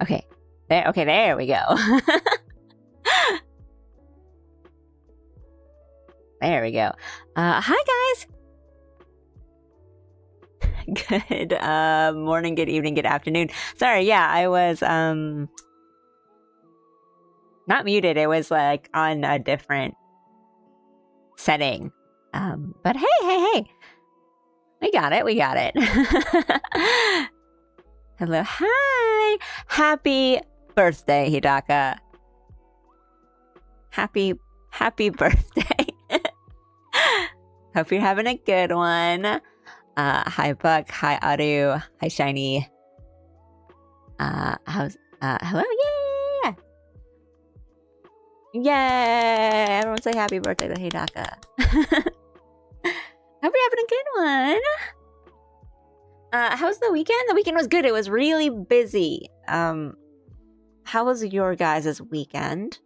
Okay. There we go. There we go. Hi guys. Good morning, good evening, good afternoon. Sorry, yeah, I was not muted. It was like on a different setting. But hey. We got it. Hello, hi. Happy birthday, Hidaka. Happy birthday. Hope you're having a good one. Hi Buck, hi Aru, hi Shiny. Hello, yeah. Yay! Everyone say happy birthday to Hidaka. Hope you're having a good one. How's the weekend? The weekend was good. It was really busy. How was your guys' weekend?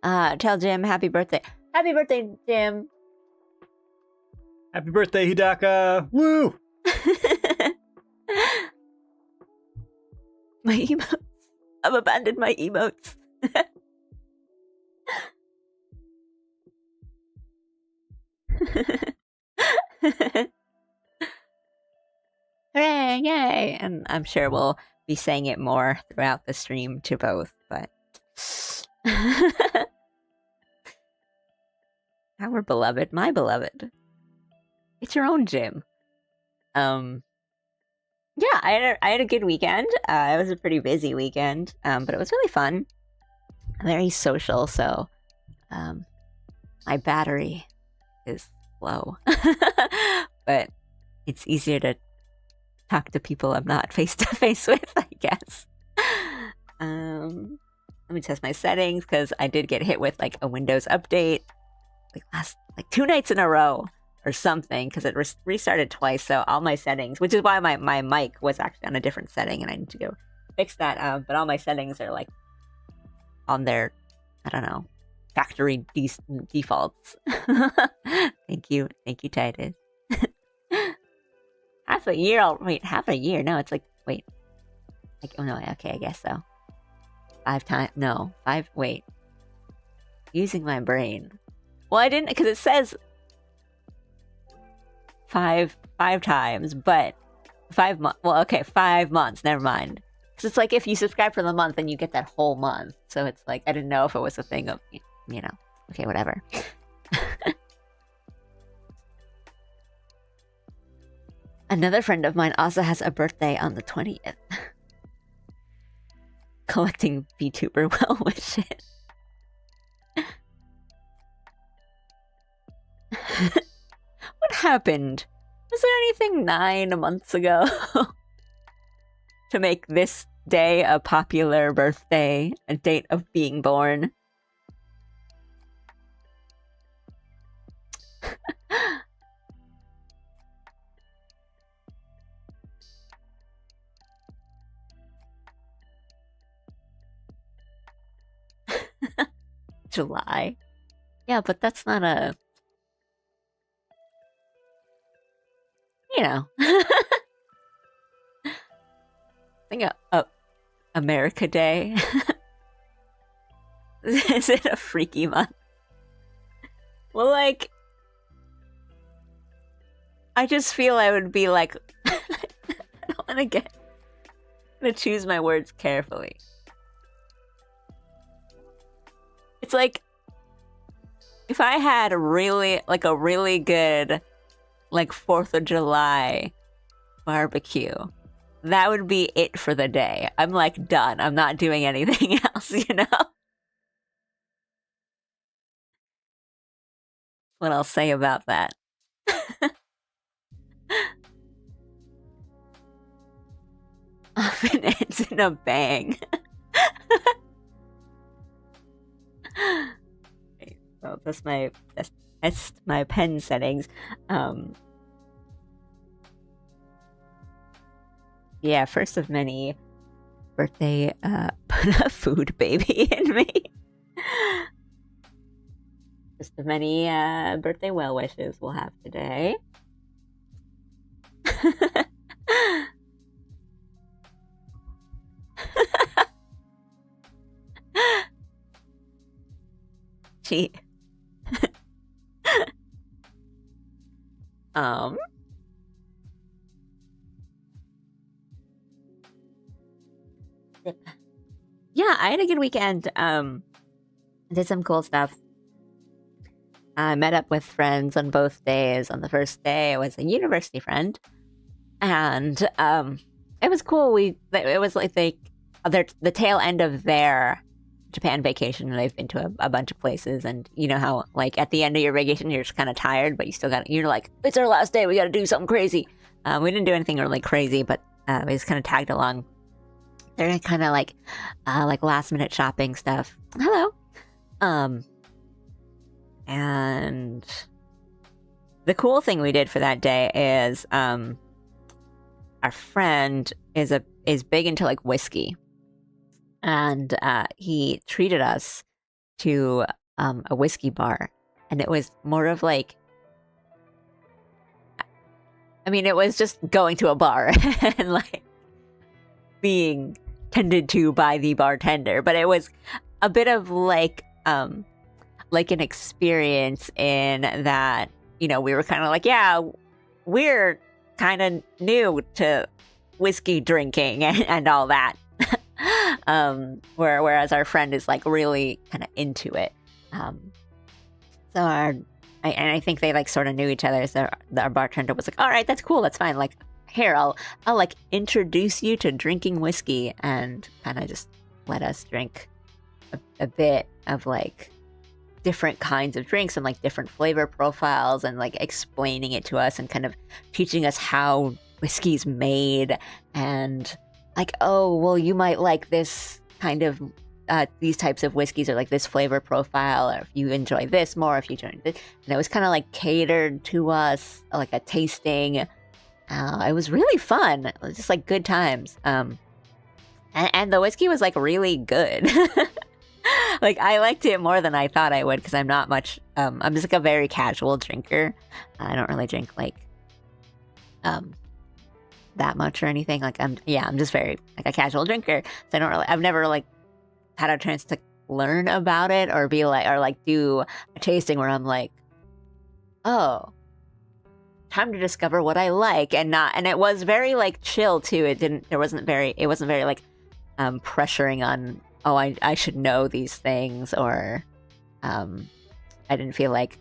Tell Jim happy birthday. Happy birthday, Jim. Happy birthday, Hidaka. Woo! My emotes. I've abandoned my emotes. Hooray, yay! And I'm sure we'll be saying it more throughout the stream to both, but our beloved, my beloved. It's your own gym. Yeah, I had a good weekend. It was a pretty busy weekend, but it was really fun. Very social, so my battery is low. But it's easier to talk to people I'm not face to face with, I guess. Let me test my settings because I did get hit with like a Windows update like 2 nights in a row or something because it restarted twice. So all my settings, which is why my mic was actually on a different setting, and I need to go fix that. But all my settings are like on their, I don't know, factory defaults. Thank you, Titus. Half a year. No, it's like wait. Like, oh no, okay, I guess so. 5 times. No, 5. Wait. Using my brain. Well, I didn't, because it says 5 times, but 5 months. Well, okay, 5 months. Never mind. Because it's like if you subscribe for the month, then you get that whole month. So it's like I didn't know if it was a thing of, you know. Okay, whatever. Another friend of mine also has a birthday on the 20th. Collecting VTuber well wishes. What happened? Was there anything 9 months ago to make this day a popular birthday, a date of being born? July. Yeah, but that's not a... You know. I think America Day. Is it a freaky month? Well, like... I just feel I would be like... I don't want to get... I'm gonna choose my words carefully. It's like if I had a really good like 4th of July barbecue, that would be it for the day. I'm like done. I'm not doing anything else, you know? What I'll say about that. Often ends in a bang. So that's my pen settings. Yeah, first of many birthday put a food baby in me. First of many birthday well wishes we'll have today. Gee. Yeah, I had a good weekend. Did some cool stuff. I met up with friends on both days. On the first day, it was a university friend, and it was cool. It was like the tail end of their Japan vacation, and they've been to a bunch of places. And you know how like at the end of your vacation, you're just kind of tired, but you're like, it's our last day. We got to do something crazy. We didn't do anything really crazy, but we just kind of tagged along. They're kind of like last minute shopping stuff. Hello. And the cool thing we did for that day is our friend is big into like whiskey, and he treated us to a whiskey bar, and it was more of like, I mean, it was just going to a bar and like being tended to by the bartender, but it was a bit of like an experience in that, you know, we were kind of like, yeah, we're kind of new to whiskey drinking and all that. Whereas our friend is like really kind of into it. I think they like sort of knew each other. So our bartender was like, all right, that's cool. That's fine. Like, here, I'll like introduce you to drinking whiskey, and kind of just let us drink a bit of like different kinds of drinks and like different flavor profiles, and like explaining it to us and kind of teaching us how whiskey's made, and like, oh, well, you might like this kind of these types of whiskeys, or like this flavor profile, or if you enjoy this more, if you enjoy this. And it was kind of like catered to us, like a tasting. It was really fun. It was just like good times. And the whiskey was like really good. Like, I liked it more than I thought I would, because I'm not much. I'm just like a very casual drinker. I don't really drink like that much or anything. Like, I'm just very like a casual drinker. So I've never like had a chance to learn about it, or be like, or like do a tasting where I'm like, oh, time to discover what I like. And it was very like chill too. It wasn't very like pressuring on, oh, I should know these things, or I didn't feel like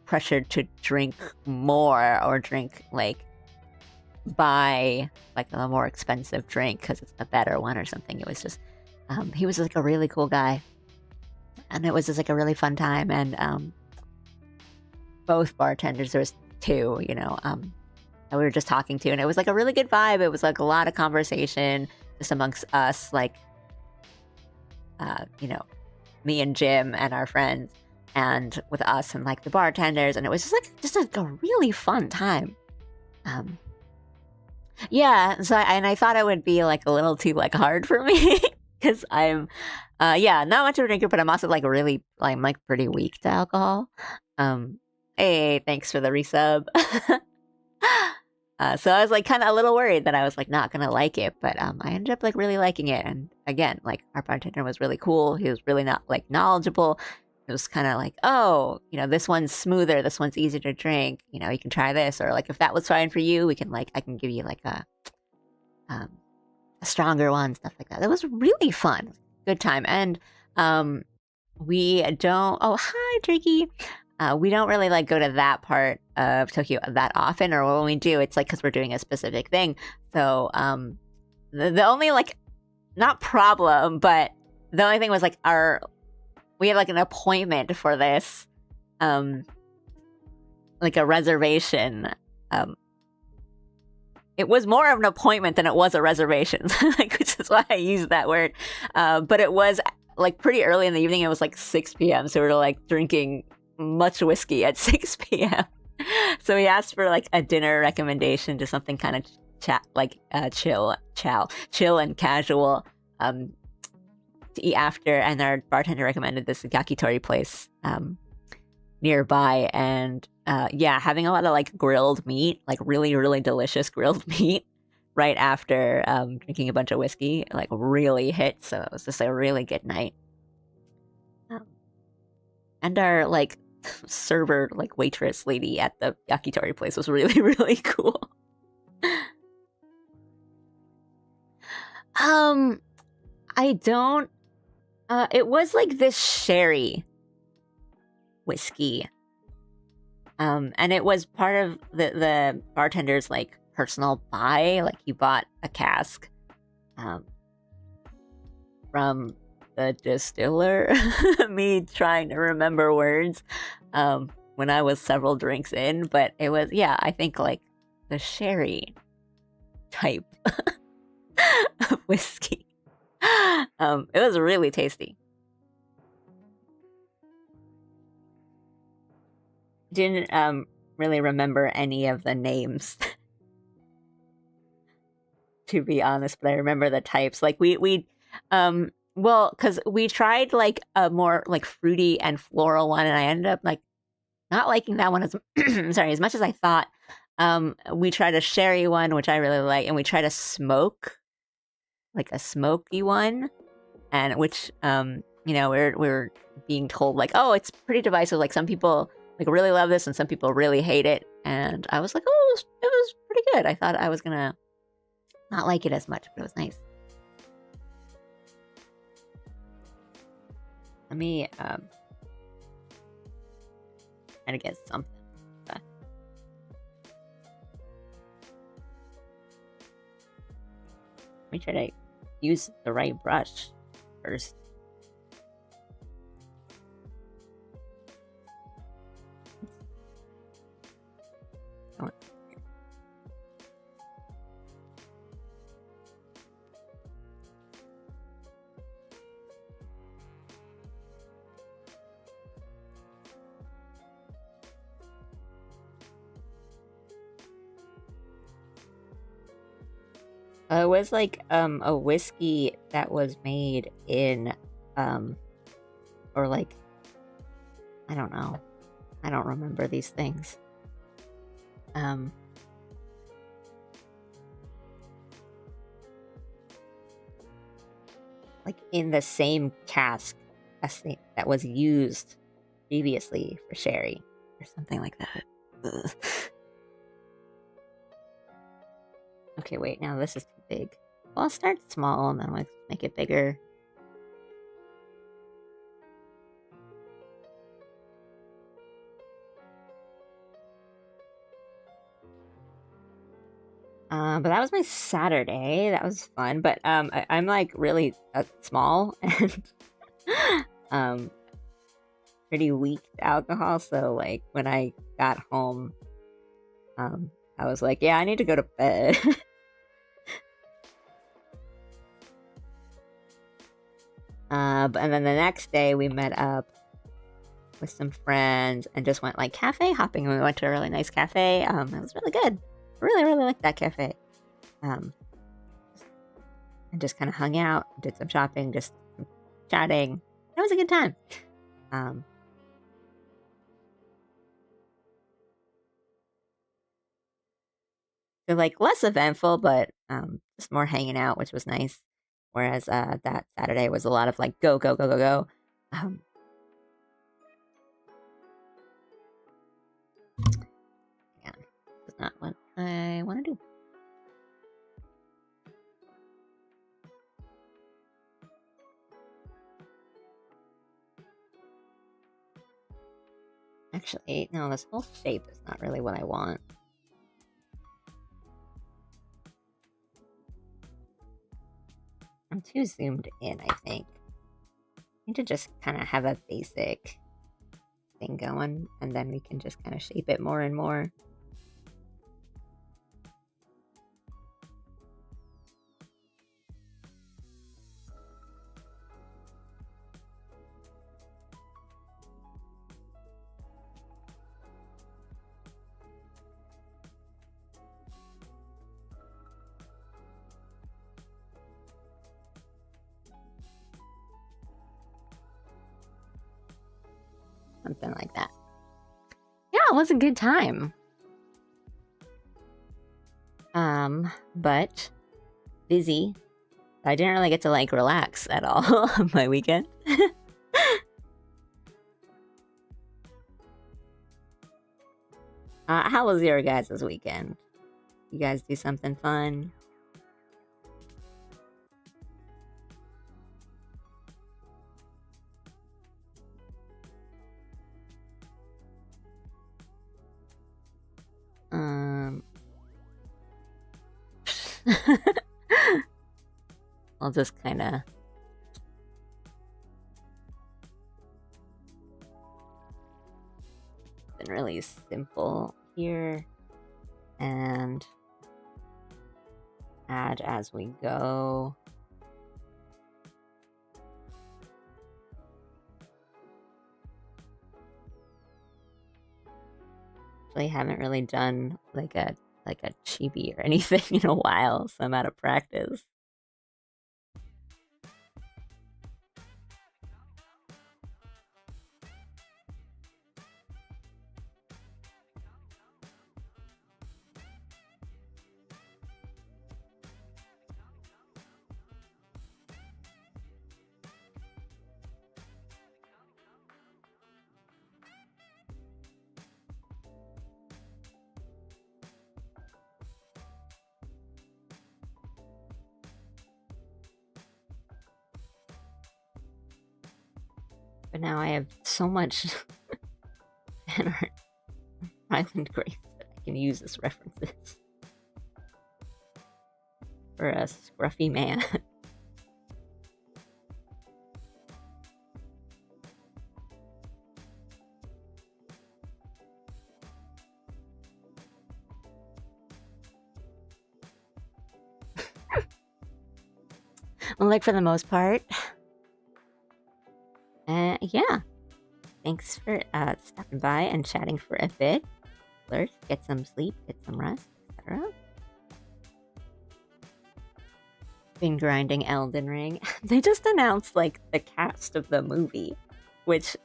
pressured to drink more, or drink like buy like a more expensive drink because it's a better one or something. It was just he was like a really cool guy, and it was just like a really fun time. And both bartenders, there was two, that we were just talking to, and it was like a really good vibe. It was like a lot of conversation just amongst us, like me and Jim and our friends, and with us and like the bartenders, and it was just like a really fun time. Yeah, so I thought it would be like a little too like hard for me, because I'm not much of a drinker, but I'm also like really, I'm like pretty weak to alcohol. Hey, thanks for the resub. So I was like kind of a little worried that I was like not gonna like it, but I ended up like really liking it. And again, like, our bartender was really cool. He was really not like knowledgeable. It was kind of like, oh, this one's smoother, this one's easier to drink. You can try this, or like if that was fine for you, we can like, I can give you like a stronger one, stuff like that. It was really fun, good time. And we don't. Oh, hi, Tricky. We don't really like go to that part of Tokyo that often, or when we do, it's like because we're doing a specific thing. So the only like, not problem, but the only thing was like we have like an appointment for this, like a reservation. It was more of an appointment than it was a reservation, like, which is why I use that word. But it was like pretty early in the evening. It was like 6 p.m. So we were like drinking much whiskey at 6 p.m. So we asked for like a dinner recommendation to something kind of chill and casual to eat after, and our bartender recommended this yakitori place nearby, and having a lot of like grilled meat, like really, really delicious grilled meat right after drinking a bunch of whiskey, like really hit. So it was just a really good night. And our like server, like waitress lady at the yakitori place was really, really cool. I don't. It was like this sherry whiskey. And it was part of the bartender's like personal buy. Like, he bought a cask from the distiller. Me trying to remember words when I was several drinks in, but it was, I think like the sherry type of whiskey. It was really tasty. Didn't really remember any of the names, to be honest, but I remember the types. Like, we well, because we tried like a more like fruity and floral one, and I ended up like not liking that one as as much as I thought. We tried a sherry one, which I really like, and we tried a smoky one, and which we're being told like, oh, it's pretty divisive. Like, some people like really love this, and some people really hate it. And I was like, oh, it was pretty good. I thought I was gonna not like it as much, but it was nice. Let me try to get something. me try to use the right brush first. It was like a whiskey that was made in or like, I don't know. I don't remember these things. Like in the same cask as that was used previously for sherry or something like that. Ugh. Okay, wait, now this is too big. Well, I'll start small and then let's make it bigger. But that was my Saturday. That was fun. But I'm like really small and pretty weak to alcohol. So like when I got home, I was like, yeah, I need to go to bed. And then the next day we met up with some friends and just went like cafe hopping. And we went to a really nice cafe. It was really good. Really, really liked that cafe. And just kind of hung out, did some shopping, just chatting. It was a good time. So like less eventful, but just more hanging out, which was nice. Whereas that Saturday was a lot of like go, go, go, go, go. Yeah, that's not what I want to do. Actually, no, this whole shape is not really what I want. I'm too zoomed in, I think. I need to just kind of have a basic thing going, and then we can just kind of shape it more and more. Something like that. Yeah, it was a good time. But busy. I didn't really get to like relax at all on my weekend. How was your guys' weekend? You guys do something fun? I'll just kind of been really simple here and add as we go. Actually, haven't really done like a chibi or anything in a while, so I'm out of practice. But now I have so much fan art Island Grace that I can use as references for a scruffy man. Well, like for the most part. Yeah. Thanks for stopping by and chatting for a bit. Get some sleep, get some rest, etc. Been grinding Elden Ring. They just announced like the cast of the movie, which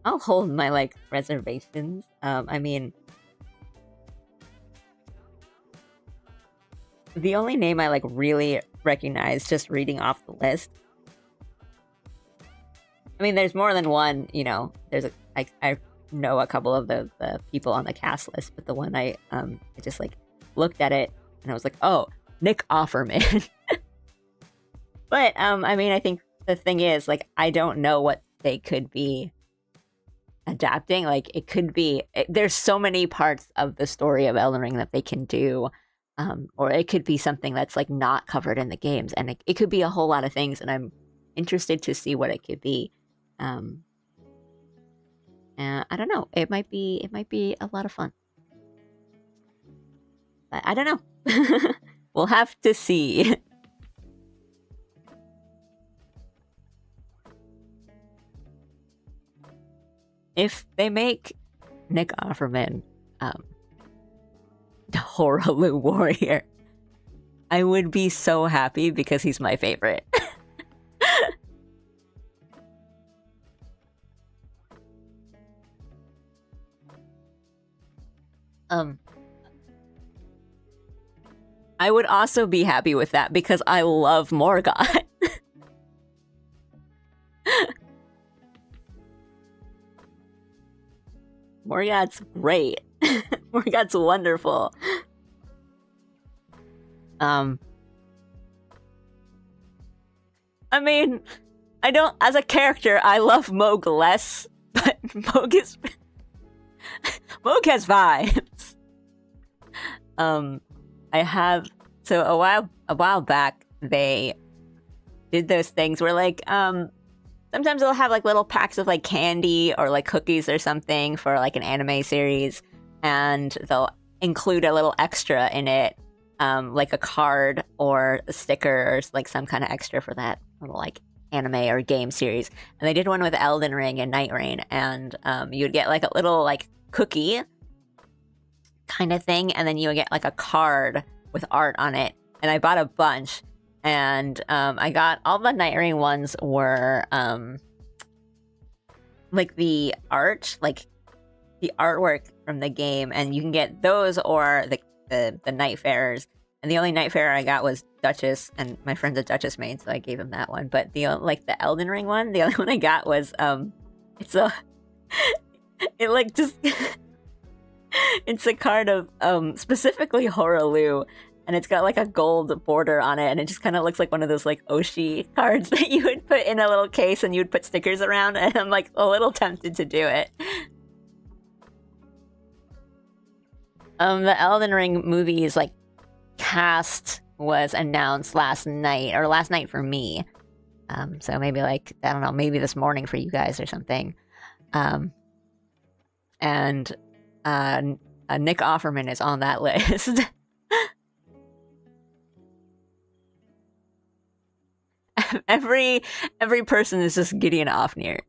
I'll hold my like reservations. I mean, the only name I like really recognize just reading off the list. I mean, there's more than one. You know, there's I know a couple of the people on the cast list, but the one I just like looked at it and I was like, oh, Nick Offerman. But I mean, I think the thing is, like, I don't know what they could be adapting. Like, it could be there's so many parts of the story of Elden Ring that they can do, or it could be something that's like not covered in the games, and it could be a whole lot of things. And I'm interested to see what it could be. I don't know. It might be a lot of fun. But I don't know. We'll have to see. If they make Nick Offerman the Horaloo Warrior, I would be so happy because he's my favorite. I would also be happy with that because I love Morgoth. Morgoth's great. Morgoth's wonderful. I mean, I don't, as a character, I love Moog less, but Moog has vibes. I have, so a while back, they did those things where like, sometimes they'll have like little packs of like candy or like cookies or something for like an anime series, and they'll include a little extra in it, like a card or a sticker or like some kind of extra for that little like anime or game series. And they did one with Elden Ring and Night Rain, and you'd get like a little like cookie kind of thing, and then you would get like a card with art on it. And I bought a bunch. And I got all the Night Rain ones were like the art, like the artwork from the game, and you can get those or the Nightfarers. And the only Nightfarer I got was Duchess, and my friend's a Duchess main, so I gave him that one. But the like the Elden Ring one, the only one I got was it's a it like just it's a card of specifically Horaloo. And it's got like a gold border on it, and it just kind of looks like one of those like Oshi cards that you would put in a little case and you would put stickers around, and I'm like a little tempted to do it. The Elden Ring movie's like cast was announced last night for me. So maybe like, I don't know, maybe this morning for you guys or something. And Nick Offerman is on that list. Every person is just Gideon Ofnir.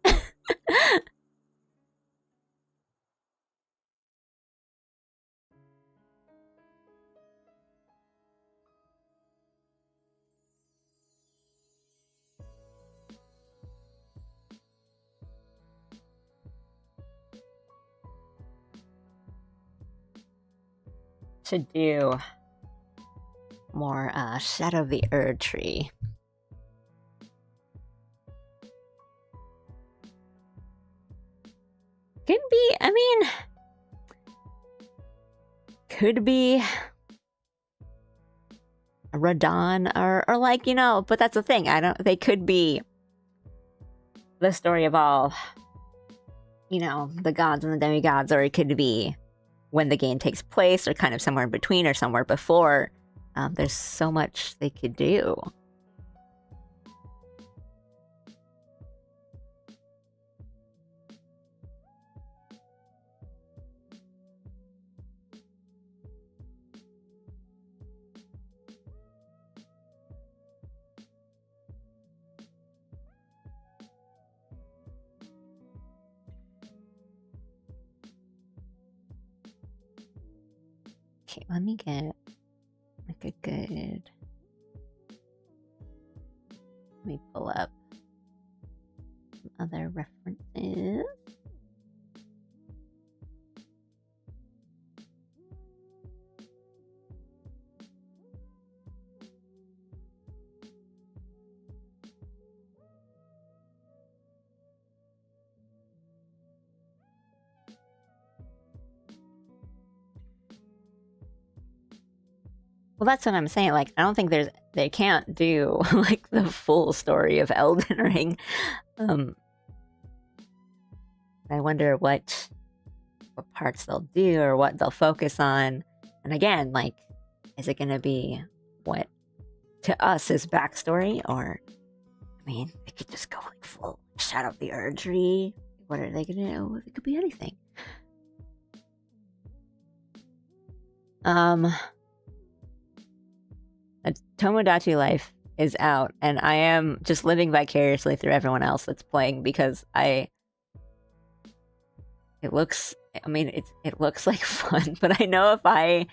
Should do more Shadow of the Erd Tree. Could be, I mean, could be a Radon or like, you know, but that's the thing. They could be the story of all, you know, the gods and the demigods, or it could be when the game takes place, or kind of somewhere in between, or somewhere before. There's so much they could do. Okay, let me get like a good... Let me pull up some other references. Well, that's what I'm saying. Like, I don't think they can't do like the full story of Elden Ring. I wonder what parts they'll do or what they'll focus on. And again, like, is it going to be what to us is backstory, or I mean, they could just go like full Shadow of the Erdtree. What are they going to do? It could be anything. Tomodachi Life is out, and I am just living vicariously through everyone else that's playing, because it looks like fun, but I know if I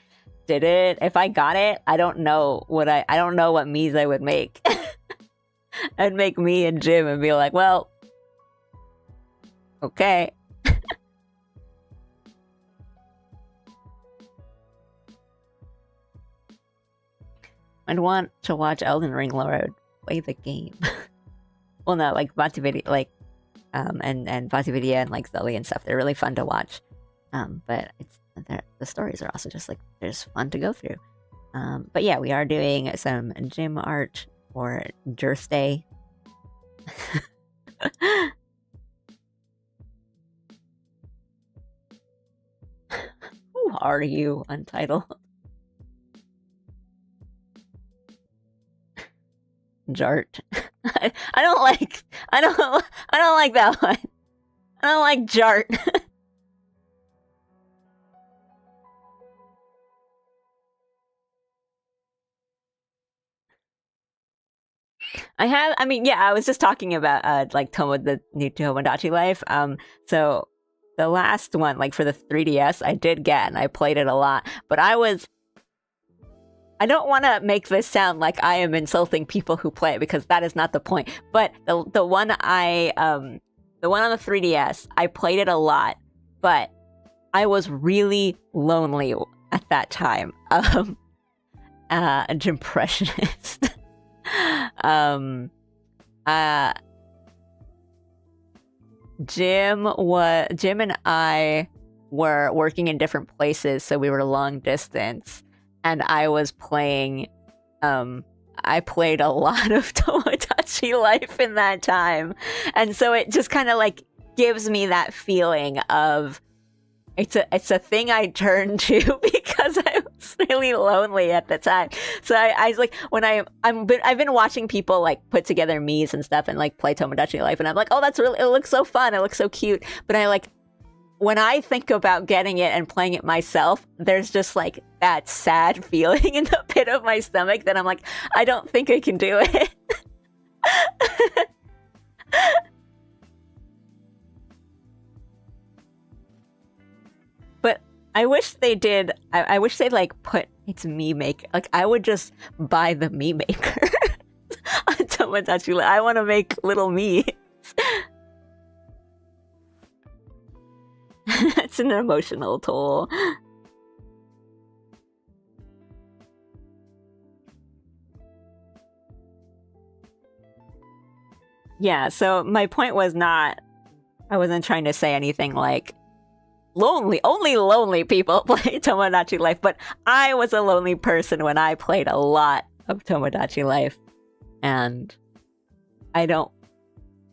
got it, I don't know what Mies I would make. I'd make me and Jim and be like, well, okay. I'd want to watch Elden Ring Lord play the game. Well, no, like Vatividia, like, and Vatividia and like Zelly and stuff. They're really fun to watch. But the stories are also just like, they're just fun to go through. But yeah, we are doing some gym art for jirthday. Who are you, Untitled? Jart. I don't like that one. I don't like Jart. I mean, yeah, I was just talking about like the new Tomodachi Life. So the last one, like for the 3DS, I did get, and I played it a lot, but I don't want to make this sound like I am insulting people who play it, because that is not the point. But the one on the 3DS, I played it a lot, but I was really lonely at that time. An impressionist. Jim and I were working in different places, so we were long distance. And I was playing, I played a lot of Tomodachi Life in that time. And so it just kind of like gives me that feeling of, it's a thing I turned to because I was really lonely at the time. So I was like, when I've been watching people like put together Mies and stuff and like play Tomodachi Life, and I'm like, oh, it looks so fun, it looks so cute. But I like, when I think about getting it and playing it myself, there's just like that sad feeling in the pit of my stomach that I'm like, I don't think I can do it. But I wish they did. I wish they like put it's me maker. Like, I would just buy the me maker on Tomodachi. I want to make little me. It's an emotional toll. Yeah, so my point was not, I wasn't trying to say anything like, only lonely people play Tomodachi Life, but I was a lonely person when I played a lot of Tomodachi Life, and I don't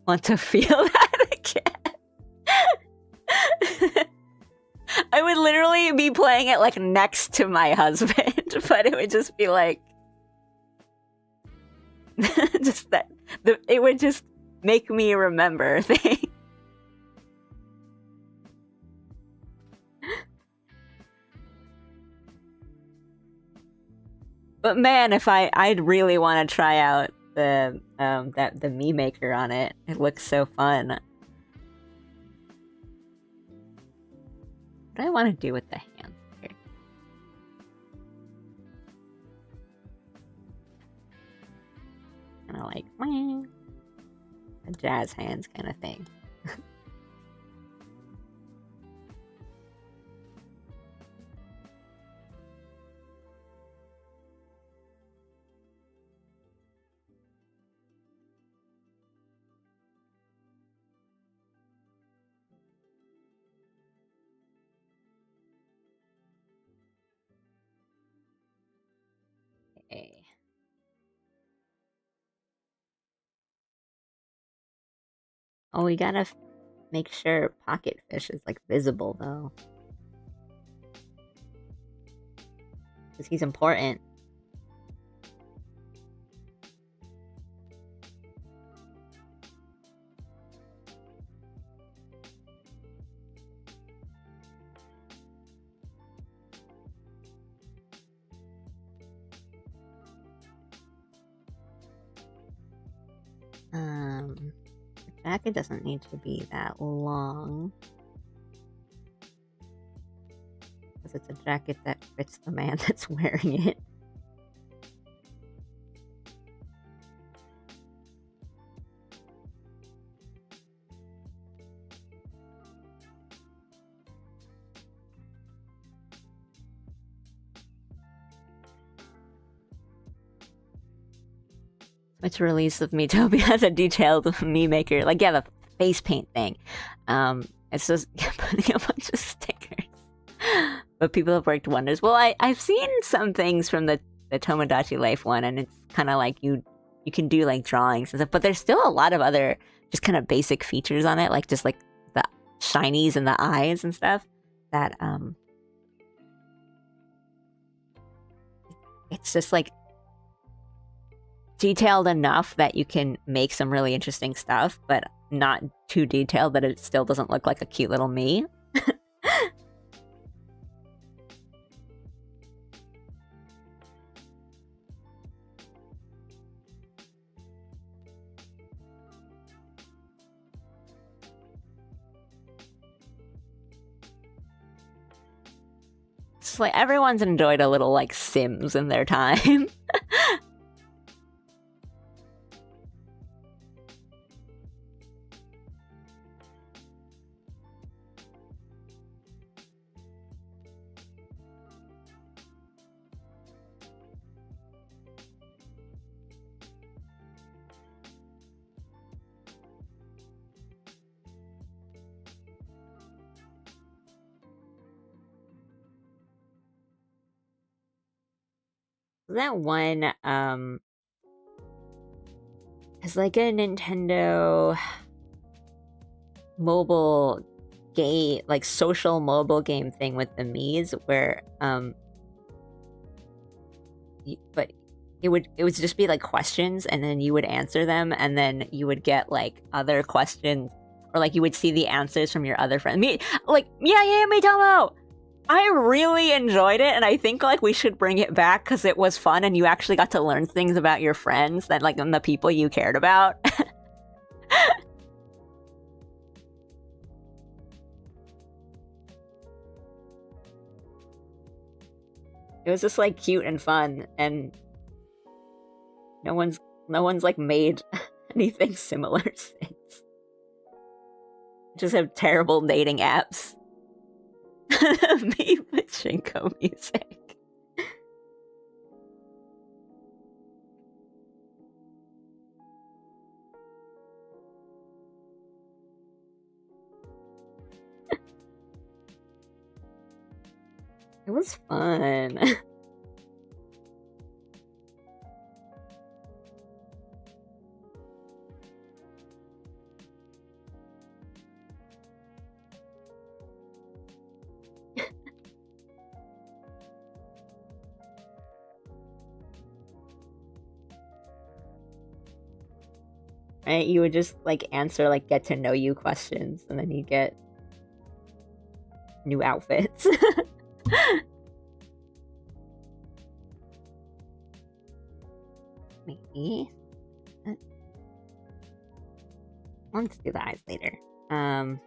want to feel that again. I would literally be playing it like next to my husband, but it would just be like just that it would just make me remember things. But man, if I'd really want to try out the the me maker on it. It looks so fun. What do I want to do with the hands here? Kind of like a jazz hands kind of thing. Okay. Oh, we gotta make sure Pocket Fish is like visible though, because he's important. The jacket doesn't need to be that long, because it's a jacket that fits the man that's wearing it. Which release of Miitopia has a detailed me maker. Like, yeah, the face paint thing. It's just putting a bunch of stickers. But people have worked wonders. Well, I've seen some things from the Tomodachi Life one, and it's kind of like you can do like drawings and stuff, but there's still a lot of other just kind of basic features on it, like just like the shinies and the eyes and stuff that it's just like detailed enough that you can make some really interesting stuff, but not too detailed that it still doesn't look like a cute little me. It's like everyone's enjoyed a little like Sims in their time. That one is like a Nintendo mobile game, like social mobile game thing with the Mii's, where but it would just be like questions, and then you would answer them, and then you would get like other questions, or like you would see the answers from your other friends. Me, like yeah, Mitomo. I really enjoyed it, and I think like we should bring it back because it was fun, and you actually got to learn things about your friends that like and the people you cared about. It was just like cute and fun, and no one's like made anything similar since. Just have terrible dating apps. Me with Shinko music. It was fun. right? You would just like answer like get to know you questions, and then you get new outfits. Maybe. Let's do the eyes later. I've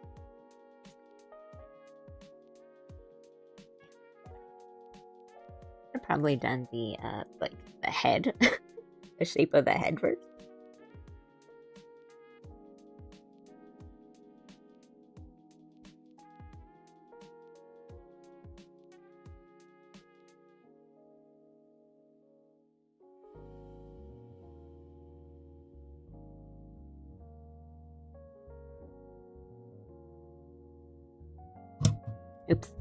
probably done the like the head, the shape of the head first. Oops.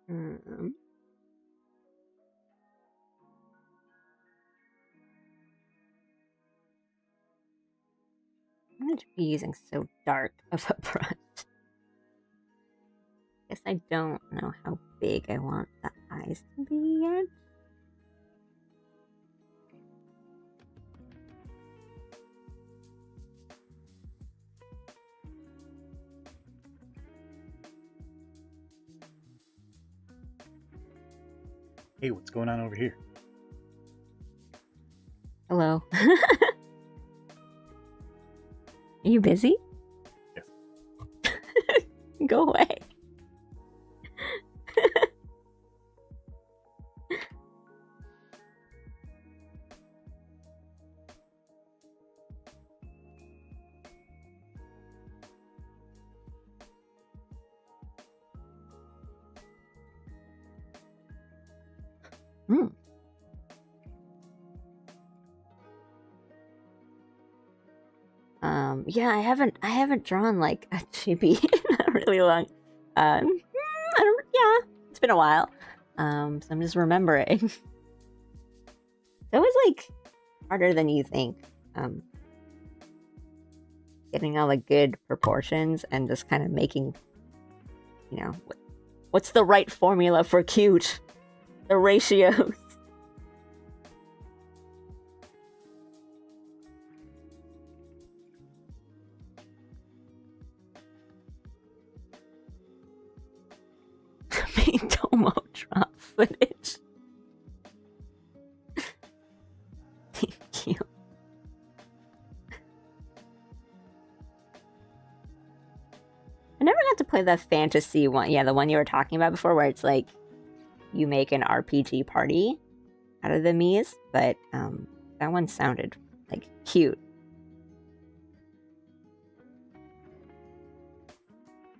I'm going to be using so dark of a brush. Guess I don't know how big I want the eyes to be yet. Hey, what's going on over here? Hello. Are you busy? Yes. Go away. Yeah, I haven't drawn like a chibi in a really long. I don't. Yeah, it's been a while. So I'm just remembering. That was like harder than you think. Getting all the good proportions and just kind of making, you know, what's the right formula for cute? The ratios. Tomo drop footage. Thank you. I never got to play the fantasy one. Yeah, the one you were talking about before, where it's like you make an RPG party out of the Miis, but that one sounded like cute.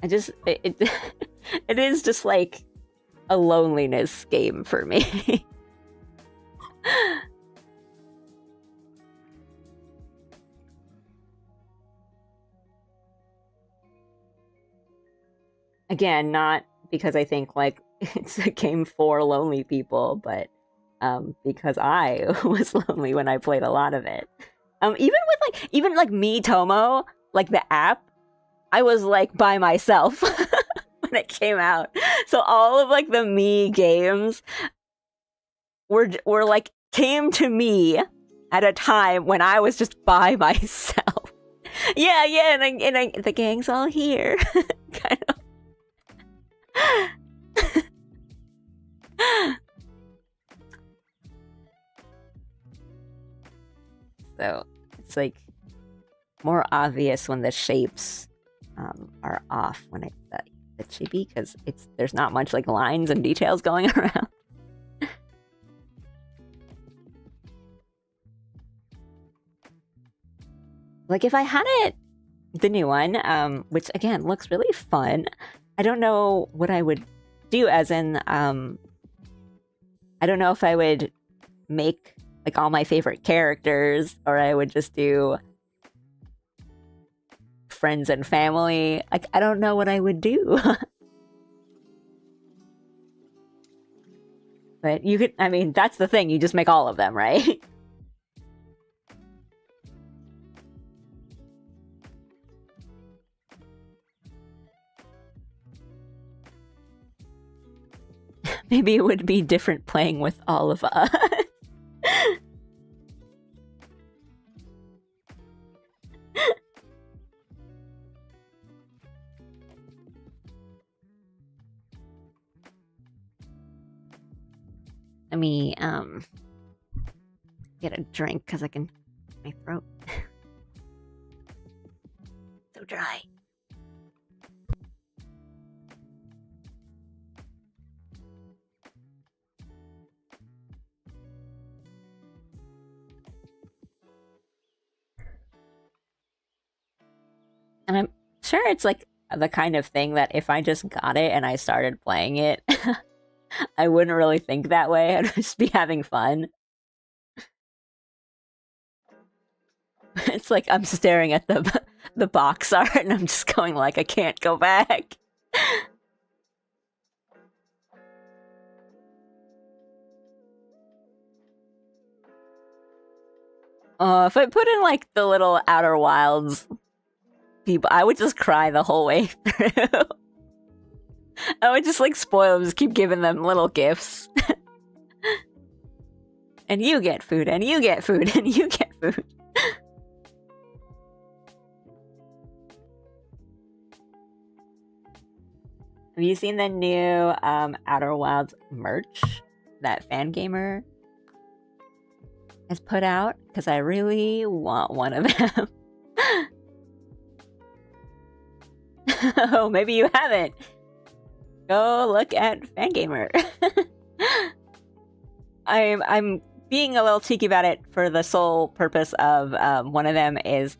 It it is just like a loneliness game for me. Again, not because I think like it's a game for lonely people, but because I was lonely when I played a lot of it. Even like Me Tomo, like the app, I was like by myself when it came out. So all of like the Me games were like came to me at a time when I was just by myself. Yeah, and the gang's all here, kind of. So it's like more obvious when the shapes are off when it's the chibi, because there's not much like lines and details going around. Like if I had the new one, which again looks really fun, I don't know what I would do, as in I don't know if I would make like all my favorite characters, or I would just do friends and family. Like I don't know what I would do. But you could, I mean, that's the thing, you just make all of them, right? Maybe it would be different playing with all of us. Let me get a drink because I can. My throat so dry. And I'm sure it's like the kind of thing that if I just got it and I started playing it, I wouldn't really think that way. I'd just be having fun. It's like I'm staring at the box art and I'm just going like, I can't go back. If I put in like the little Outer Wilds people, I would just cry the whole way through. I would just like spoil them, just keep giving them little gifts. And you get food, and you get food, and you get food. Have you seen the new Outer Wilds merch that Fangamer has put out? Because I really want one of them. Oh, maybe you haven't. Go look at Fangamer. I'm being a little cheeky about it for the sole purpose of one of them is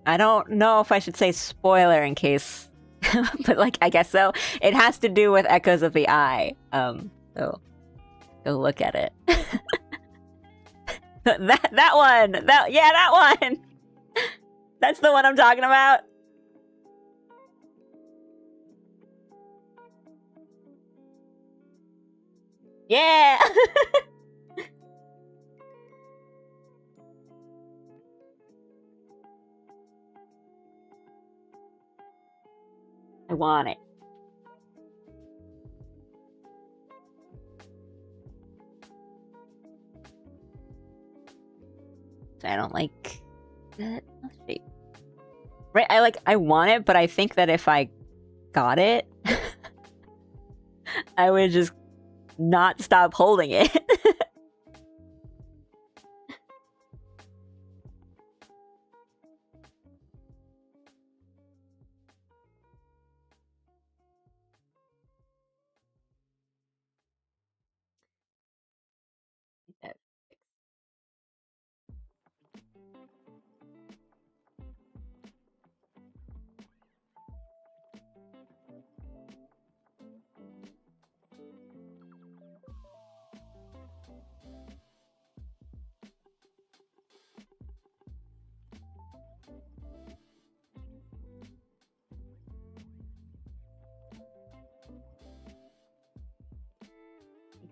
I don't know if I should say spoiler in case, but like I guess so. It has to do with Echoes of the Eye. So go look at it. that one. That one. That's the one I'm talking about. Yeah. I want it. So I don't like that shape. Right, I want it, but I think that if I got it, I would just not stop holding it.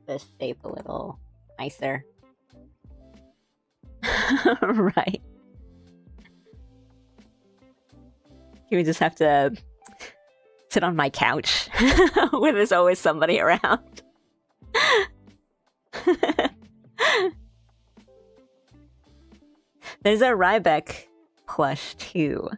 This shape a little nicer. Right. You would just have to sit on my couch where there's always somebody around. There's a Rybeck plush too.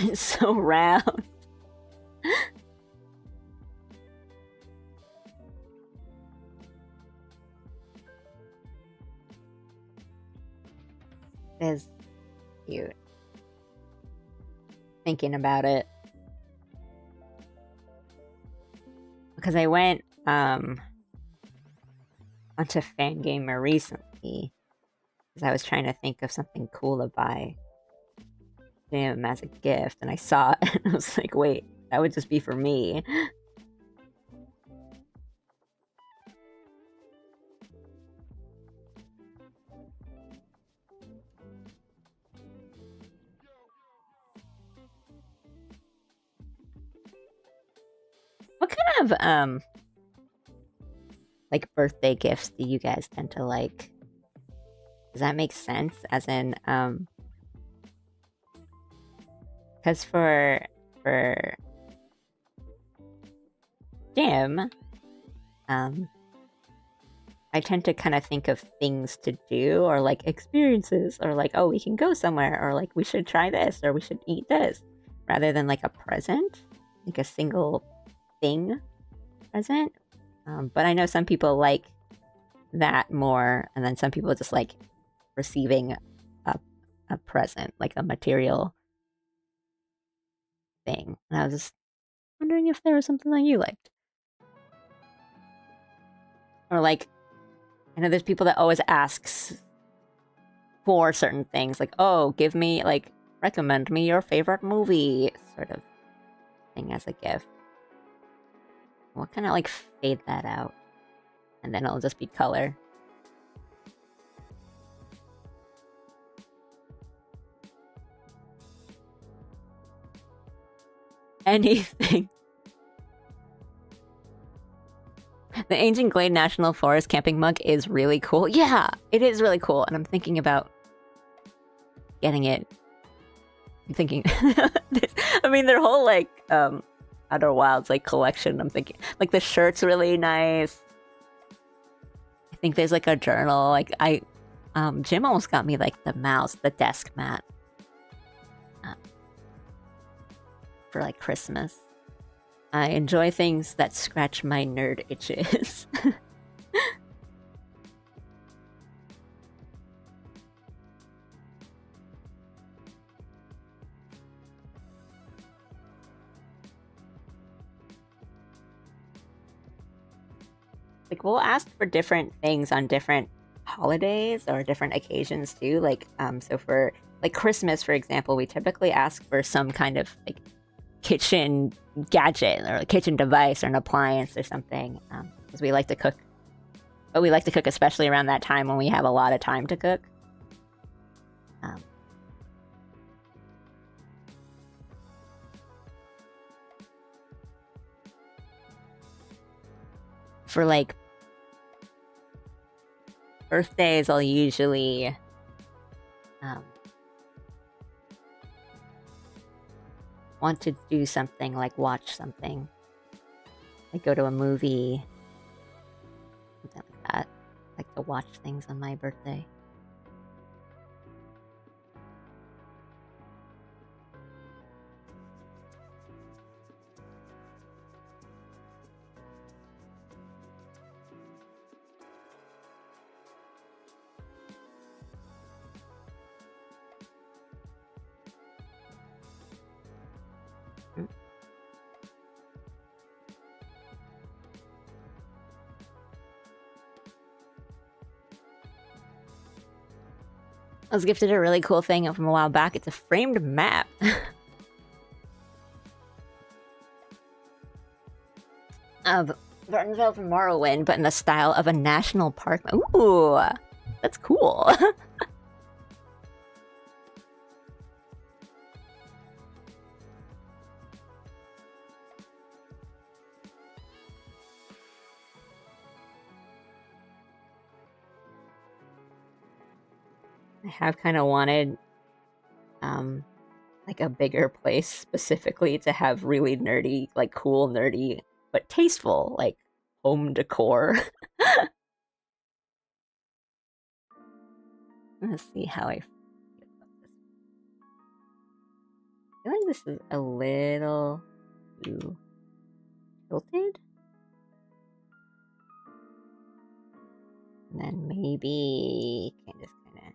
It's so round. It's cute. Thinking about it. Because I went onto Fangamer recently. Because I was trying to think of something cool to buy him as a gift, and I saw it and I was like, wait, that would just be for me. kind of like birthday gifts do you guys tend to like? Does that make sense? As in, because for Jim, I tend to kind of think of things to do or like experiences or like, oh, we can go somewhere or like we should try this or we should eat this rather than like a present, like a single thing present. But I know some people like that more, and then some people just like receiving a present, like a material thing. And I was just wondering if there was something that you liked. Or like, I know there's people that always asks for certain things, like, oh, give me, like, recommend me your favorite movie, sort of thing as a gift. We'll kind of like fade that out, and then it'll just be color. Anything. The Ancient Glade National Forest camping mug is really cool. Yeah, it is really cool, and I'm thinking about getting it. I'm thinking, I mean, their whole like Outer Wilds like collection. I'm thinking like the shirt's really nice. I think there's like a journal. Like Jim almost got me like the mouse, the desk mat, for like Christmas. I enjoy things that scratch my nerd itches. Like we'll ask for different things on different holidays or different occasions too. Like so for like Christmas, for example, we typically ask for some kind of like kitchen gadget or a kitchen device or an appliance or something, because we like to cook. But we like to cook especially around that time when we have a lot of time to cook. For like birthdays, I'll usually want to do something like watch something, like go to a movie, something like that. I like to watch things on my birthday. I was gifted a really cool thing from a while back. It's a framed map. Of Varnville from Morrowind, but in the style of a national park. Ooh, that's cool. I have kind of wanted like a bigger place specifically to have really nerdy, like cool nerdy, but tasteful, like home decor. Let's see how I feel about this. I feel like this is a little too tilted. And then maybe can just kind of.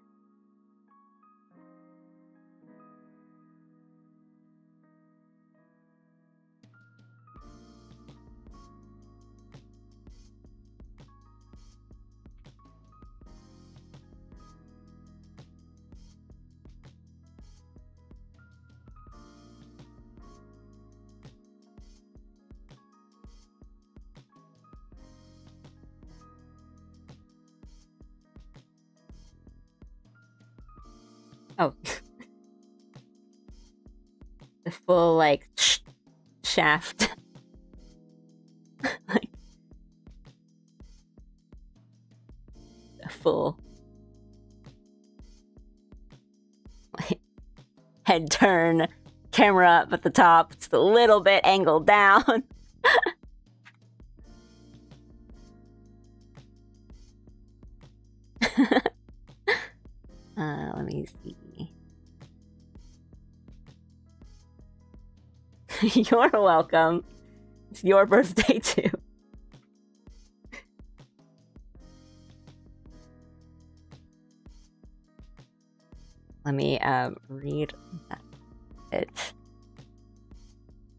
Oh. The full, like, shaft. full head turn, camera up at the top, just a little bit angled down. Let me see. You're welcome. It's your birthday too. Let me read it.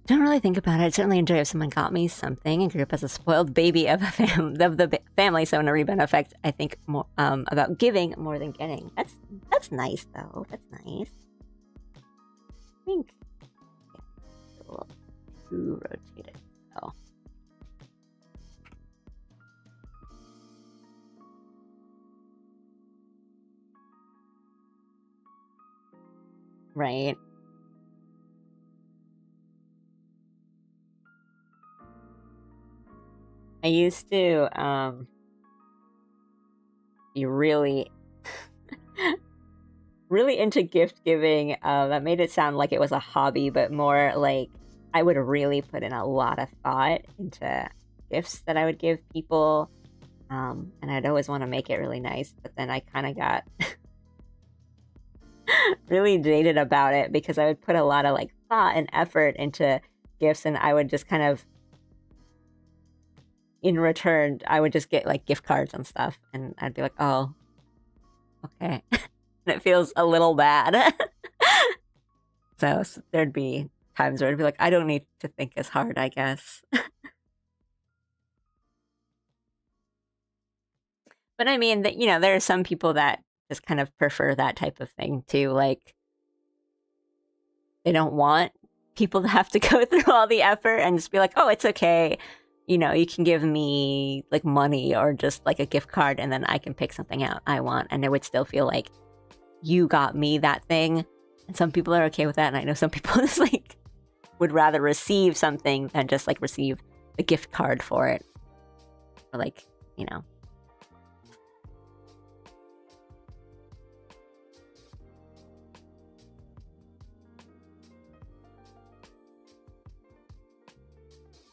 Don't really think about it. I'd certainly enjoy if someone got me something and grew up as a spoiled baby of the family. So in a rebound effect, I think more about giving more than getting. That's nice though. That's nice. I think a little too rotated. So. Right. I used to be really really into gift giving. That made it sound like it was a hobby, but more like I would really put in a lot of thought into gifts that I would give people. And I'd always want to make it really nice, but then I kind of got really jaded about it because I would put a lot of like thought and effort into gifts, and I would just kind of, in return, I would just get like gift cards and stuff, and I'd be like, oh, okay. And it feels a little bad. So there'd be times where I'd be like, I don't need to think as hard, I guess. But I mean, that, you know, there are some people that just kind of prefer that type of thing too. Like, they don't want people to have to go through all the effort and just be like, oh, it's okay. You know, you can give me like money or just like a gift card, and then I can pick something out I want. And it would still feel like you got me that thing. And some people are okay with that. And I know some people just like would rather receive something than just like receive a gift card for it. Or like, you know.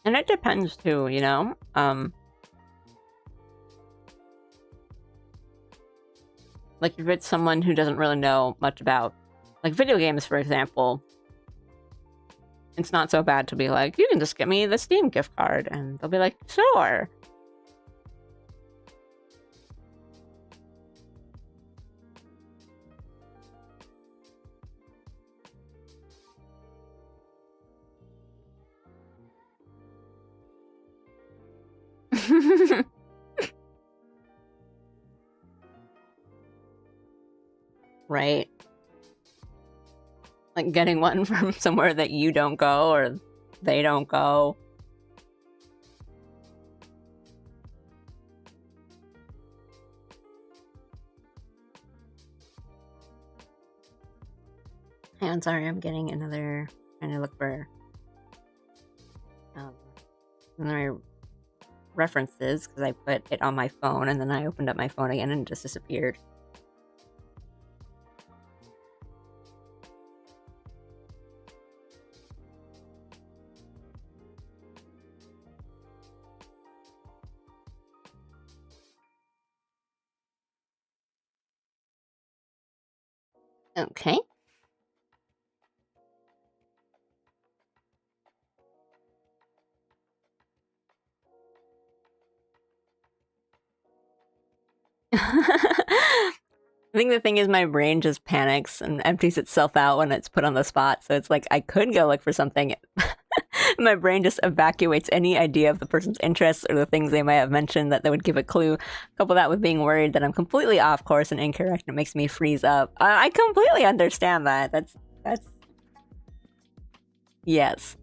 And it depends too, you know? Like if it's someone who doesn't really know much about like video games, for example, it's not so bad to be like, you can just get me the Steam gift card, and they'll be like, sure. Right. Like getting one from somewhere that you don't go or they don't go. Hey, I'm sorry, I'm getting another, trying to look for another references because I put it on my phone and then I opened up my phone again and it just disappeared. Okay. I think the thing is my brain just panics and empties itself out when it's put on the spot. So it's like I could go look for something. My brain just evacuates any idea of the person's interests or the things they might have mentioned that would give a clue. Couple that with being worried that I'm completely off course and incorrect, and it makes me freeze up. I completely understand that. That's yes.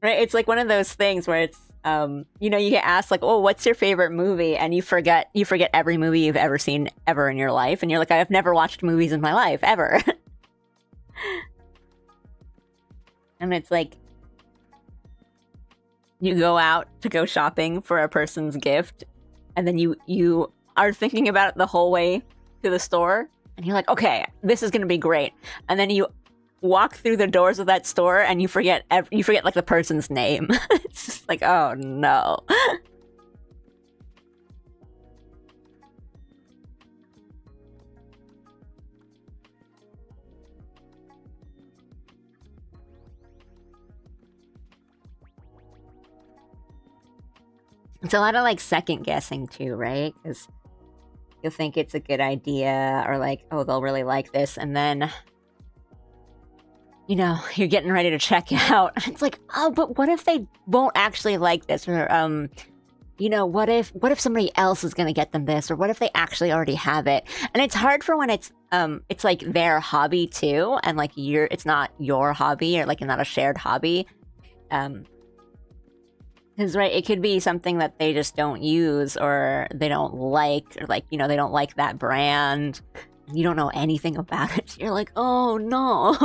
Right? It's like one of those things where it's you know, you get asked like, oh, what's your favorite movie? And you forget every movie you've ever seen ever in your life. And you're like, I've never watched movies in my life, ever. And it's like, you go out to go shopping for a person's gift, and then you are thinking about it the whole way to the store, and you're like, okay, this is gonna be great, and then you walk through the doors of that store and you forget like the person's name. It's just like, oh no. It's a lot of like second guessing too, right? Because you'll think it's a good idea, or like, oh, they'll really like this, and then you're getting ready to check out. It's like, oh, but what if they won't actually like this? Or what if somebody else is gonna get them this, or what if they actually already have it? And it's hard for when it's like their hobby too, and like it's not your hobby, or like not a shared hobby. Because, right, it could be something that they just don't use, or they don't like, or like, they don't like that brand. You don't know anything about it. You're like, oh no.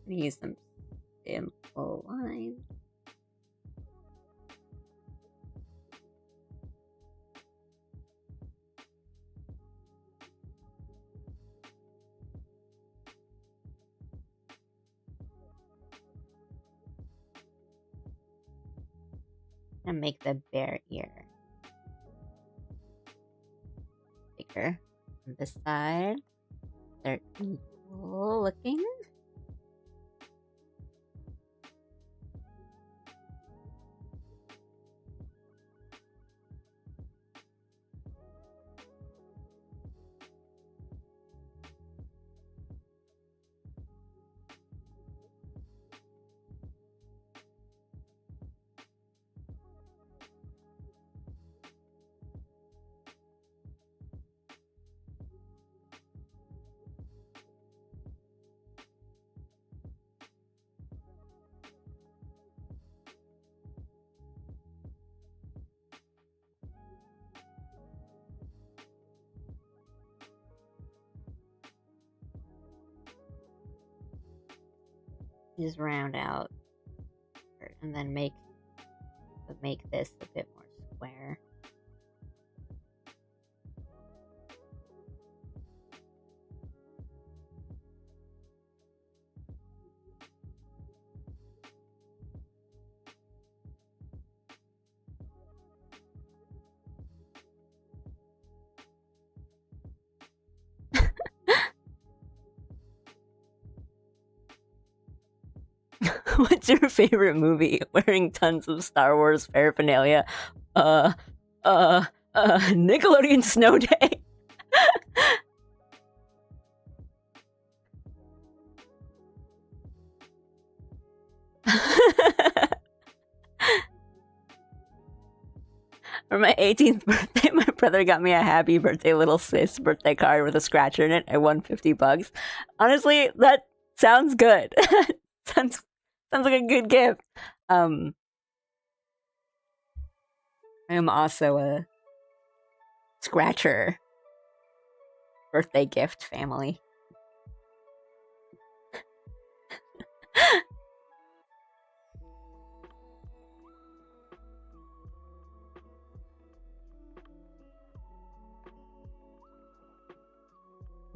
Use some simple lines. And make the bear ear bigger on this side. They're equal looking. Just round out and then make this a bit more square. What's your favorite movie? Wearing tons of Star Wars paraphernalia. Nickelodeon Snow Day. For my 18th birthday, my brother got me a happy birthday little sis birthday card with a scratcher in it. I won $50. Honestly, that sounds good. sounds like a good gift. I am also a scratcher birthday gift family.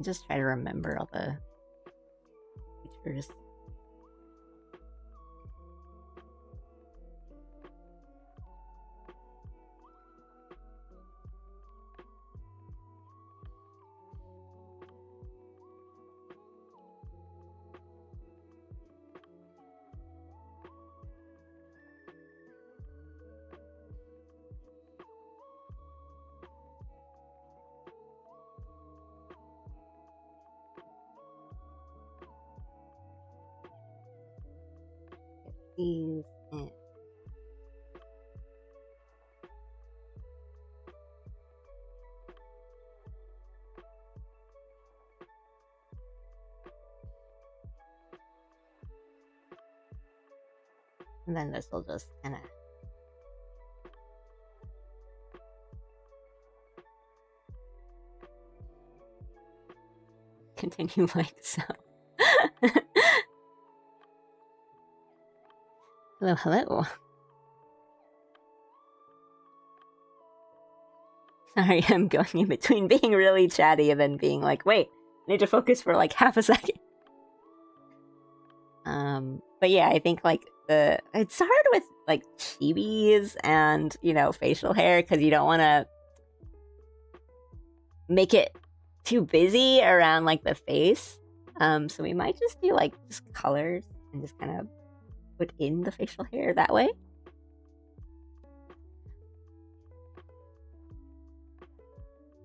Just try to remember all the features. These in. And then this will just kind of continue like so. Hello, hello. Sorry, I'm going in between being really chatty and then being like, wait, I need to focus for like half a second. But yeah, I think like it's hard with like chibis and, you know, facial hair because you don't want to make it too busy around like the face. So we might just do like just colors and just kind of put in the facial hair that way.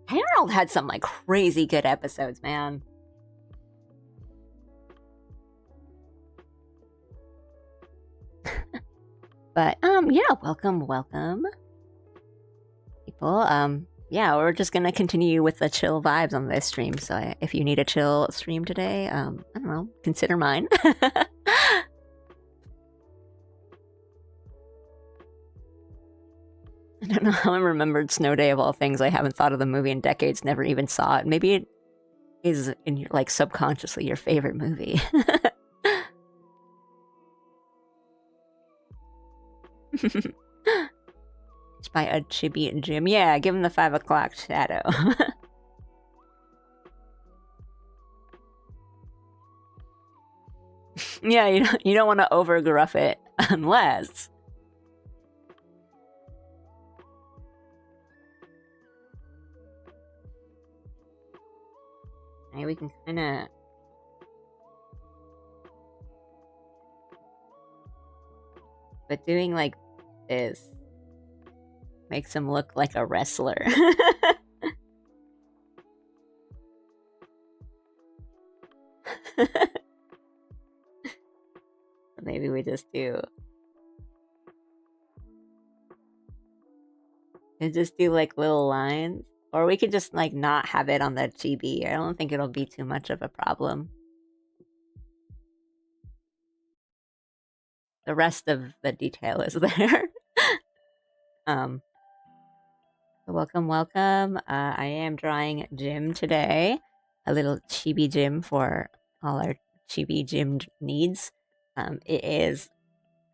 Harold had some like crazy good episodes, man. But yeah, welcome people. Yeah, we're just gonna continue with the chill vibes on this stream. So if you need a chill stream today, I don't know, consider mine. I don't know how I remembered Snow Day of all things. I haven't thought of the movie in decades, never even saw it. Maybe it is in your, like, subconsciously your favorite movie. It's by a chibi and Jim. Yeah, give him the 5 o'clock shadow. Yeah, you don't want to over gruff it unless. Hey, we can kind of. But doing like this makes him look like a wrestler. Maybe we just do. And just do like little lines. Or we could just like not have it on the chibi. I don't think it'll be too much of a problem. The rest of the detail is there. So welcome. I am drawing Jim today. A little chibi Jim for all our chibi Jim needs. It is,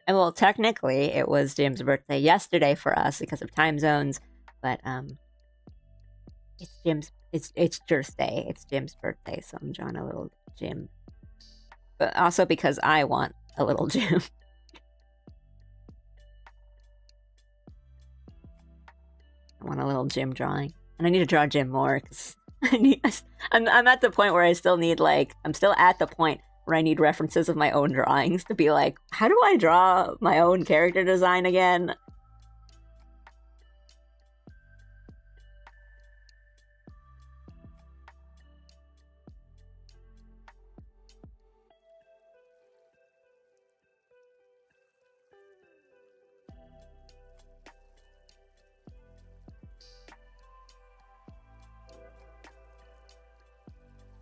well, technically it was Jim's birthday yesterday for us because of time zones, but it's jirthday. It's Jim's birthday, so I'm drawing a little Jim. But also because I want a little Jim. I want a little Jim drawing. And I need to draw Jim more because I'm at the point where I still need like, I'm still at the point where I need references of my own drawings to be like, how do I draw my own character design again?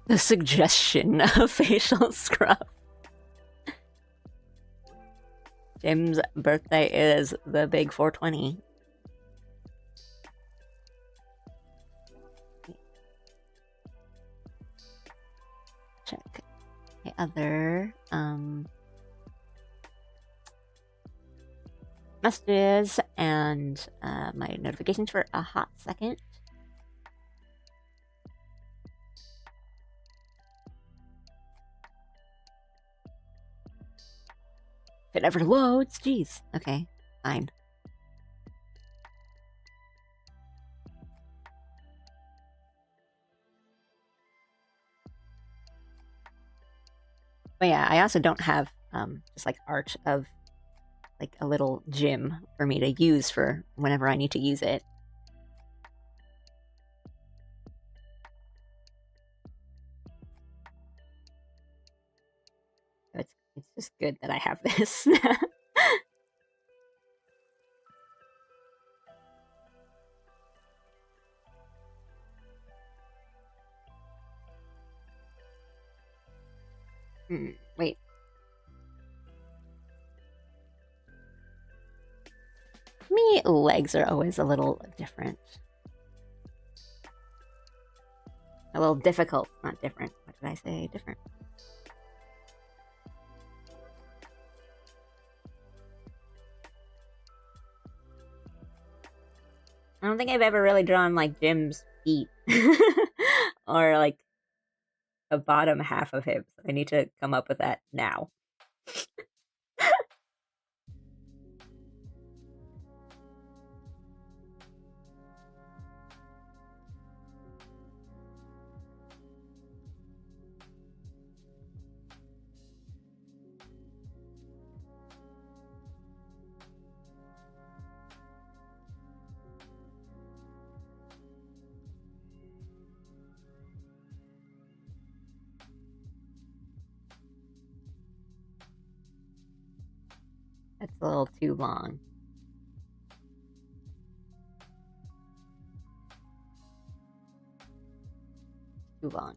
The suggestion of facial scrub. Jim's birthday is the big 420. Check the other messages and my notifications for a hot second. If it ever loads, jeez. Okay, fine. But yeah, I also don't have just like art of like a little Jim for me to use for whenever I need to use it. It's just good that I have this. Wait. Me, legs are always a little different. A little difficult, not different. What did I say? Different. I don't think I've ever really drawn like Jim's feet or like the bottom half of him. I need to come up with that now. That's a little too long. Too long.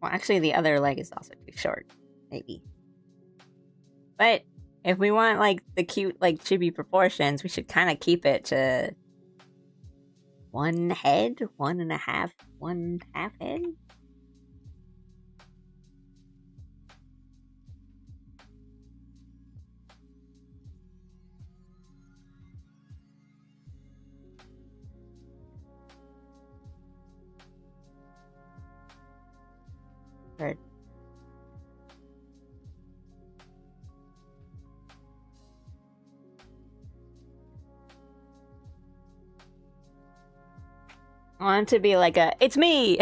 Well, actually, the other leg is also too short, maybe. But if we want like the cute, like chibi proportions, we should kind of keep it to one head, one half head. Or I want it to be like a, it's me!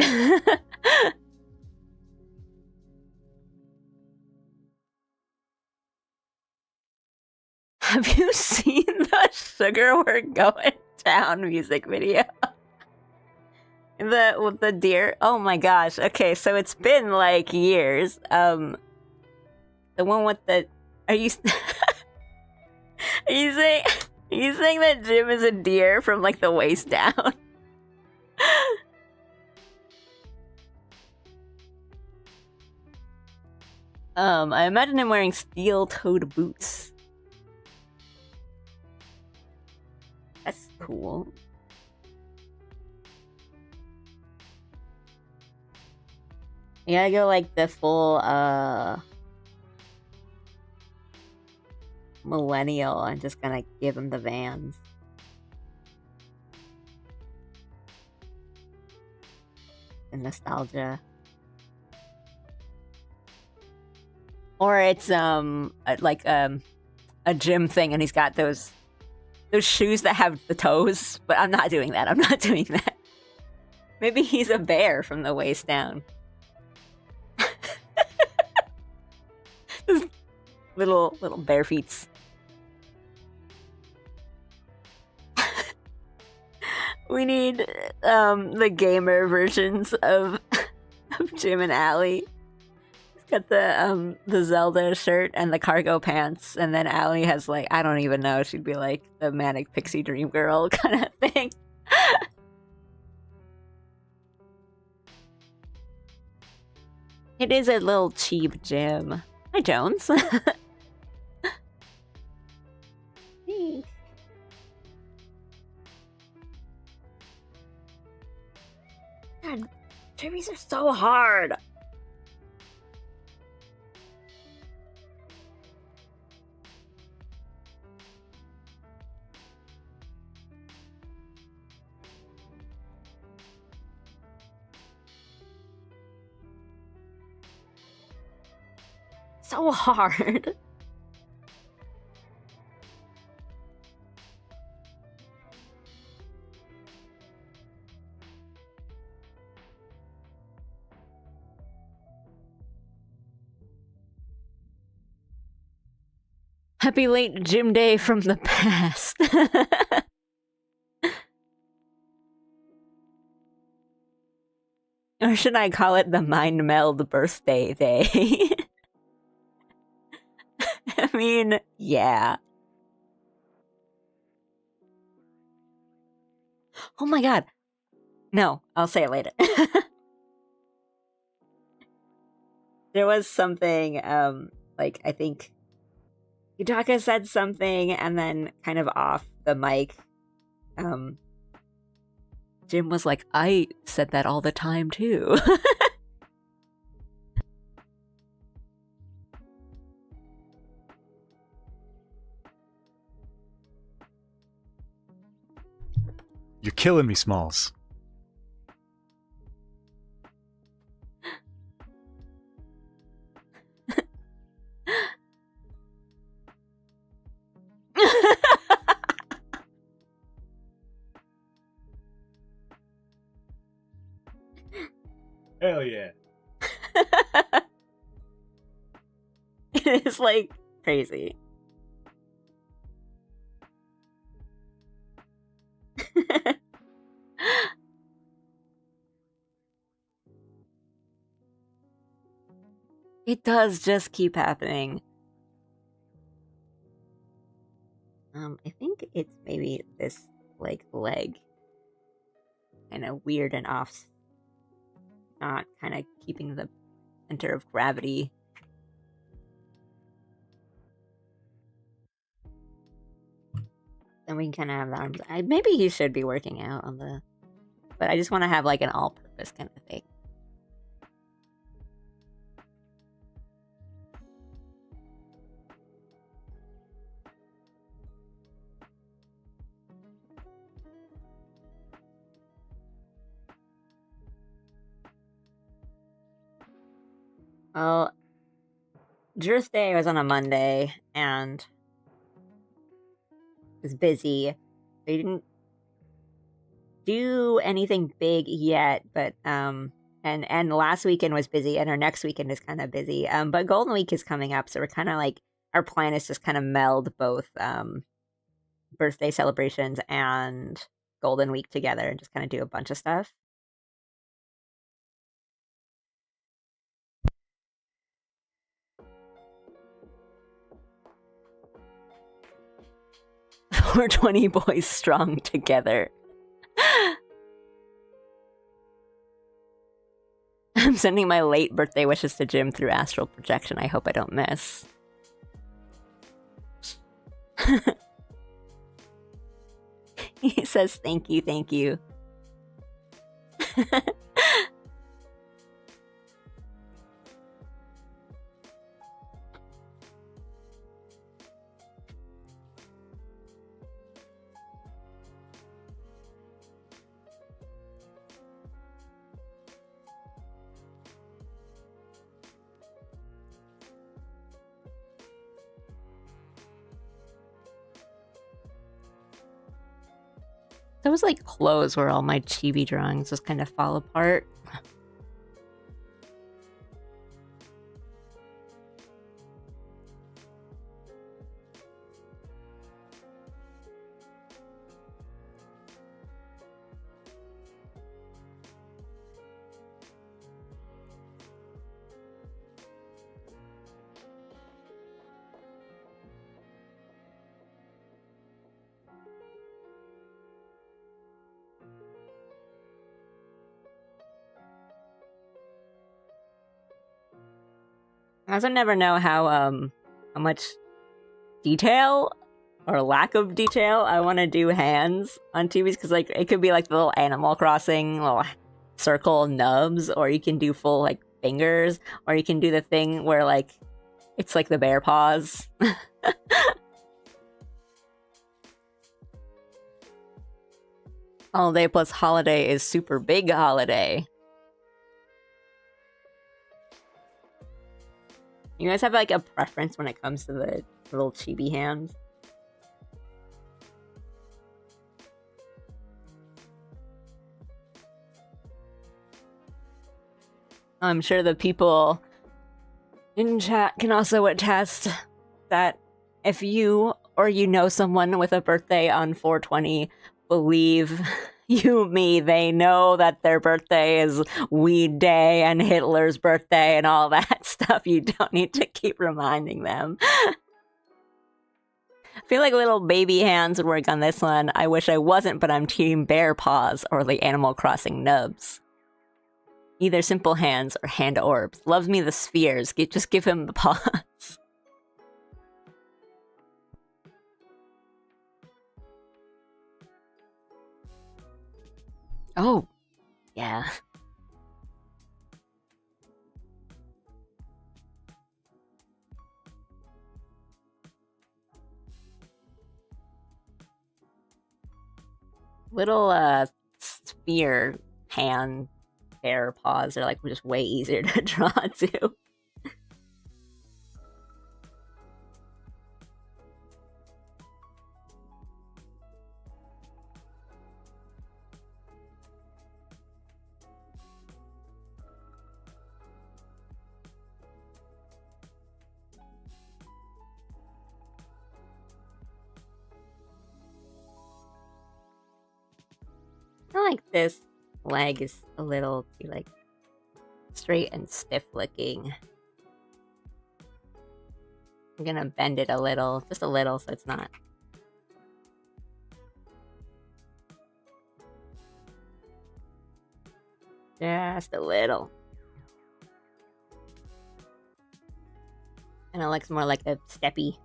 Have you seen the Sugar We're Going Down music video? With the deer? Oh my gosh. Okay, so it's been like years. The one with the, are you are you saying that Jim is a deer from like the waist down? I imagine him wearing steel-toed boots. That's cool. You gotta go like the full millennial and just gonna give him the Vans. The nostalgia. Or it's like a gym thing and he's got those shoes that have the toes, but I'm not doing that. I'm not doing that. Maybe he's a bear from the waist down. little bare feet. We need the gamer versions of Jim and Allie. He's got the Zelda shirt and the cargo pants, and then Allie has like, I don't even know, she'd be like the manic pixie dream girl kind of thing. It is a little cheap Jim. Hi, Jones. God, chibis are so hard. So hard. Happy late gym day from the past. Or should I call it the mind meld birthday day? I mean, yeah. Oh my god. No, I'll say it later. There was something, like, I think Yutaka said something and then kind of off the mic, Jim was like, I said that all the time too. You're killing me, Smalls. Hell yeah. It's like crazy. It does just keep happening. I think it's maybe this like leg. Kind of weird and off. Not kind of keeping the center of gravity. Then we can kind of have the arms. Maybe he should be working out on the. But I just want to have like an all-purpose kind of thing. Well, jirthday was on a Monday and was busy. They didn't do anything big yet, but and last weekend was busy, and our next weekend is kind of busy. But Golden Week is coming up, so we're kind of like our plan is just kind of meld both birthday celebrations and Golden Week together, and just kind of do a bunch of stuff. We're 20 boys strong together. I'm sending my late birthday wishes to Jim through astral projection. I hope I don't miss. He says thank you, thank you. Those like clothes where all my chibi drawings just kind of fall apart. I also never know how much detail or lack of detail I want to do hands on TVs, because like it could be like the little Animal Crossing little circle nubs, or you can do full like fingers, or you can do the thing where like it's like the bear paws. All day plus holiday is super big holiday. You guys have like a preference when it comes to the little chibi hands? I'm sure the people in chat can also attest that if you or you know someone with a birthday on 420, believe you me, they know that their birthday is Weed Day and Hitler's birthday and all that stuff. You don't need to keep reminding them. I feel like little baby hands would work on this one. I wish I wasn't, but I'm team bear paws or the Animal Crossing nubs. Either simple hands or hand orbs. Loves me the spheres. Just give him the paws. Oh, yeah. Little sphere hand hair paws are like just way easier to draw too. I like this leg is a little too like straight and stiff looking. I'm gonna bend it a little, just a little, so it's not. Just a little. And it looks more like a steppy.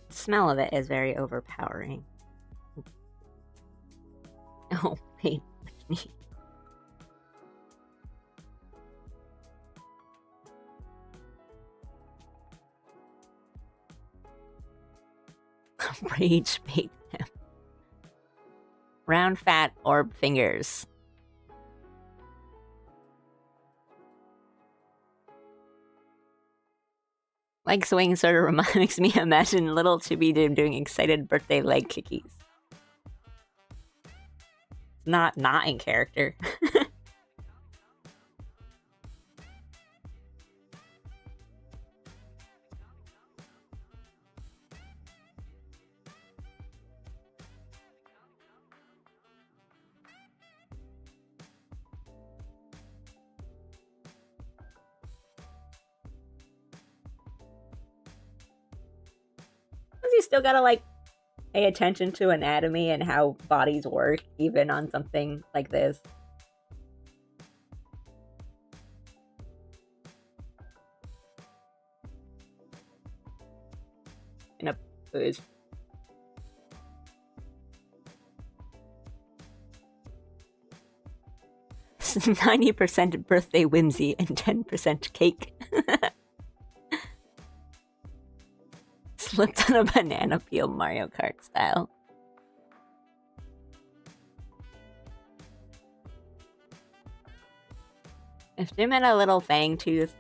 The smell of it is very overpowering. Oh, wait. Rage bait him. Round fat orb fingers. Leg swing sort of makes me imagine little Chibi doing excited birthday leg kickies. Not in character. You still gotta like pay attention to anatomy and how bodies work, even on something like this. In a push. It's 90% birthday whimsy and 10% cake. Slipped on a banana peel Mario Kart style. If Jim had a little fang tooth,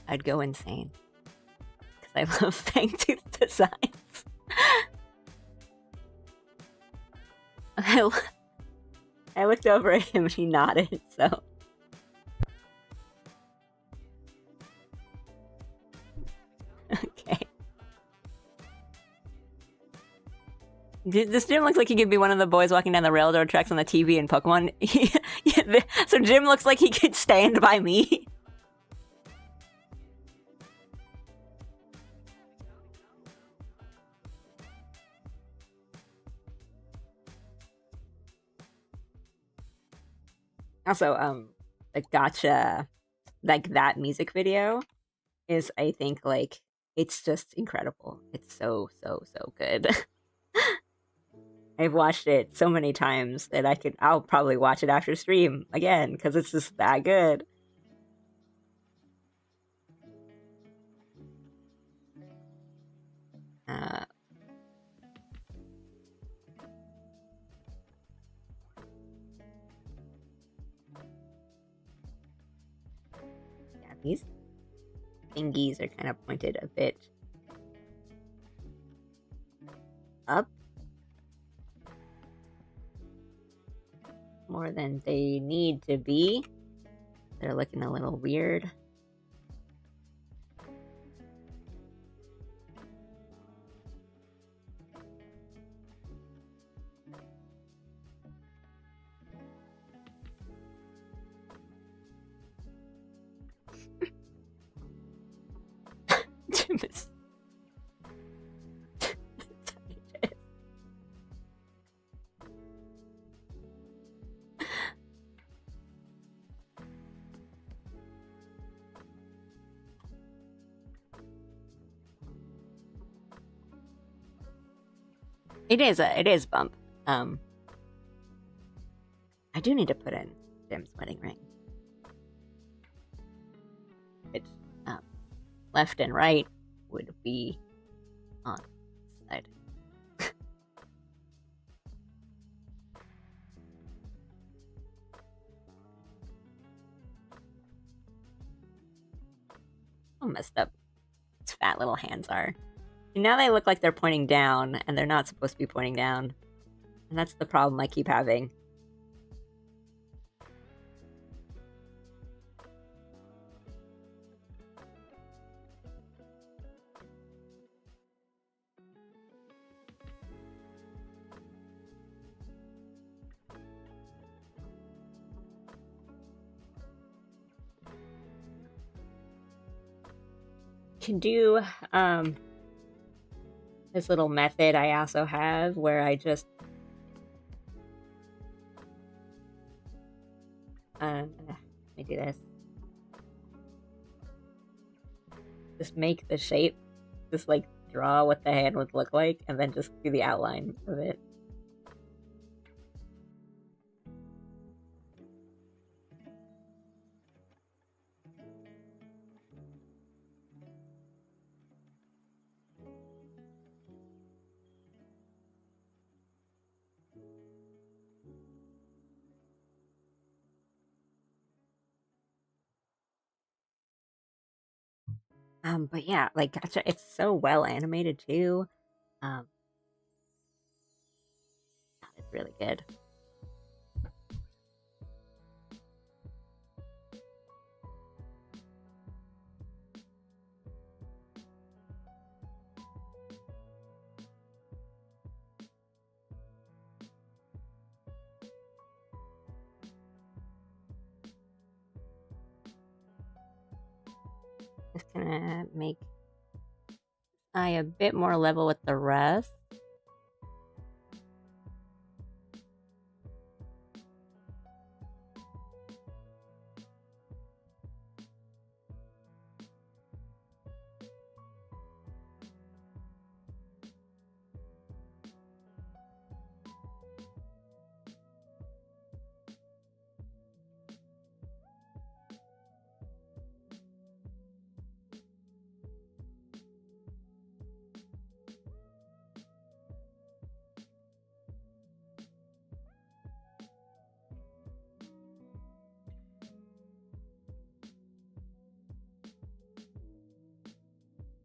I'd go insane. Because I love fang tooth designs. I looked over at him and he nodded, so. Okay. This Jim looks like he could be one of the boys walking down the railroad tracks on the TV in Pokemon. So Jim looks like he could stand by me. Also, the gotcha, like that music video is, I think, like, it's just incredible. It's so good. I've watched it so many times that I'll probably watch it after stream again because it's just that good. Yeah, these thingies are kind of pointed a bit up more than they need to be. They're looking a little weird. Jim is It is bump. I do need to put in Jim's wedding ring. Which, left and right would be on the side. How messed up his fat little hands are. And now they look like they're pointing down, and they're not supposed to be pointing down. And that's the problem I keep having. Can do this little method I also have where I just let me do this. Just make the shape, just like draw what the hand would look like, and then just do the outline of it. But yeah, like gotcha, it's so well animated too. It's really good. Just gonna make eye a bit more level with the rest.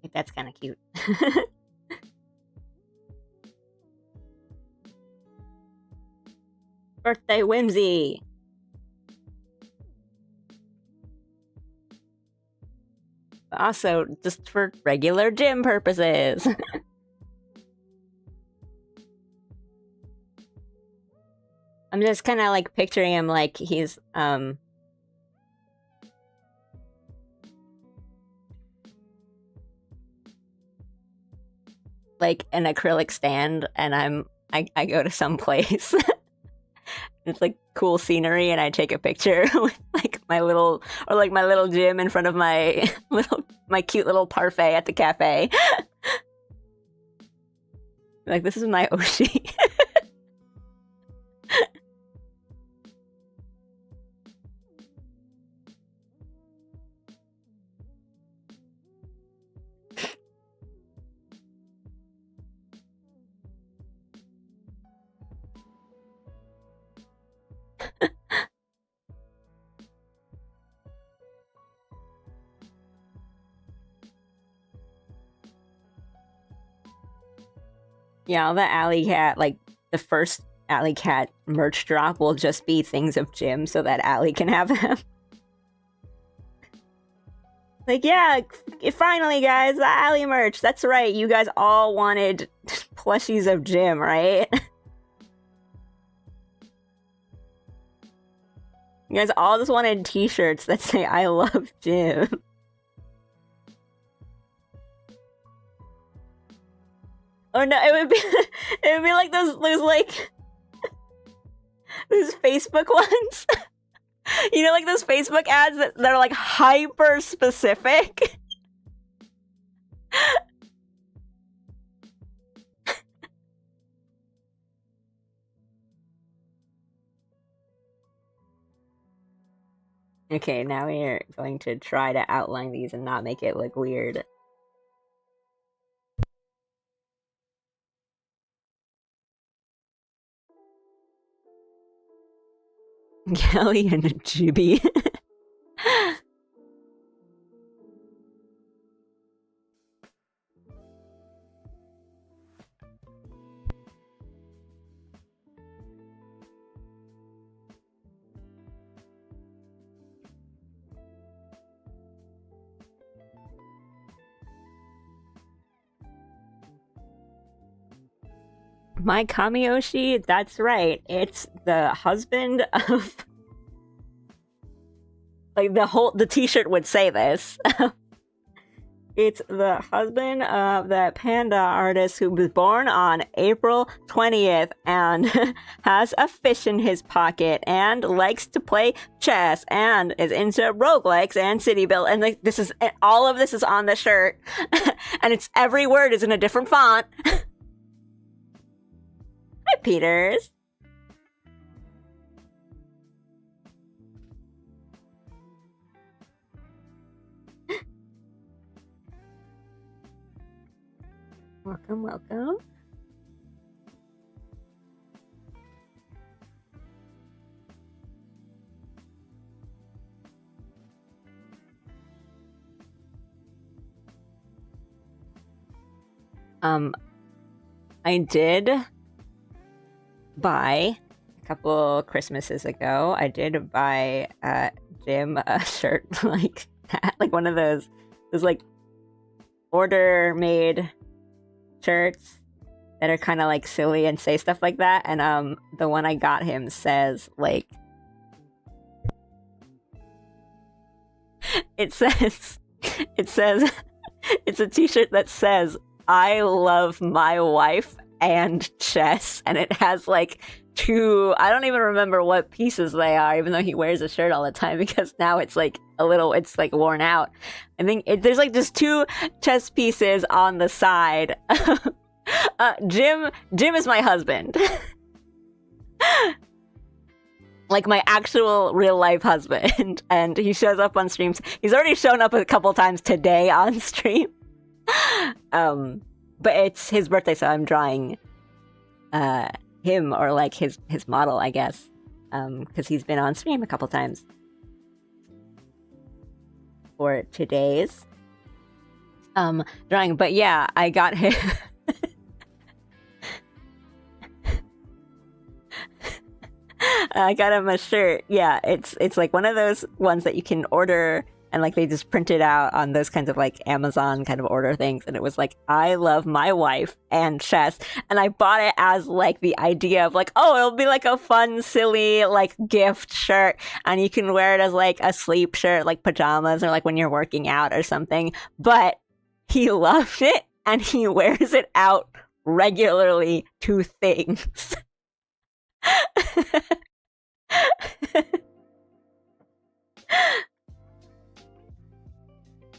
Like, that's kind of cute. Birthday whimsy. But also, just for regular gym purposes. I'm just kind of like picturing him like he's like an acrylic stand, and I go to some place. It's like cool scenery, and I take a picture with like my little gym in front of my cute little parfait at the cafe. Like, this is my Oshi. Yeah, the Alley Cat, like the first Alley Cat merch drop will just be things of Jim so that Alley can have them. Like, yeah, finally, guys, the Alley merch. That's right, you guys all wanted plushies of Jim, right? You guys all just wanted t-shirts that say I love Jim. Oh no, it would be like those like those Facebook ones. You know, like those Facebook ads that are like hyper specific. Okay, now we're going to try to outline these and not make it look weird. Kelly and Jibby. My Kamiyoshi, that's right. It's the husband of like the t-shirt would say this. It's the husband of the panda artist who was born on April 20th and has a fish in his pocket and likes to play chess and is into roguelikes and city build. And like this is all of this is on the shirt. And it's every word is in a different font. Hi, Peters. Welcome, welcome. I did buy a couple Christmases ago. I did buy Jim a shirt like that, like one of those like order made shirts that are kind of like silly and say stuff like that. And the one I got him says like it says it's a t-shirt that says I love my wife and chess, and it has like two, I don't even remember what pieces they are, even though he wears a shirt all the time because now it's like it's like worn out. I think there's like just two chess pieces on the side. Jim is my husband. Like my actual real life husband. And he shows up on streams. He's already shown up a couple times today on stream. But it's his birthday, so I'm drawing him, or like his model, I guess, because he's been on stream a couple times for today's drawing. But yeah, I got him. I got him a shirt. Yeah, it's like one of those ones that you can order, and like they just print it out on those kinds of like Amazon kind of order things. And it was like, I love my wife and chess. And I bought it as like the idea of like, oh, it'll be like a fun, silly like gift shirt. And you can wear it as like a sleep shirt, like pajamas, or like when you're working out or something. But he loved it and he wears it out regularly to things.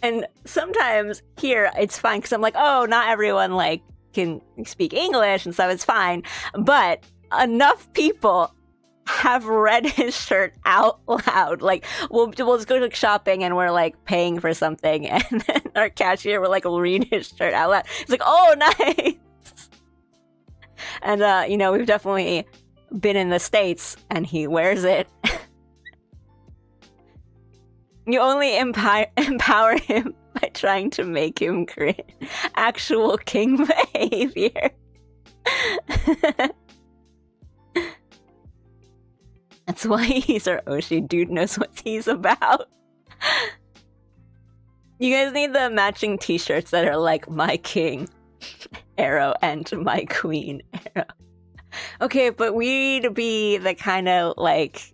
And sometimes here it's fine because I'm like, oh, not everyone like can speak English and stuff. It's fine, but enough people have read his shirt out loud. Like we'll just go like shopping and we're like paying for something, and then our cashier will like read his shirt out loud. It's like, oh, nice. And you know, we've definitely been in the States, and he wears it. You only empower him by trying to make him create actual king behavior. That's why he's our Oshi. Dude knows what he's about. You guys need the matching t-shirts that are like my king arrow and my queen arrow. Okay, but we'd be the kind of like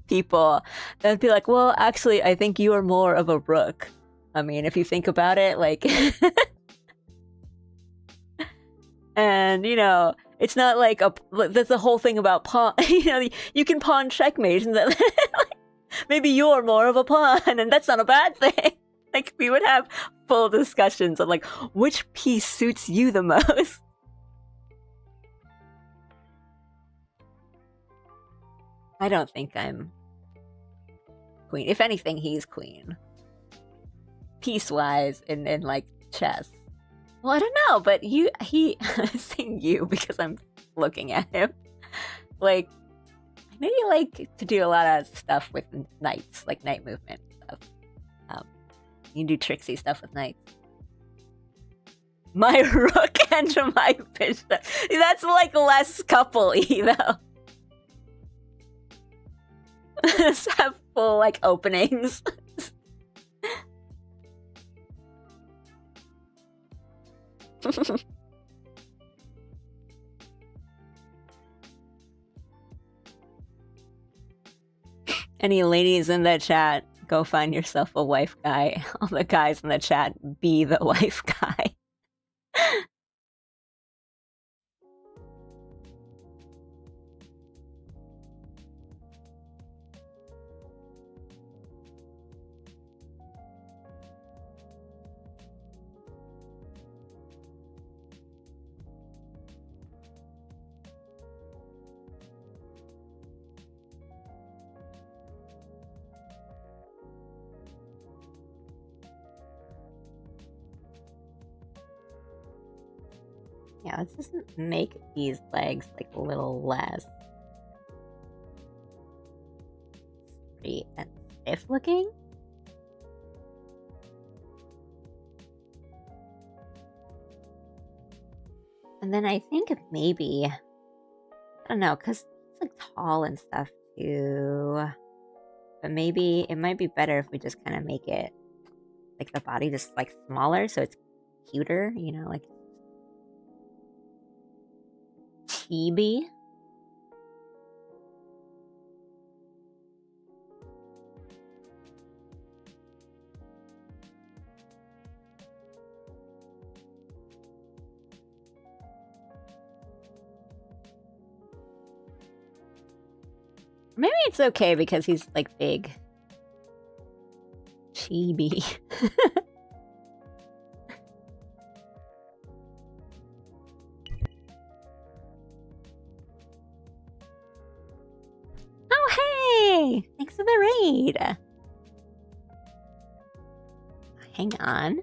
people that'd be like, well, actually, I think you are more of a rook. I mean, if you think about it, like, and you know, it's not like that's the whole thing about pawn. You know, you can pawn checkmate, and that like, maybe you're more of a pawn, and that's not a bad thing. Like, we would have full discussions of like which piece suits you the most. I don't think I'm queen. If anything, he's queen. Piece-wise in like chess. Well, I don't know, but he saying you because I'm looking at him. Like, I know you like to do a lot of stuff with knights, like knight movement stuff. You do tricksy stuff with knights. My rook and my bishop. That's like less couple-y, though. Just have full, like, openings. Any ladies in the chat, go find yourself a wife guy. All the guys in the chat, be the wife guy. Yeah, let's just make these legs like a little less straight and stiff looking. And then I think maybe, I don't know, because it's like tall and stuff too. But maybe it might be better if we just kind of make it like the body just like smaller so it's cuter, you know, like chibi. Maybe it's okay because he's like big. Chibi. Oh, hey! Thanks for the raid. Hang on.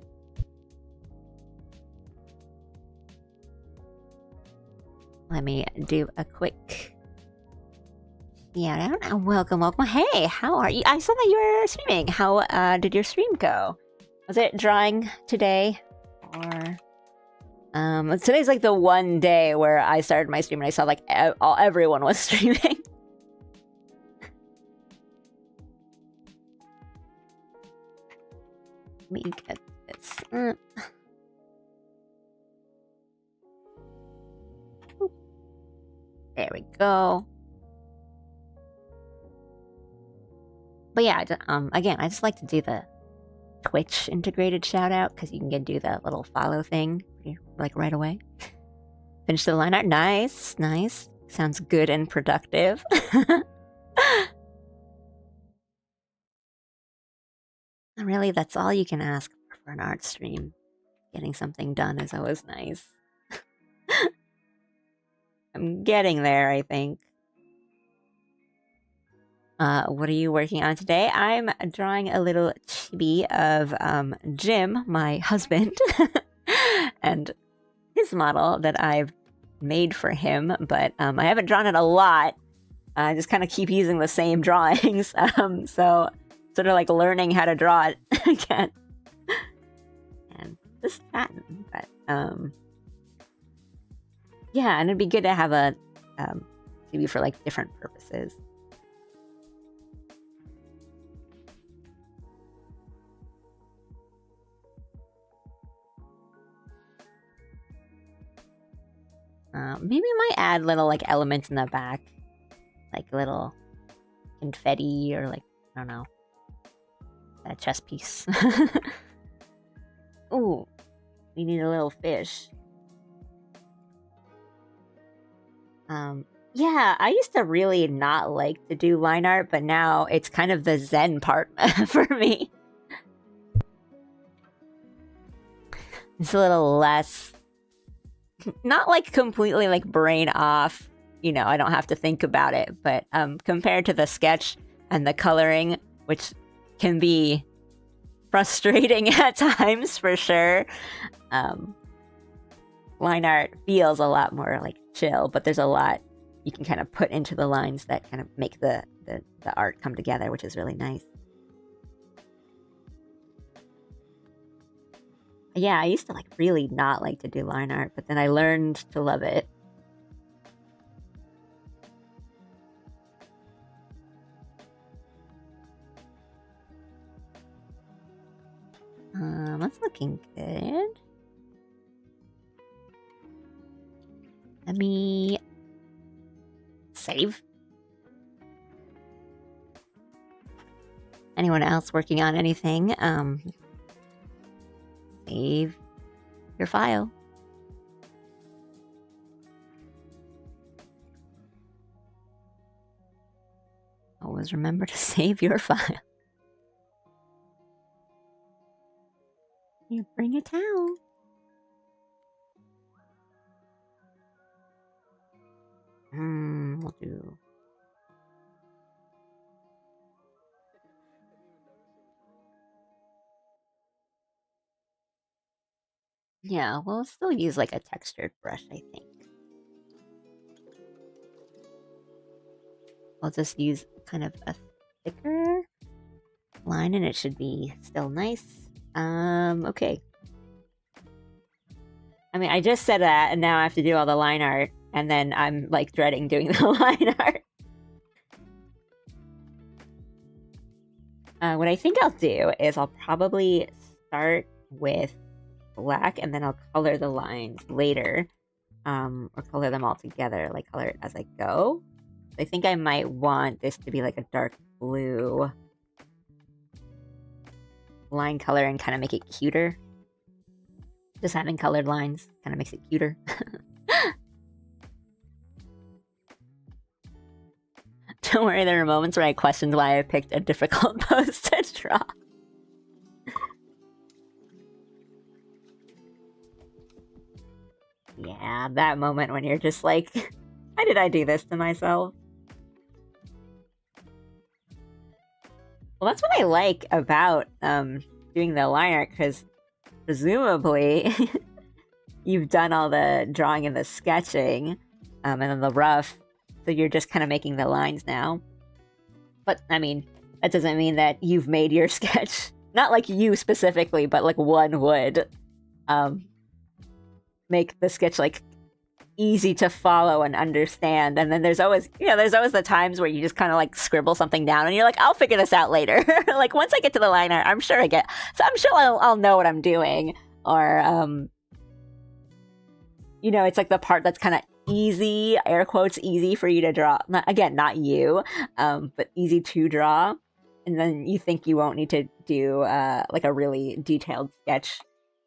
Let me do a quick... Yeah, I don't know. Welcome. Hey, how are you? I saw that you were streaming. How did your stream go? Was it drawing today? Or today's like the one day where I started my stream and I saw like everyone was streaming. Let me get this. There we go. But yeah, again, I just like to do the Twitch integrated shout out because you can do the little follow thing like right away. Finish the line art. Nice, nice. Sounds good and productive. Really, that's all you can ask for an art stream. Getting something done is always nice. I'm getting there, I think. What are you working on today? I'm drawing a little chibi of Jim, my husband, and his model that I've made for him, but I haven't drawn it a lot. I just kind of keep using the same drawings, so sort of like learning how to draw it again. And just chatting, but yeah, and it'd be good to have a chibi for like different purposes. Maybe I might add little like elements in the back, like little confetti or like, I don't know, a chess piece. Ooh, we need a little fish. Yeah, I used to really not like to do line art, but now it's kind of the zen part for me. It's a little less, not like completely like brain off, you know, I don't have to think about it, but compared to the sketch and the coloring, which can be frustrating at times for sure. Line art feels a lot more like chill, but there's a lot you can kind of put into the lines that kind of make the art come together, which is really nice. Yeah, I used to like really not like to do line art, but then I learned to love it. That's looking good. Let me save. Anyone else working on anything? Save your file. Always remember to save your file. You bring a towel. We'll do. Yeah, we'll still use like a textured brush, I think. I'll just use kind of a thicker line and it should be still nice. Okay. I mean, I just said that and now I have to do all the line art and then I'm like dreading doing the line art. What I think I'll do is I'll probably start with black and then I'll color the lines later. Or color them all together, like color it as I go. I think I might want this to be like a dark blue line color and kind of make it cuter. Just having colored lines kind of makes it cuter. Don't worry, there are moments where I questioned why I picked a difficult pose to draw. Yeah, that moment when you're just like, why did I do this to myself? Well, that's what I like about doing the line art, because presumably you've done all the drawing and the sketching, and then the rough, so you're just kind of making the lines now. But, I mean, that doesn't mean that you've made your sketch. Not like you specifically, but like one would make the sketch like easy to follow and understand. And then there's always, there's always the times where you just kind of like scribble something down and you're like, I'll figure this out later. Like once I get to the line art, I'm sure I'll know what I'm doing. Or, it's like the part that's kind of easy, air quotes, easy for you to draw. Not you, but easy to draw. And then you think you won't need to do like a really detailed sketch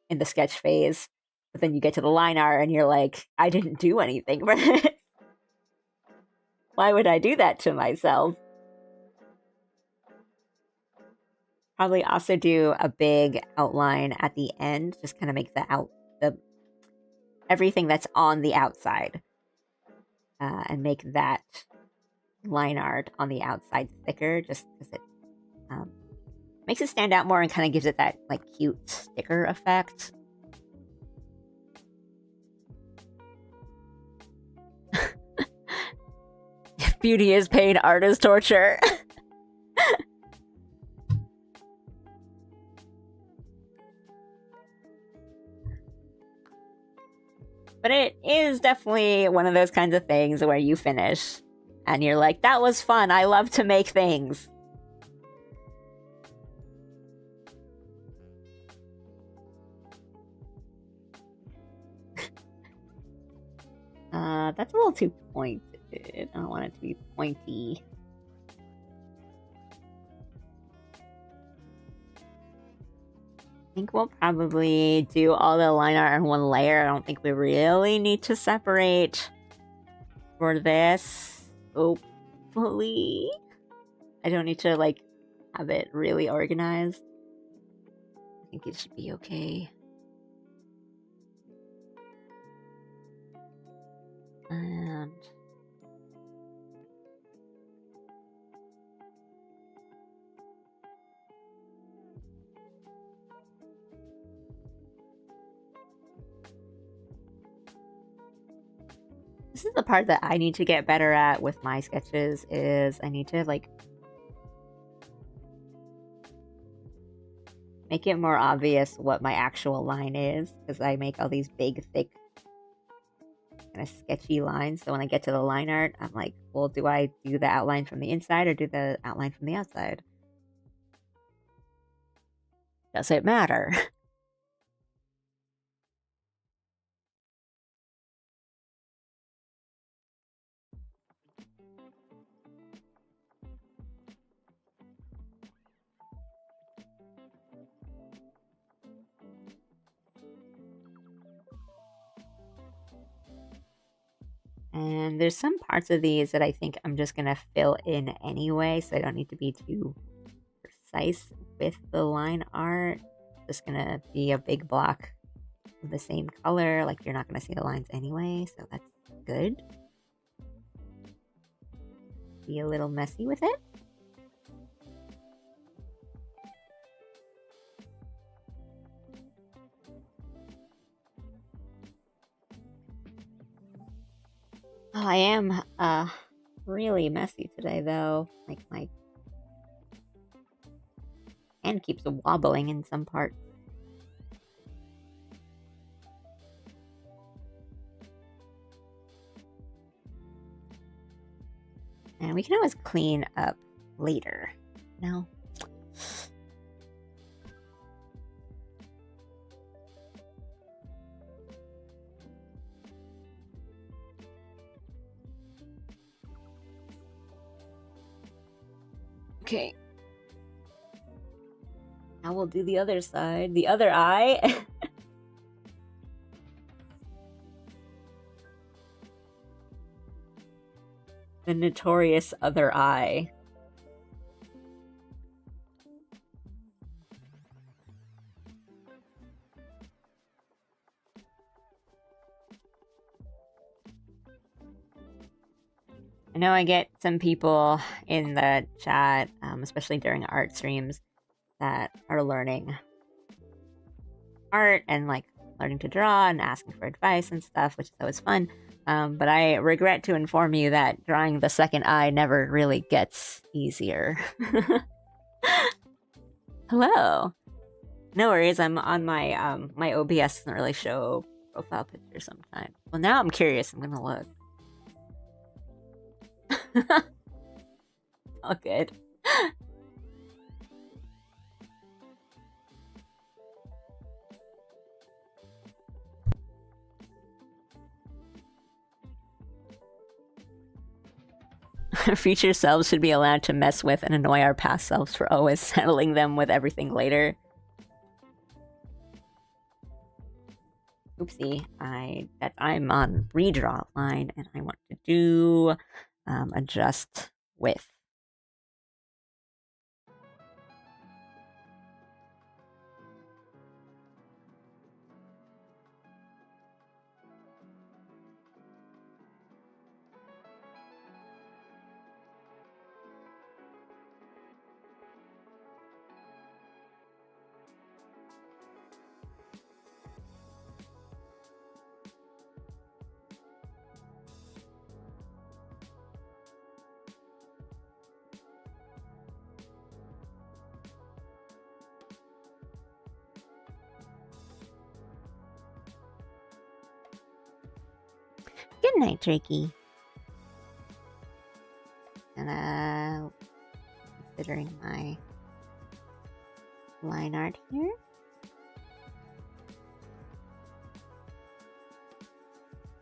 in the sketch phase. But then you get to the line art and you're like, I didn't do anything for this. Why would I do that to myself? Probably also do a big outline at the end. Just kind of make the everything that's on the outside. And make that line art on the outside thicker, just because it makes it stand out more and kind of gives it that like cute sticker effect. If beauty is pain, art is torture. But it is definitely one of those kinds of things where you finish and you're like, that was fun. I love to make things. That's a little too pointed. I don't want it to be pointy. I think we'll probably do all the line art in one layer. I don't think we really need to separate for this. Hopefully. I don't need to, like, have it really organized. I think it should be okay. And This is the part that I need to get better at with my sketches, is I need to like make it more obvious what my actual line is, because I make all these big, thick, kind of sketchy lines. So when I get to the line art, I'm like, well, do I do the outline from the inside or do the outline from the outside? Does it matter? And there's some parts of these that I think I'm just going to fill in anyway, so I don't need to be too precise with the line art. Just going to be a big block of the same color, like you're not going to see the lines anyway, so that's good. Be a little messy with it. Oh, I am really messy today, though. Like, my hand keeps wobbling in some parts. And we can always clean up later. No? Okay. Now we'll do the other side. The other eye. The notorious other eye. I know I get some people in the chat, especially during art streams, that are learning art and like learning to draw and asking for advice and stuff, which is always fun. But I regret to inform you that drawing the second eye never really gets easier. Hello. No worries. I'm on my my OBS doesn't really show profile picture sometimes. Well, now I'm curious. I'm gonna look. All good. Our future selves should be allowed to mess with and annoy our past selves for always settling them with everything later. Oopsie, I'm on redraw line and I want to do adjust width. Good night, Drakey. And considering my line art here.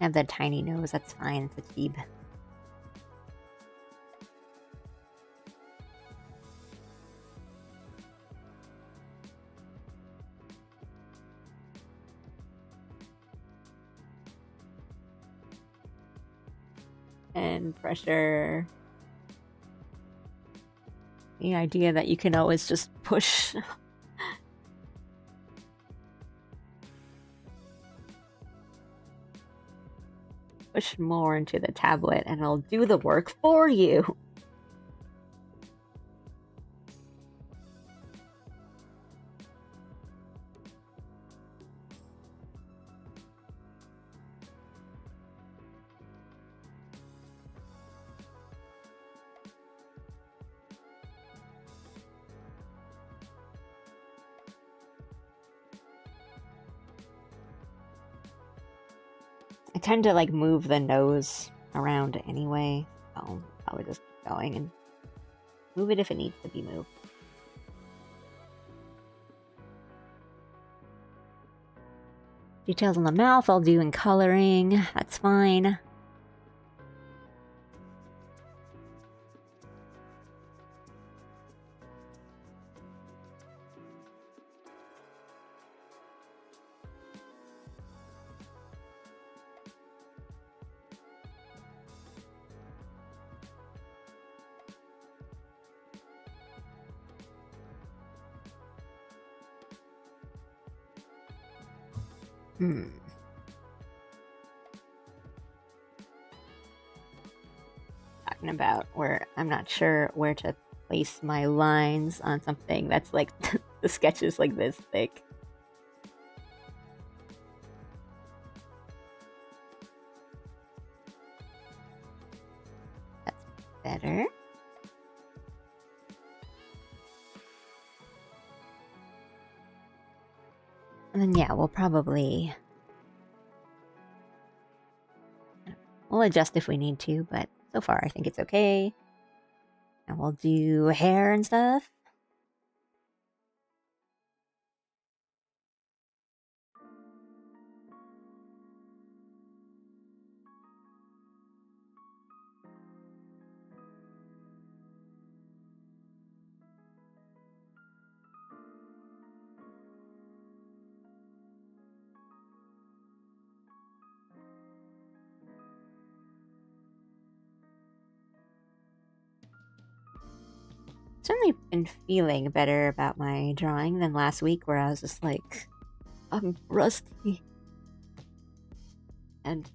I have the tiny nose, that's fine, it's a Jeeb. And pressure. The idea that you can always just push more into the tablet and it'll do the work for you. I tend to like move the nose around anyway, so I'll probably just keep going and move it if it needs to be moved. Details on the mouth I'll do in coloring, that's fine. Talking about where I'm not sure where to place my lines on something that's like the sketch is like this thick. That's better. And then yeah, we'll adjust if we need to, but so far I think it's okay. And we'll do hair and stuff. Certainly been feeling better about my drawing than last week, where I was just like, I'm rusty. And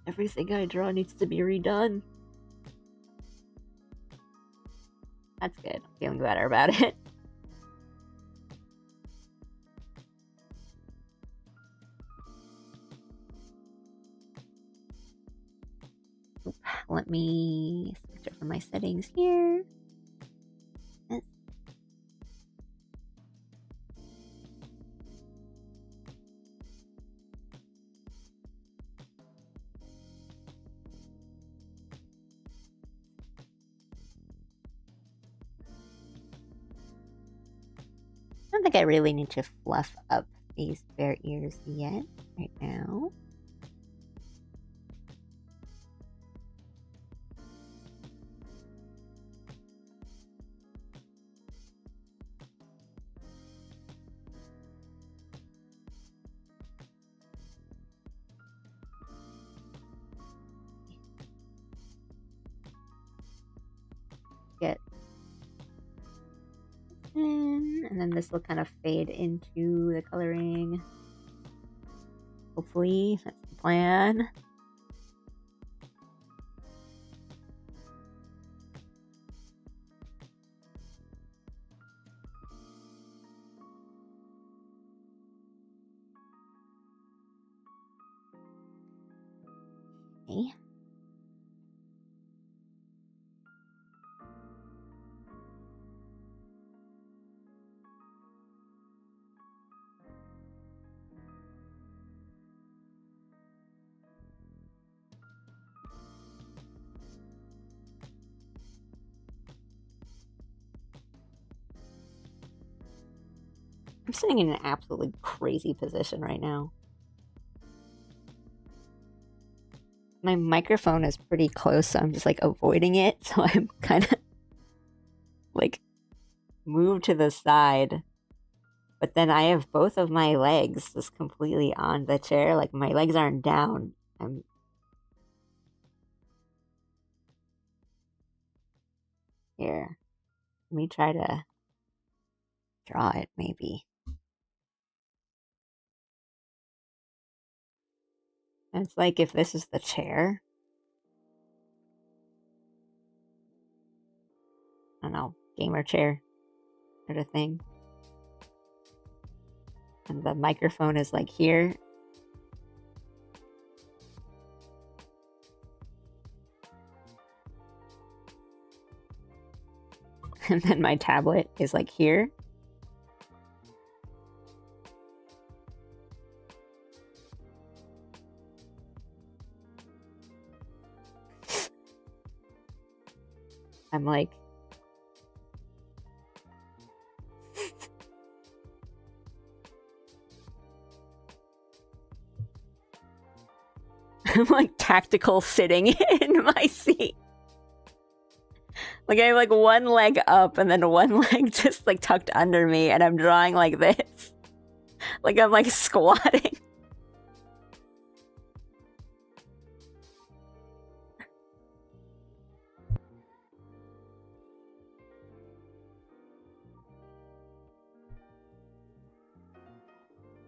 everything I draw needs to be redone. That's good. I'm feeling better about it. Let me switch up from my settings here. Yes. I don't think I really need to fluff up these bear ears yet, right now. And then this will kind of fade into the coloring. Hopefully, that's the plan. Okay. I'm sitting in an absolutely crazy position right now. My microphone is pretty close, so I'm just like avoiding it. So I'm kind of like moved to the side. But then I have both of my legs just completely on the chair. Like my legs aren't down. I'm here. Let me try to draw it, maybe. And it's like if this is the chair. I don't know, gamer chair sort of thing. And the microphone is like here. And then my tablet is like here. I'm like... I'm like tactical sitting in my seat. Like I have like one leg up and then one leg just like tucked under me, and I'm drawing like this. Like I'm like squatting.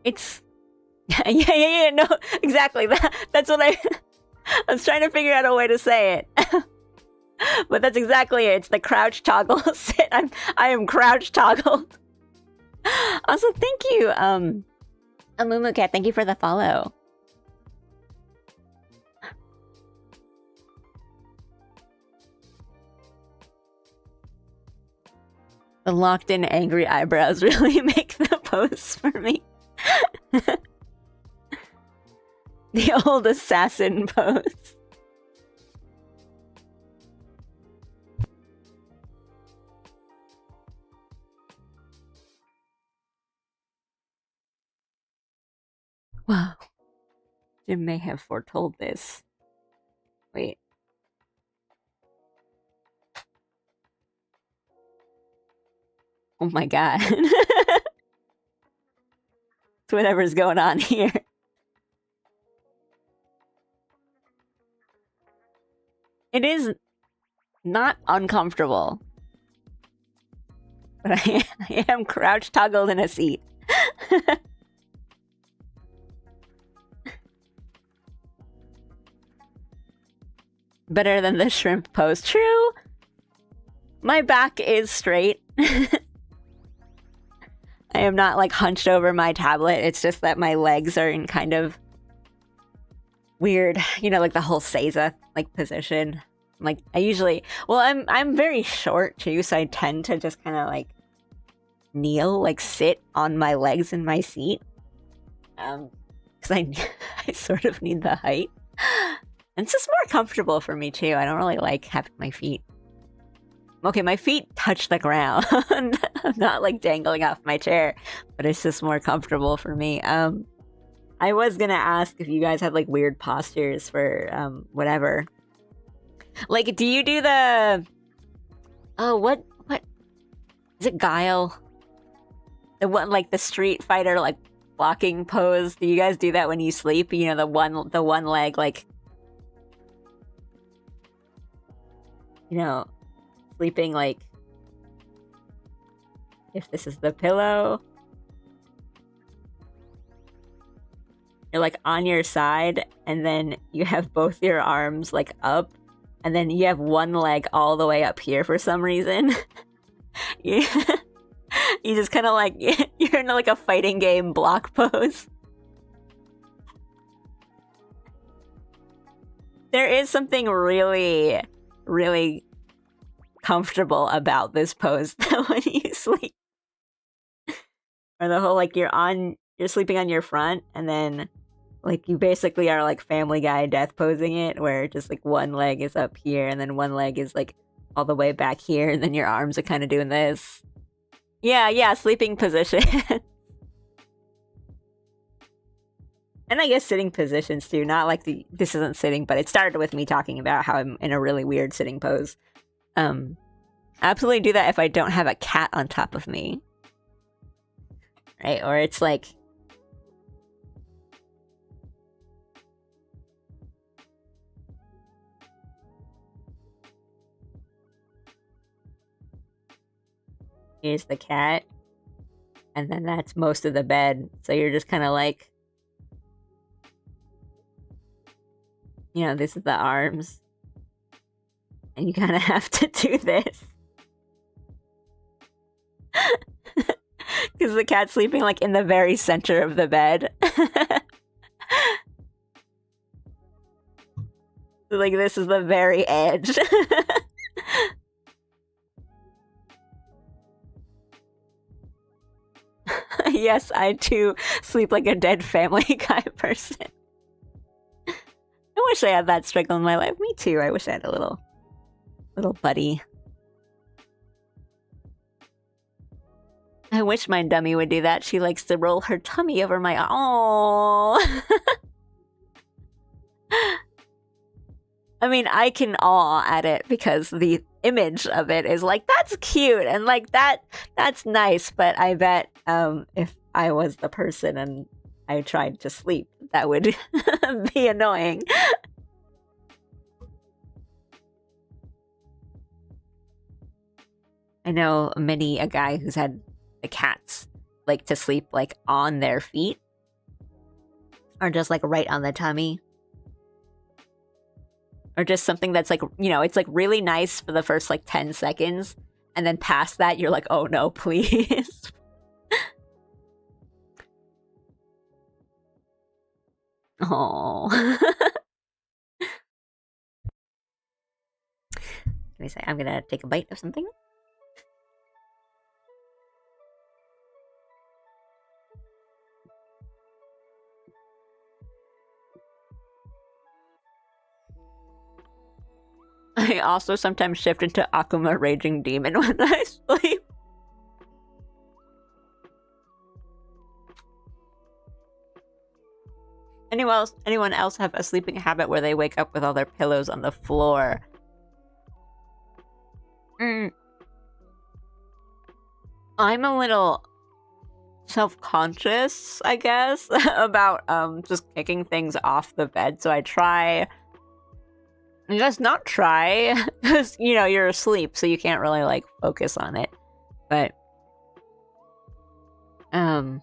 It's... yeah, no, exactly. That's what I was trying to figure out a way to say it. But that's exactly it. It's the crouch toggle sit. I am crouch toggled. Also, thank you, Amumu Cat, thank you for the follow. The locked in angry eyebrows really make the pose for me. The old assassin pose. Wow. Jim may have foretold this. Wait. Oh my god. It's whatever's going on here. It is not uncomfortable. But I am crouch toggled in a seat. Better than the shrimp pose. True. My back is straight. I am not like hunched over my tablet. It's just that my legs are in kind of weird, you know, like the whole Seiza like position. Like I usually, well, I'm very short too, so I tend to just kind of like kneel, like sit on my legs in my seat. Because I sort of need the height. And it's just more comfortable for me too. I don't really like having my feet. Okay, my feet touch the ground. I'm not like dangling off my chair, but it's just more comfortable for me. I was gonna ask if you guys had like weird postures for whatever. Like, do you do the... Oh, what is it? Guile? The one, like the Street Fighter like blocking pose. Do you guys do that when you sleep? You know, the one leg like, you know, sleeping like, if this is the pillow, you're like on your side, and then you have both your arms like up, and then you have one leg all the way up here for some reason. you just kind of like, you're in like a fighting game block pose. There is something really, really comfortable about this pose when you sleep. Or the whole like you're sleeping on your front, and then like you basically are like Family Guy death posing it, where just like one leg is up here and then one leg is like all the way back here, and then your arms are kind of doing this. Yeah, sleeping position. And I guess sitting positions too, not like this isn't sitting, but it started with me talking about how I'm in a really weird sitting pose. Absolutely do that if I don't have a cat on top of me. Right? Or it's like... Here's the cat. And then that's most of the bed. So you're just kind of like... You know, this is the arms. And you kind of have to do this. Because the cat's sleeping like in the very center of the bed. So, like, this is the very edge. Yes, I too sleep like a dead Family Guy person. I wish I had that struggle in my life. Me too. I wish I had a little buddy. I wish my dummy would do that. She likes to roll her tummy over my... Oh. I mean, I can awe at it because the image of it is like, that's cute and like that's nice. But I bet if I was the person and I tried to sleep, that would be annoying. I know many a guy who's had the cats like to sleep like on their feet or just like right on the tummy. Or just something that's like, you know, it's like really nice for the first like 10 seconds. And then past that, you're like, oh no, please. Oh. Let me say, I'm gonna take a bite of something. I also sometimes shift into Akuma Raging Demon when I sleep. Anyone else have a sleeping habit where they wake up with all their pillows on the floor? I'm a little self-conscious, I guess, about just kicking things off the bed, so I try... Just not try, because, you know, you're asleep, so you can't really, like, focus on it. But, I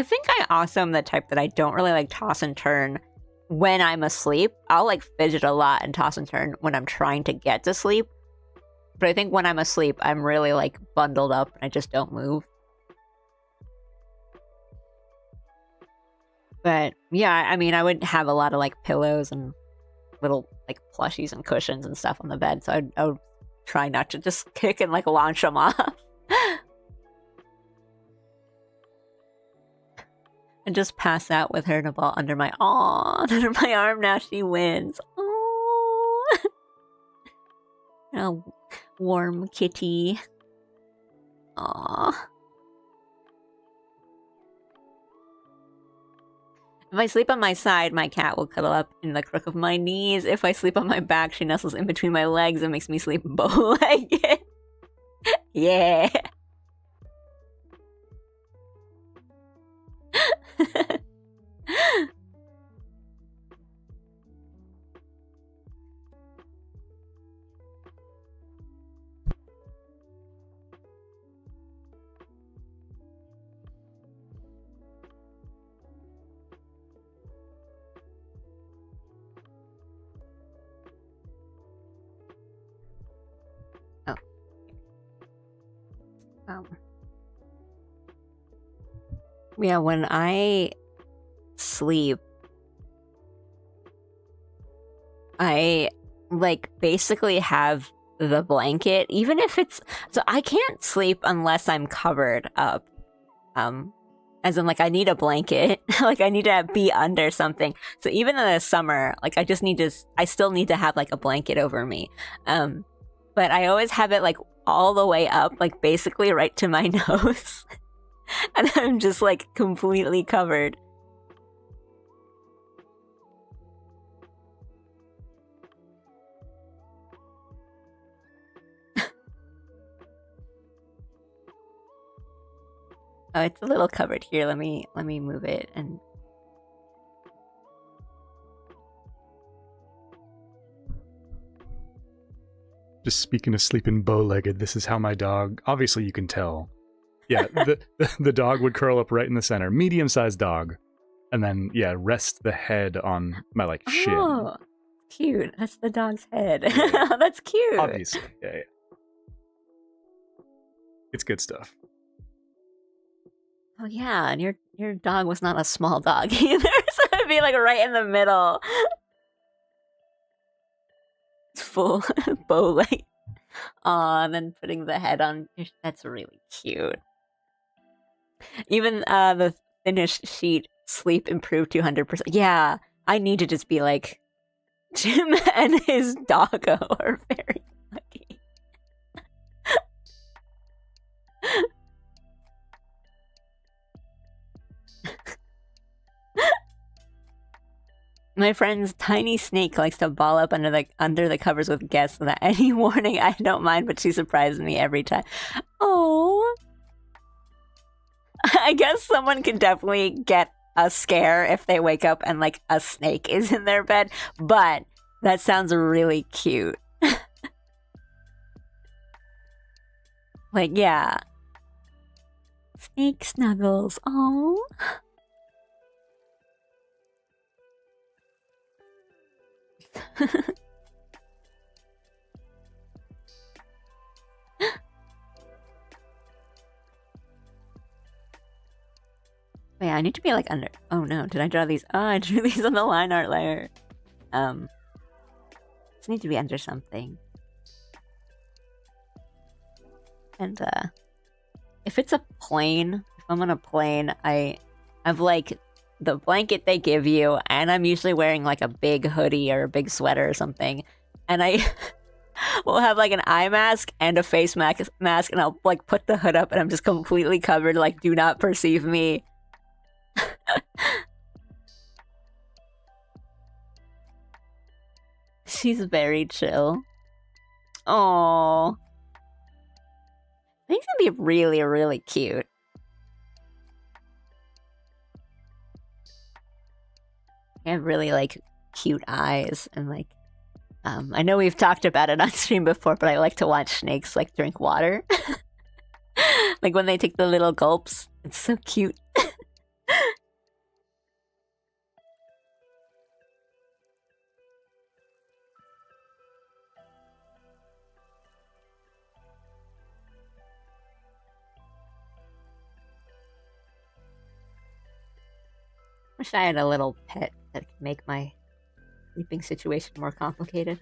think I also am the type that I don't really, like, toss and turn when I'm asleep. I'll, like, fidget a lot and toss and turn when I'm trying to get to sleep. But I think when I'm asleep, I'm really, like, bundled up and I just don't move. But yeah, I mean, I would have a lot of like pillows and little like plushies and cushions and stuff on the bed. So I would try not to just kick and like launch them off. And just pass out with her in a ball under my arm. Now she wins. Oh, a warm kitty. Aww. If I sleep on my side, my cat will cuddle up in the crook of my knees. If I sleep on my back, she nestles in between my legs and makes me sleep bow-legged. Yeah. Yeah, when I sleep, I like basically have the blanket, even if it's so I can't sleep unless I'm covered up. As in like I need a blanket, like I need to be under something. So even in the summer, like I still need to have like a blanket over me. But I always have it like all the way up, like basically right to my nose. And I'm just like completely covered. Oh, it's a little covered here. Let me move it and just speaking of sleeping bow-legged, this is how my dog, obviously you can tell. Yeah, the dog would curl up right in the center, medium-sized dog, and then yeah, rest the head on my like shin. Oh, cute. That's the dog's head. Yeah. That's cute. Obviously, yeah. It's good stuff. Oh yeah, and your dog was not a small dog either, so it'd be like right in the middle. It's full bow leg. Aw, and then putting the head on. That's really cute. Even the finished sheet sleep improved 200%. Yeah, I need to just be like, Jim and his doggo are very lucky. My friend's tiny snake likes to ball up under the covers with guests without any warning. I don't mind, but she surprises me every time. Oh, I guess someone can definitely get a scare if they wake up and like a snake is in their bed, but that sounds really cute. Like, yeah. Snake snuggles. Oh. Wait, I need to be like under. Oh no, did I draw these? Oh, I drew these on the line art layer. Just need to be under something. And if it's a plane, if I'm on a plane, I've like the blanket they give you, and I'm usually wearing like a big hoodie or a big sweater or something, and I will have like an eye mask and a face mask, and I'll like put the hood up, and I'm just completely covered, like do not perceive me. She's very chill. Oh, I think it'd be really, really cute. I have really like cute eyes, and like I know we've talked about it on stream before, but I like to watch snakes like drink water. Like when they take the little gulps. It's so cute. Wish I had a little pet that could make my sleeping situation more complicated.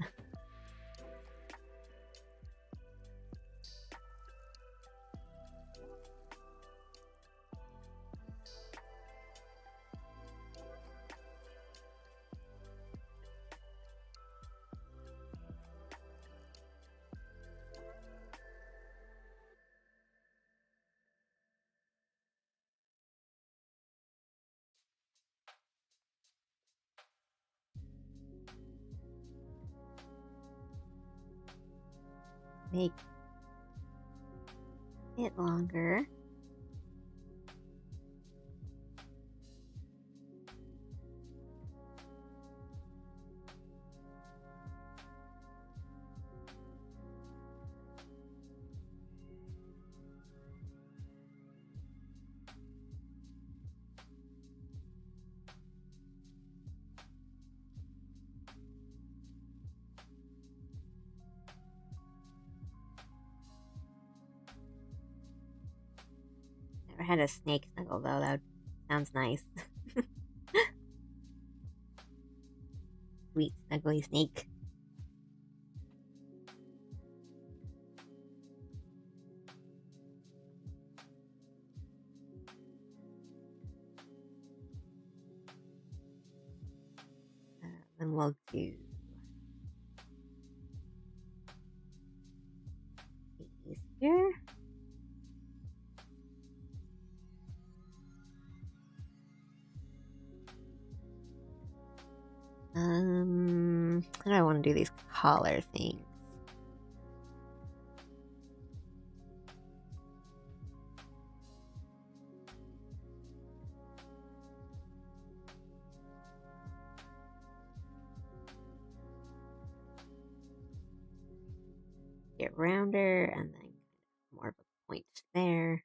Make it longer. Never had a snake snuggle though. That sounds nice. Sweet snuggly snake. Then we'll do these here. I don't want to do these collar things. Get rounder and then more of a point there.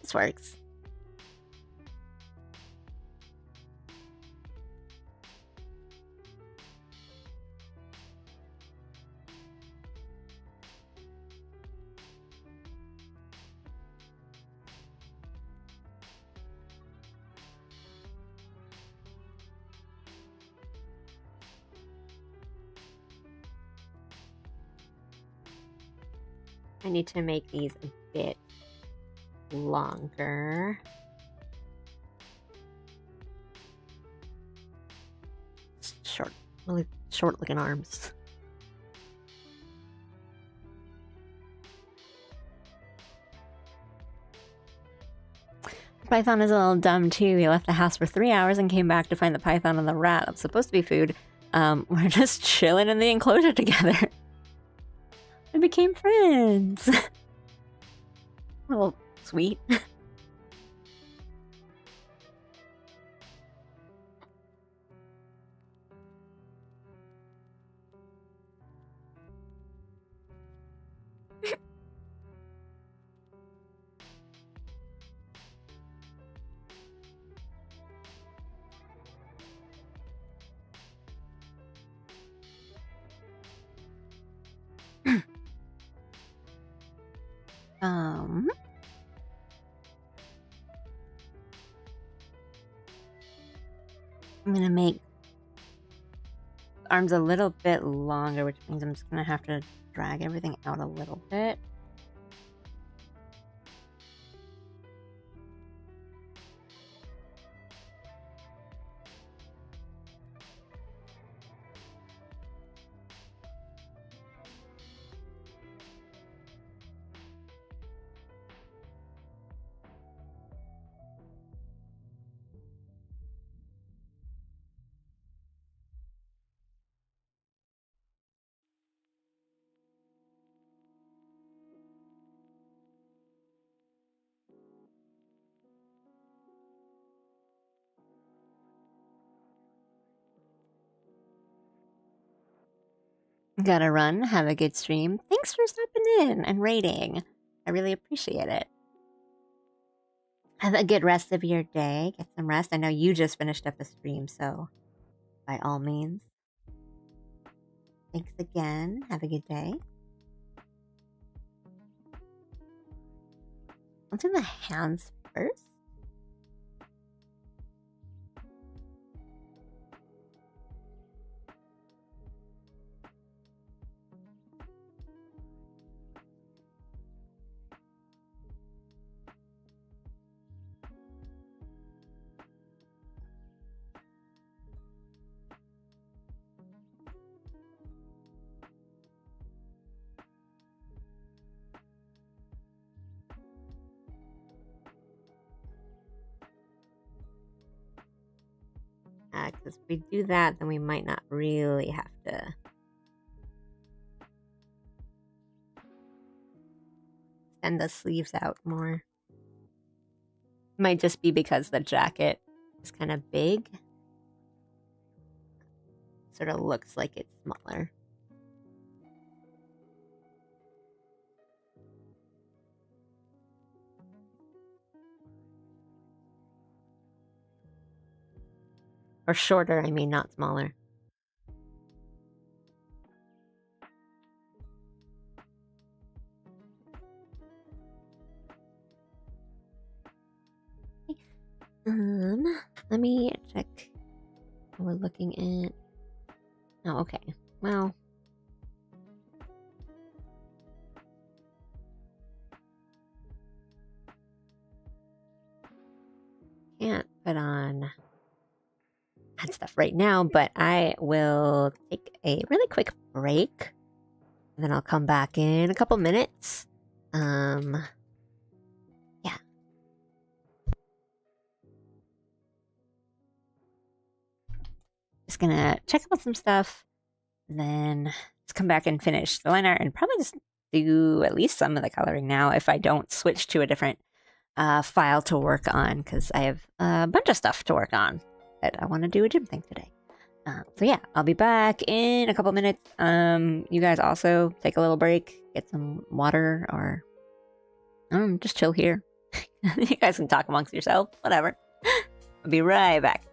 This works. I need to make these a bit longer. Short, really short looking arms. Python is a little dumb too. He left the house for 3 hours and came back to find the python and the rat. That was supposed to be food. We're just chilling in the enclosure together. We became friends. Oh, sweet. I'm gonna make arms a little bit longer, which means I'm just gonna have to drag everything out a little bit. Gotta run. Have a good stream. Thanks for stopping in and rating. I really appreciate it. Have a good rest of your day. Get some rest. I know you just finished up a stream, so by all means. Thanks again. Have a good day. Let's do the hands first. Because if we do that, then we might not really have to extend the sleeves out more. Might just be because the jacket is kind of big. Sort of looks like it's smaller. Or shorter, I mean, not smaller. Let me check what we're looking at. Oh, okay. Well, can't put on that stuff right now, but I will take a really quick break, and then I'll come back in a couple minutes. Yeah. Just gonna check out some stuff, and then just come back and finish the line art, and probably just do at least some of the coloring now if I don't switch to a different file to work on, because I have a bunch of stuff to work on that I want to do a gym thing today. So yeah, I'll be back in a couple minutes. You guys also take a little break, get some water, or just chill here. You guys can talk amongst yourselves, whatever. I'll be right back.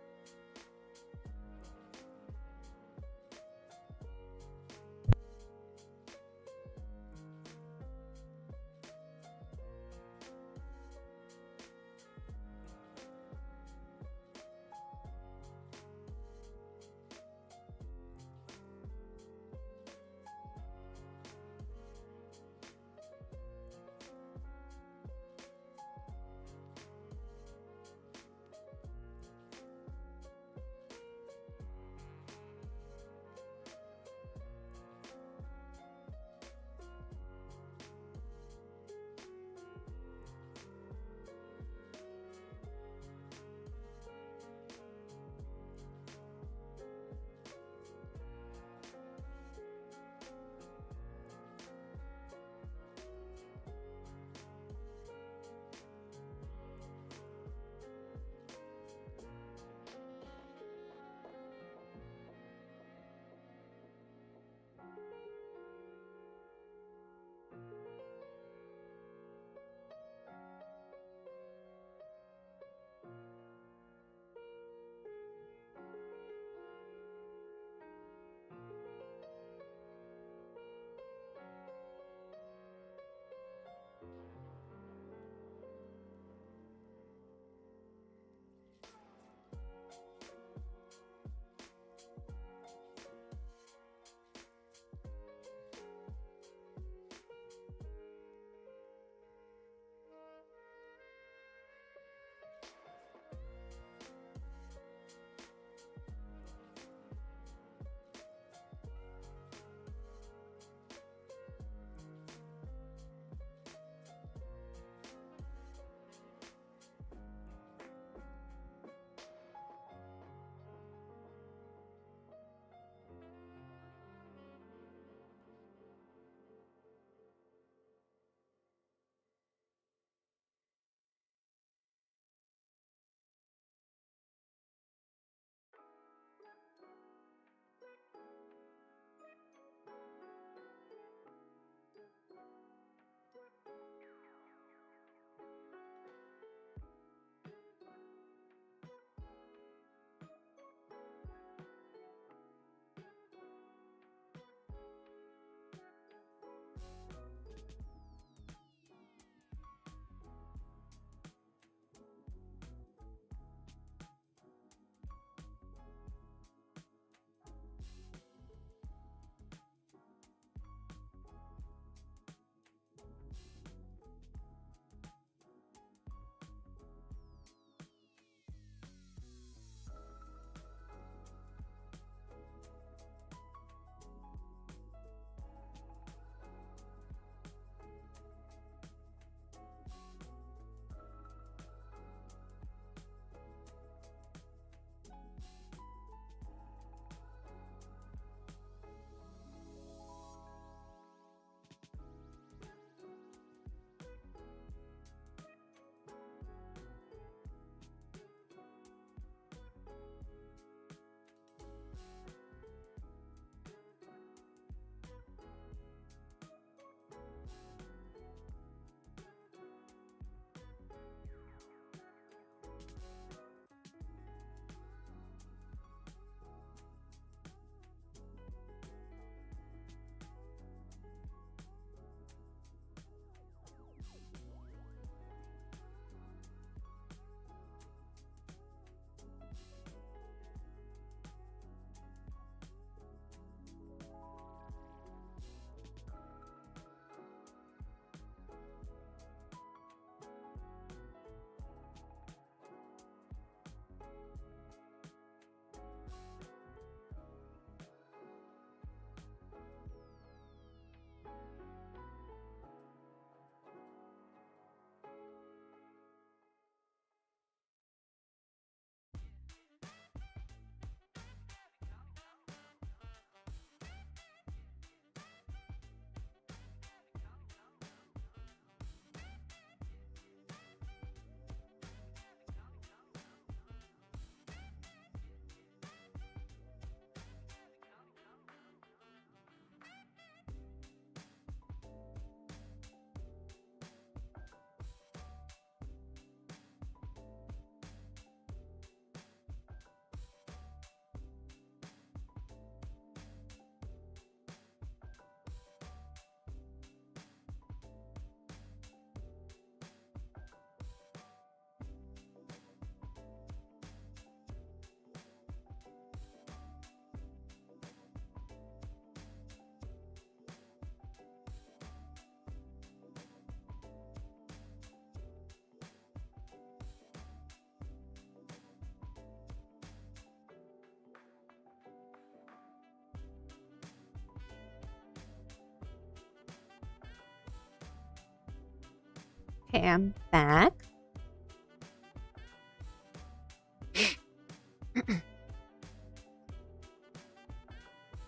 Okay, I'm back.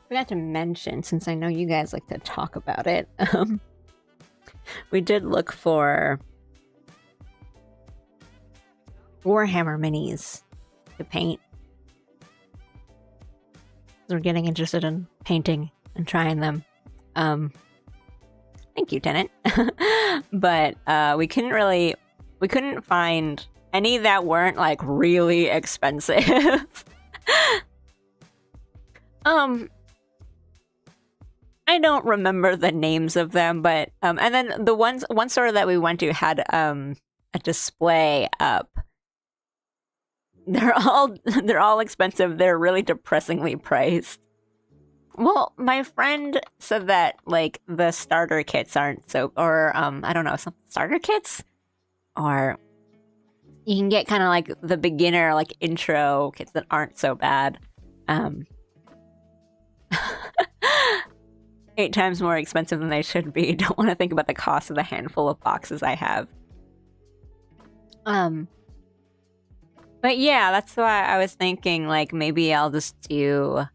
Forgot to mention, since I know you guys like to talk about it, we did look for Warhammer minis to paint. We're getting interested in painting and trying them. Thank you, Tenant. But we couldn't find any that weren't like really expensive. I don't remember the names of them, but and then the one store that we went to had a display up. They're all expensive. They're really depressingly priced. Well, my friend said that like the starter kits aren't so, or I don't know, some starter kits, or you can get kind of like the beginner like intro kits that aren't so bad. 8 times more expensive than they should be. Don't want to think about the cost of the handful of boxes I have. But yeah, that's why I was thinking like maybe I'll just do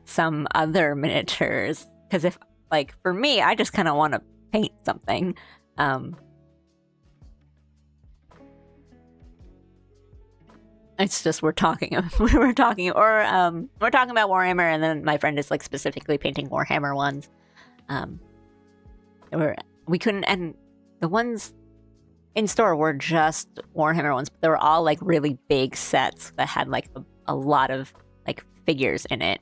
some other miniatures, because if like for me, I just kind of want to paint something. It's just we're talking about Warhammer, and then my friend is like specifically painting Warhammer ones. We couldn't, and the ones in store were just Warhammer ones, but they were all like really big sets that had like a lot of like figures in it.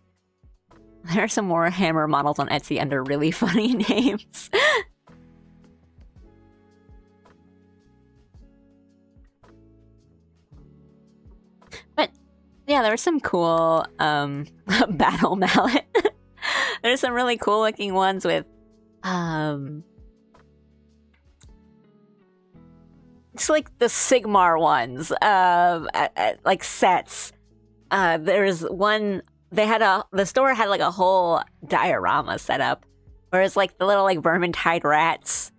There are some Warhammer models on Etsy under really funny names. But yeah, there were some cool battle mallet. There's some really cool looking ones with it's like the Sigmar ones, like sets. There's one. The store had like a whole diorama set up, where it's like the little like vermintide rats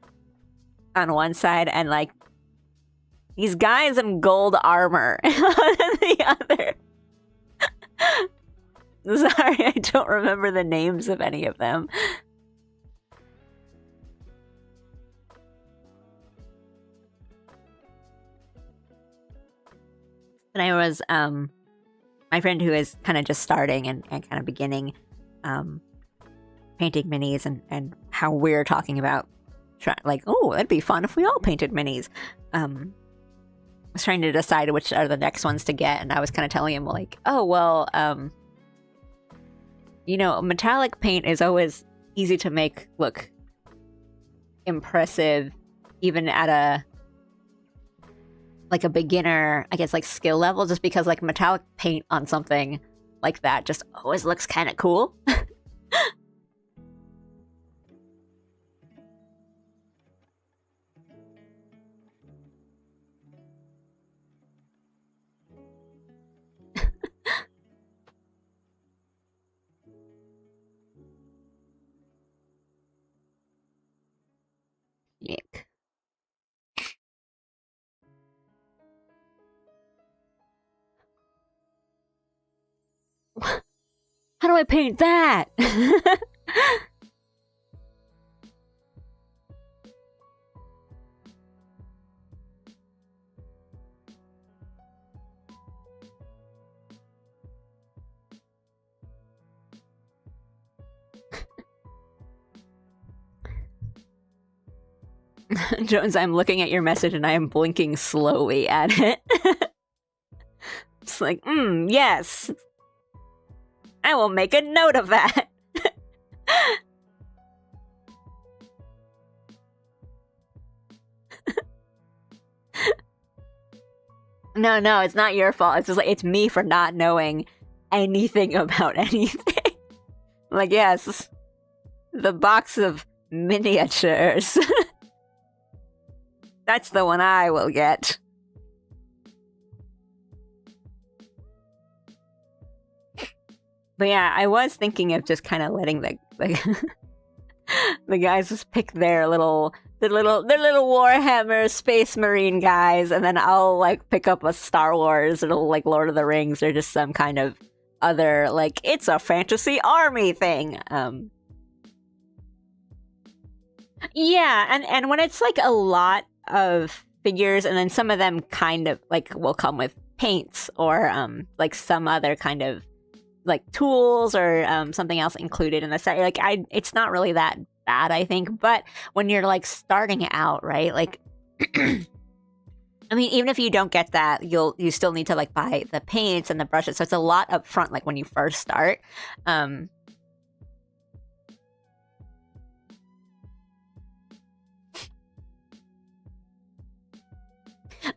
on one side, and like these guys in gold armor on the other. Sorry, I don't remember the names of any of them. And I was my friend who is kind of just starting and kind of beginning painting minis, and how we're talking about like, oh, it'd be fun if we all painted minis. I was trying to decide which are the next ones to get, and I was kind of telling him like, oh well, you know, metallic paint is always easy to make look impressive, even at a beginner, I guess, like skill level, just because like metallic paint on something like that just always looks kind of cool. Yuck. How do I paint that? Jones, I'm looking at your message and I am blinking slowly at it. It's like, yes. I will make a note of that. No, it's not your fault. It's just like, it's me for not knowing anything about anything. Like, yes, the box of miniatures. That's the one I will get. But yeah, I was thinking of just kind of letting the The guys just pick their little Warhammer Space Marine guys, and then I'll like pick up a Star Wars or like Lord of the Rings or just some kind of other like it's a fantasy army thing. Yeah, and when it's like a lot of figures, and then some of them kind of like will come with paints or like some other kind of like tools or something else included in the set. Like it's not really that bad, I think. But when you're like starting out, right? Like, I mean, even if you don't get that, you still need to like buy the paints and the brushes. So it's a lot up front, like when you first start.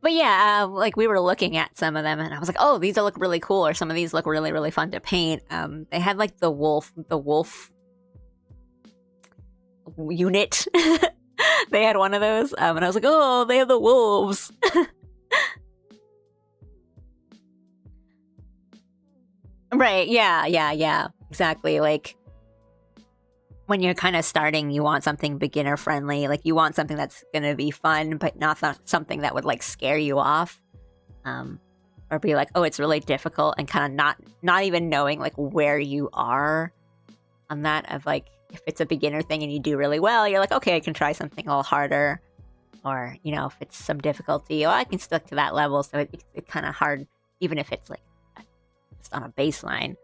But yeah, like we were looking at some of them, and I was like, "Oh, these look really cool," or some of these look really, really fun to paint. They had like the wolf unit. They had one of those, and I was like, "Oh, they have the wolves." Right? Yeah. Exactly. Like when you're kind of starting, you want something beginner friendly. Like you want something that's gonna be fun, but not something that would like scare you off, or be like, oh, it's really difficult, and kind of not even knowing like where you are on that. Of like, if it's a beginner thing and you do really well, you're like, okay, I can try something a little harder, or you know, if it's some difficulty, oh, I can stick to that level. So it's kind of hard, even if it's like just on a baseline.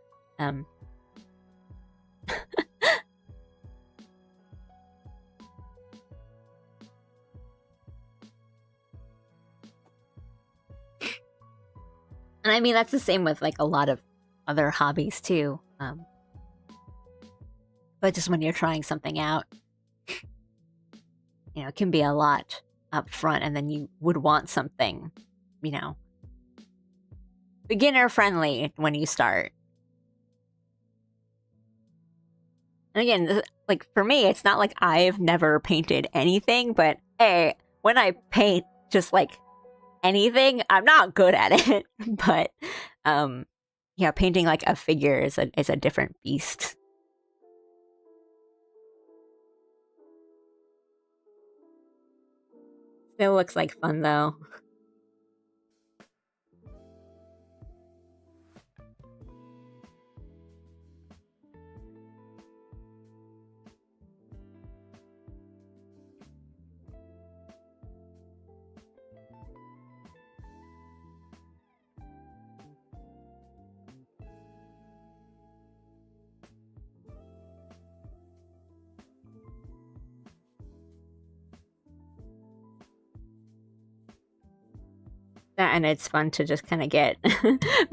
And I mean, that's the same with like a lot of other hobbies too. But just when you're trying something out, you know, it can be a lot up front, and then you would want something, you know, beginner friendly when you start. And again, like for me, it's not like I've never painted anything, but hey, when I paint just like anything, I'm not good at it. But yeah, painting like a figure is a different beast. Still looks like fun though. And it's fun to just kind of get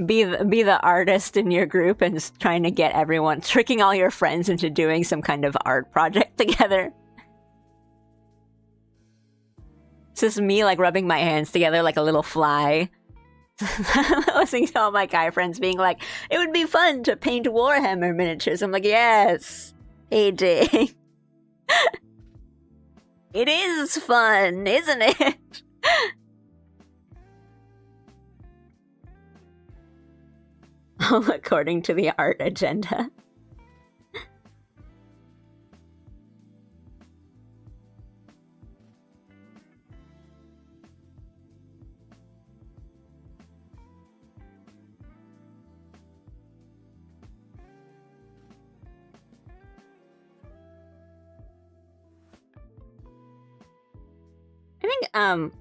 be the artist in your group and just trying to get everyone, tricking all your friends into doing some kind of art project together. It's just me like rubbing my hands together like a little fly. Listening to all my guy friends being like, it would be fun to paint Warhammer miniatures. I'm like, yes, painting. It is fun, isn't it? All according to the art agenda. I think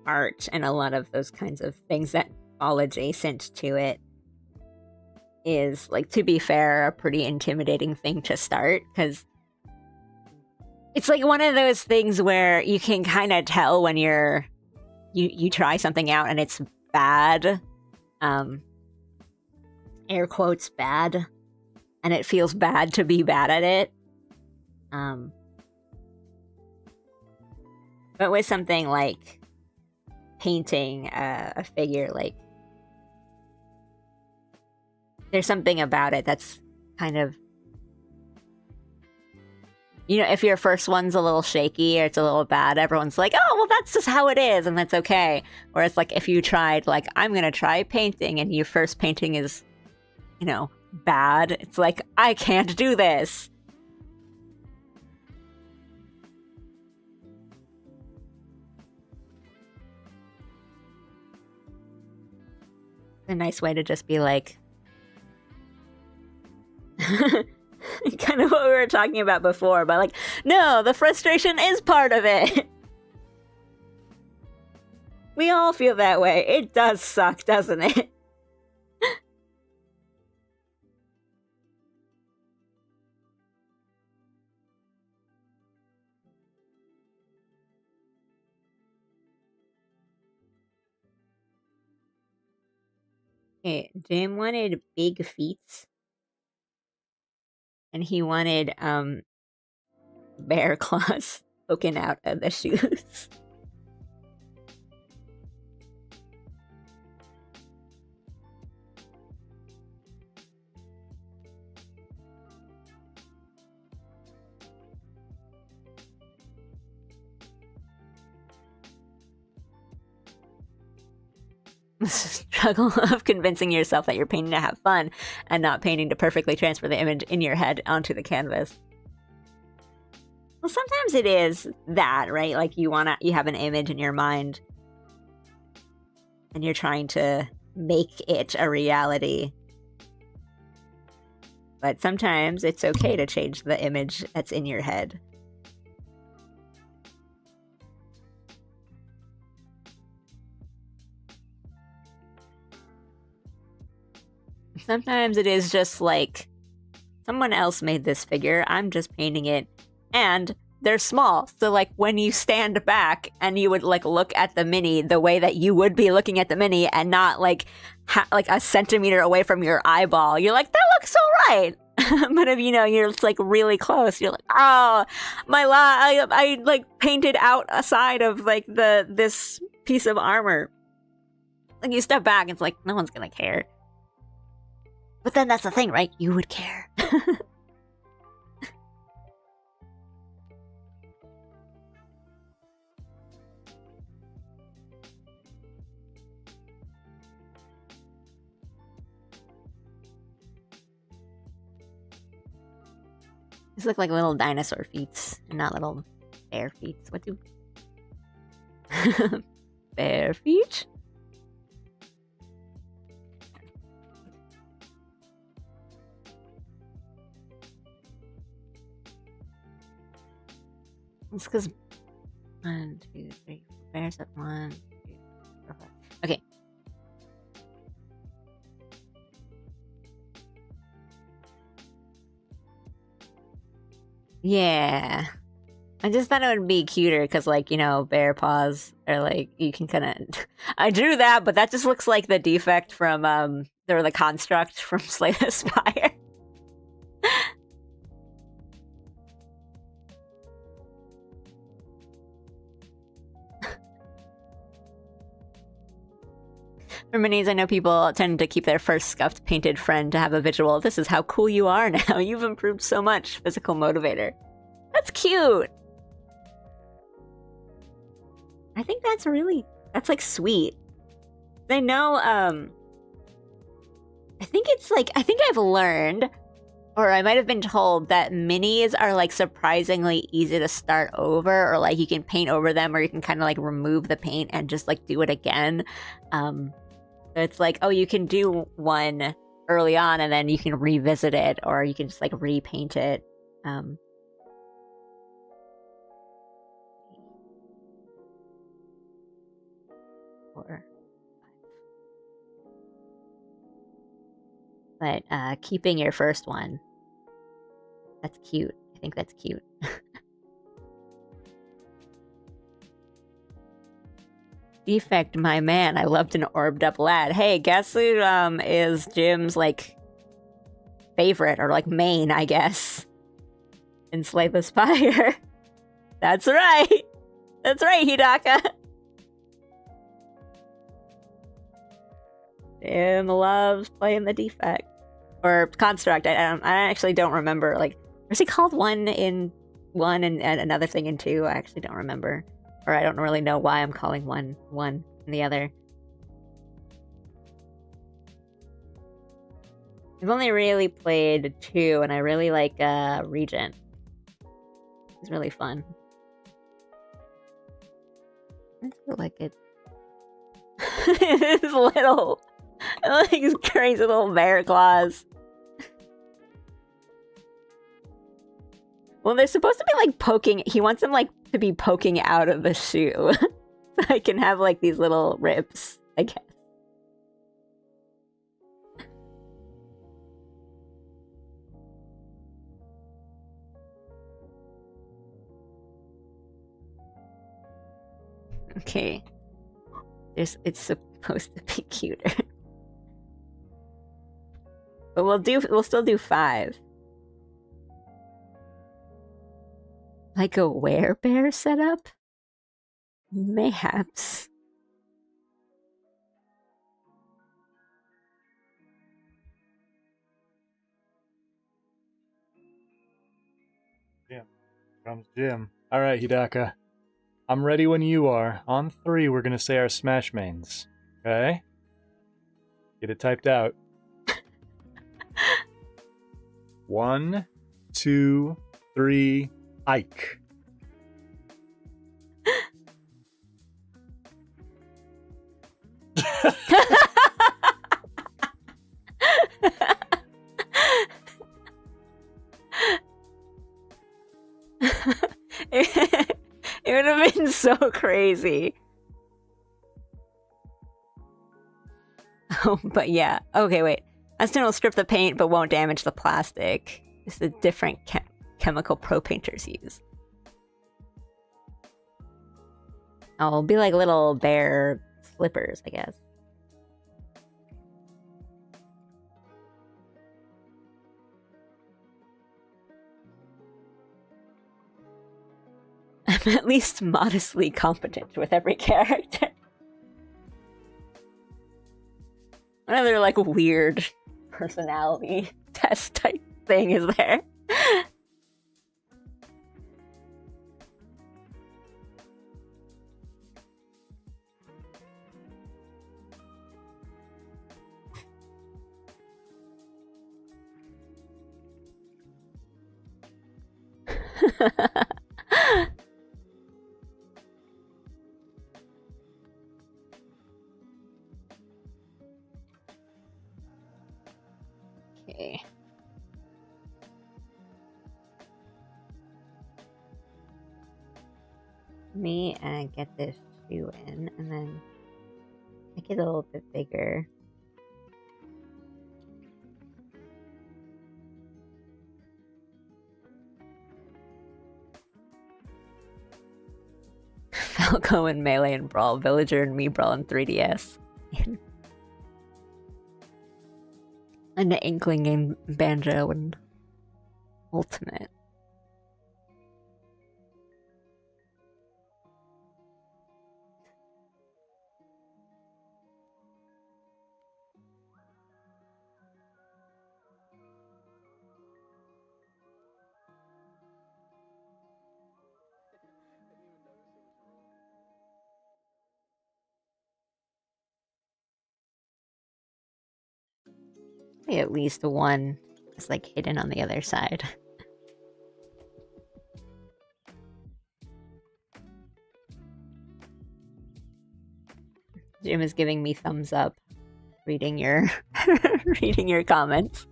art and a lot of those kinds of things that fall adjacent to it is, like, to be fair, a pretty intimidating thing to start, because it's like one of those things where you can kind of tell when you try something out and it's bad, air quotes bad, and it feels bad to be bad at it. But with something like painting a figure, like, there's something about it that's kind of, you know, if your first one's a little shaky or it's a little bad, everyone's like, oh, well, that's just how it is, and that's okay. Whereas, like, if you tried, like, I'm gonna try painting, and your first painting is, you know, bad, it's like, I can't do this. a nice way to just be like, kind of what we were talking about before, but like, no, the frustration is part of it. We all feel that way. It does suck, doesn't it? Okay, Jim wanted big feet. And he wanted bear claws poking out of the shoes. The struggle of convincing yourself that you're painting to have fun and not painting to perfectly transfer the image in your head onto the canvas. Well, sometimes it is that, right? Like you have an image in your mind and you're trying to make it a reality. But sometimes it's okay to change the image that's in your head. Sometimes it is just like, someone else made this figure, I'm just painting it, and they're small. So like when you stand back and you would like look at the mini the way that you would be looking at the mini and not like like a centimeter away from your eyeball, you're like, that looks all right. But if you know you're like really close, you're like, oh, I like painted out a side of like this piece of armor. Like you step back, it's like no one's gonna care. But then that's the thing, right? You would care. These look like little dinosaur feet, and not little bear feet. What do... bear feet? It's because 1, 2, 3, 4 bears at 1, 2, 3, 4, 5. Okay. Yeah. I just thought it would be cuter because, like, you know, bear paws are like, you can kind of... I drew that, but that just looks like the defect from, or the construct from Slay the Spire. For minis, I know people tend to keep their first scuffed painted friend to have a visual, this is how cool you are now, you've improved so much, physical motivator. That's cute! I think that's like sweet. I know, I think it's like, I think I've learned, or I might have been told that minis are like surprisingly easy to start over, or like you can paint over them, or you can kind of like remove the paint and just like do it again. So it's like, oh, you can do one early on and then you can revisit it, or you can just like repaint it. 4, 5. But keeping your first one, that's cute. I think that's cute. Defect, my man. I loved an orbed up lad. Hey, guess who is Jim's like favorite, or like main, I guess, in Slay the Spire? That's right. That's right, Hidaka. Jim loves playing the defect or construct. I actually don't remember. Like, was he called one in 1 and another thing in 2? I actually don't remember. Or I don't really know why I'm calling one and the other. I've only really played 2, and I really like VGen. It's really fun. I feel like it. It is little. like his crazy little bear claws. Well, they're supposed to be like poking. He wants them like to be poking out of the shoe, so I can have like these little ribs, I guess. Okay. It's supposed to be cuter. But we'll still do 5. Like a werebear setup? Mayhaps. Jim. Comes Jim. Alright, Hidaka. I'm ready when you are. On 3, we're gonna say our smash mains. Okay? Get it typed out. 1, 2, 3, Ike. It would have been so crazy. Oh, but yeah. Okay, wait. Aston will strip the paint but won't damage the plastic. It's the different chemical pro painters use. Oh, it'll be like little bear slippers, I guess. I'm at least modestly competent with every character. Another like weird personality test type thing is there. Okay. Me and get this shoe in and then make it a little bit bigger. Falco and Melee and Brawl, Villager and me Brawl and 3DS. And the Inkling and Banjo and Ultimate. At least one is like hidden on the other side. Jim is giving me thumbs up reading your reading your comments.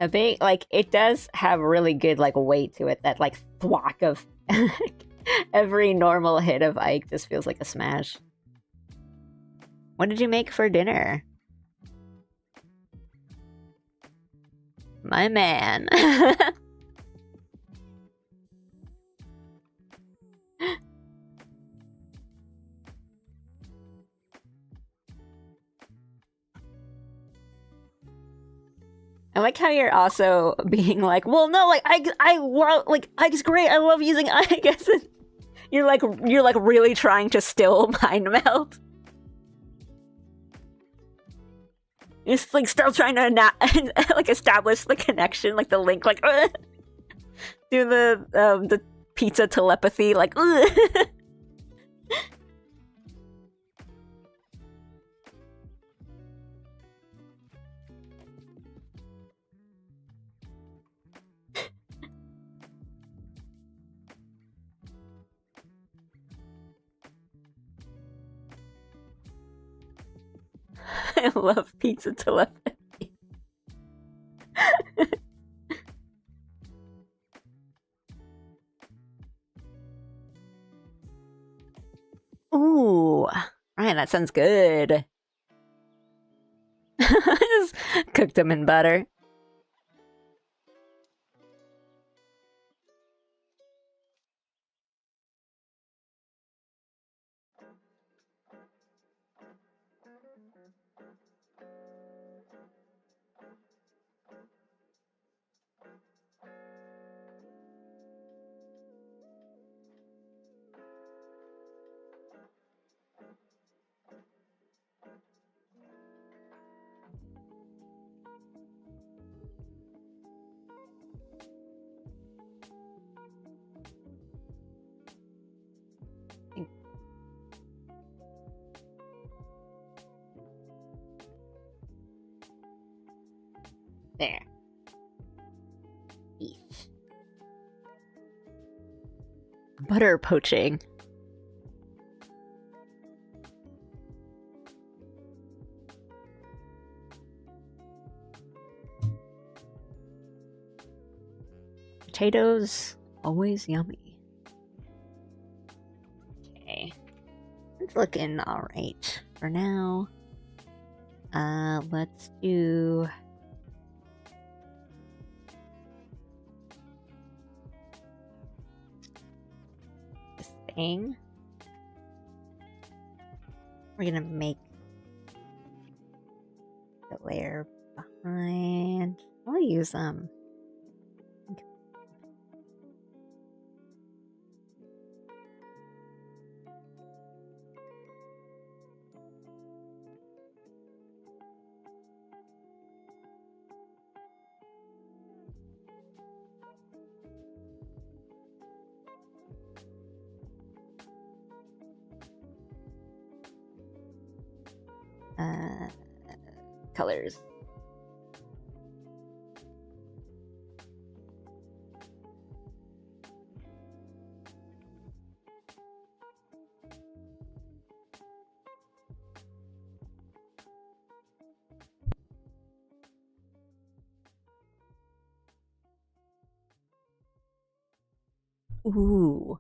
A big like it does have really good like weight to it, that like thwack of every normal hit of Ike just feels like a smash. What did you make for dinner? My man. I like how you're also being like, well, no, like I love like Ike's great. I love using Ike. You're like really trying to still mind meld. You're just like still trying to like establish the connection, like the link, like do the pizza telepathy, like. I love pizza telepathy. Ooh, Ryan, that sounds good. Just cooked them in butter. There. Beef. Butter poaching. Potatoes, always yummy. Okay. It's looking alright for now. Let's do... this thing. We're gonna make the layer behind. I'll use colors. Ooh.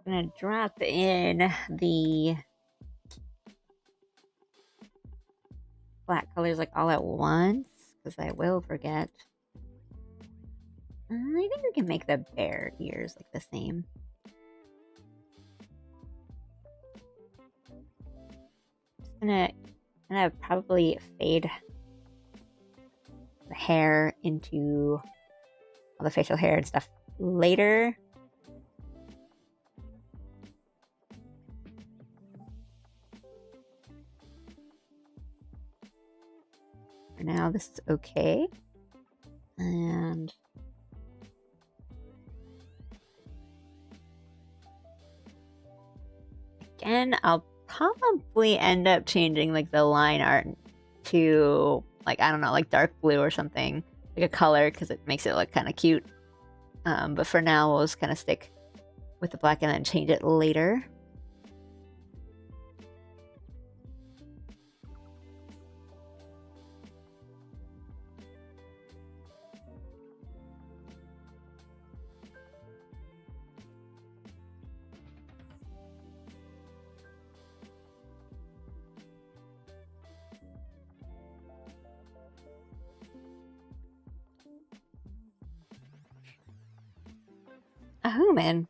I'm gonna drop in the black colors like all at once because I will forget. I think we can make the bear ears like the same. Just gonna probably fade the hair into all the facial hair and stuff later. For now, this is okay. And again, I'll probably end up changing like the line art to like, I don't know, like dark blue or something, like a color, because it makes it look kind of cute. But for now, we'll just kind of stick with the black and then change it later. A human.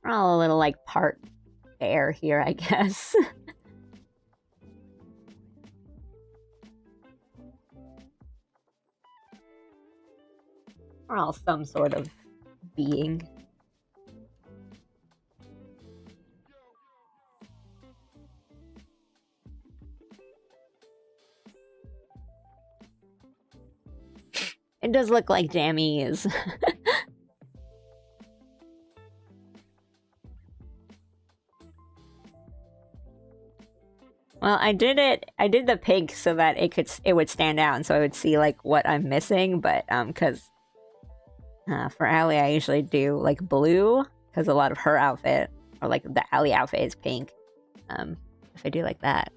We're all a little like part bear here, I guess. We're all some sort of being. It does look like jammies. Well, I did the pink so that it would stand out, and so I would see like what I'm missing. But because for Allie, I usually do like blue because a lot of her outfit or like the Allie outfit is pink. If I do like that.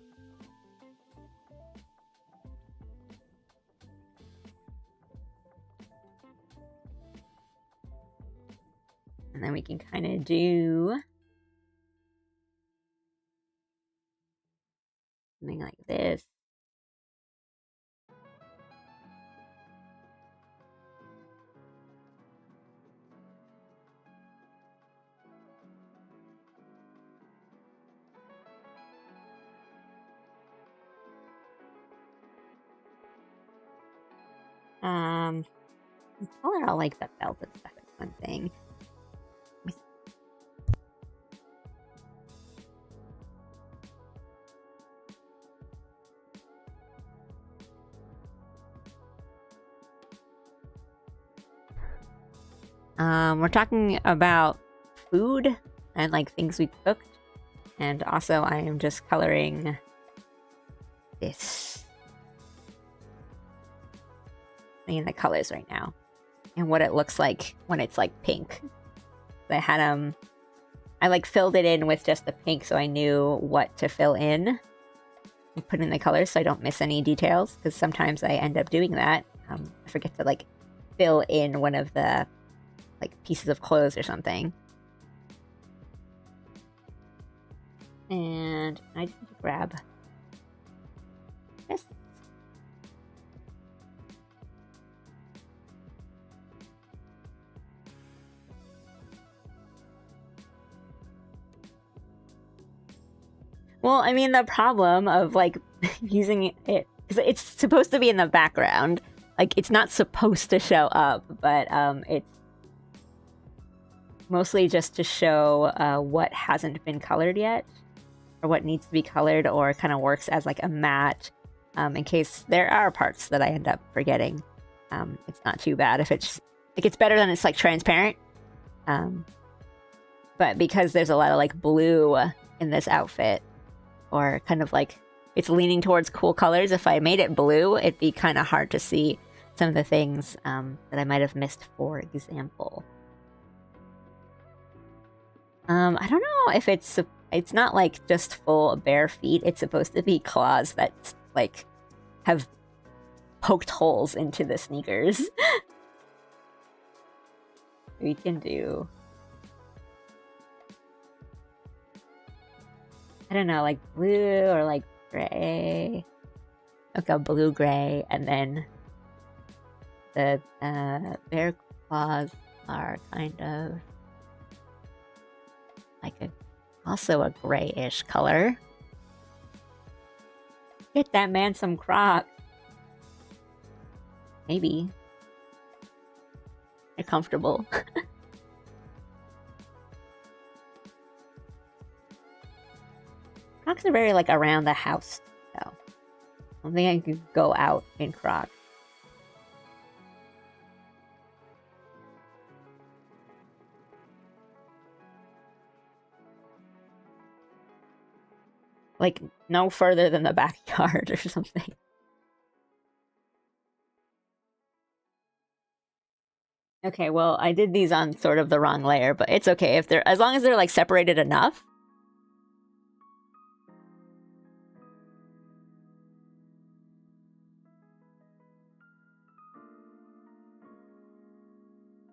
And then we can kind of do something like this. The color I like the belt and stuff is one thing. We're talking about food and like things we cooked, and also I am just coloring this in the colors right now and what it looks like when it's like pink. I had I like filled it in with just the pink so I knew what to fill in and put in the colors so I don't miss any details, because sometimes I end up doing that. I forget to like fill in one of the like pieces of clothes or something. And I just need to grab this. Well, I mean, the problem of like using it, because it's supposed to be in the background, like it's not supposed to show up, but it's mostly just to show what hasn't been colored yet, or what needs to be colored, or kind of works as like a matte in case there are parts that I end up forgetting. It's not too bad if it's like, it's better than it's like transparent. But because there's a lot of like blue in this outfit, or kind of like it's leaning towards cool colors, if I made it blue, it'd be kind of hard to see some of the things that I might have missed, for example. I don't know if it's not like just full bare feet. It's supposed to be claws that like have poked holes into the sneakers. We can do, I don't know, like blue or like gray, like a blue gray, and then the bear claws are kind of like also a grayish color. Get that man some Crocs. Maybe they're comfortable. Crocs are very like around the house, though. I don't think I could go out in Crocs. Like no further than the backyard or something. Okay, well, I did these on sort of the wrong layer, but it's okay if they're, as long as they're like separated enough.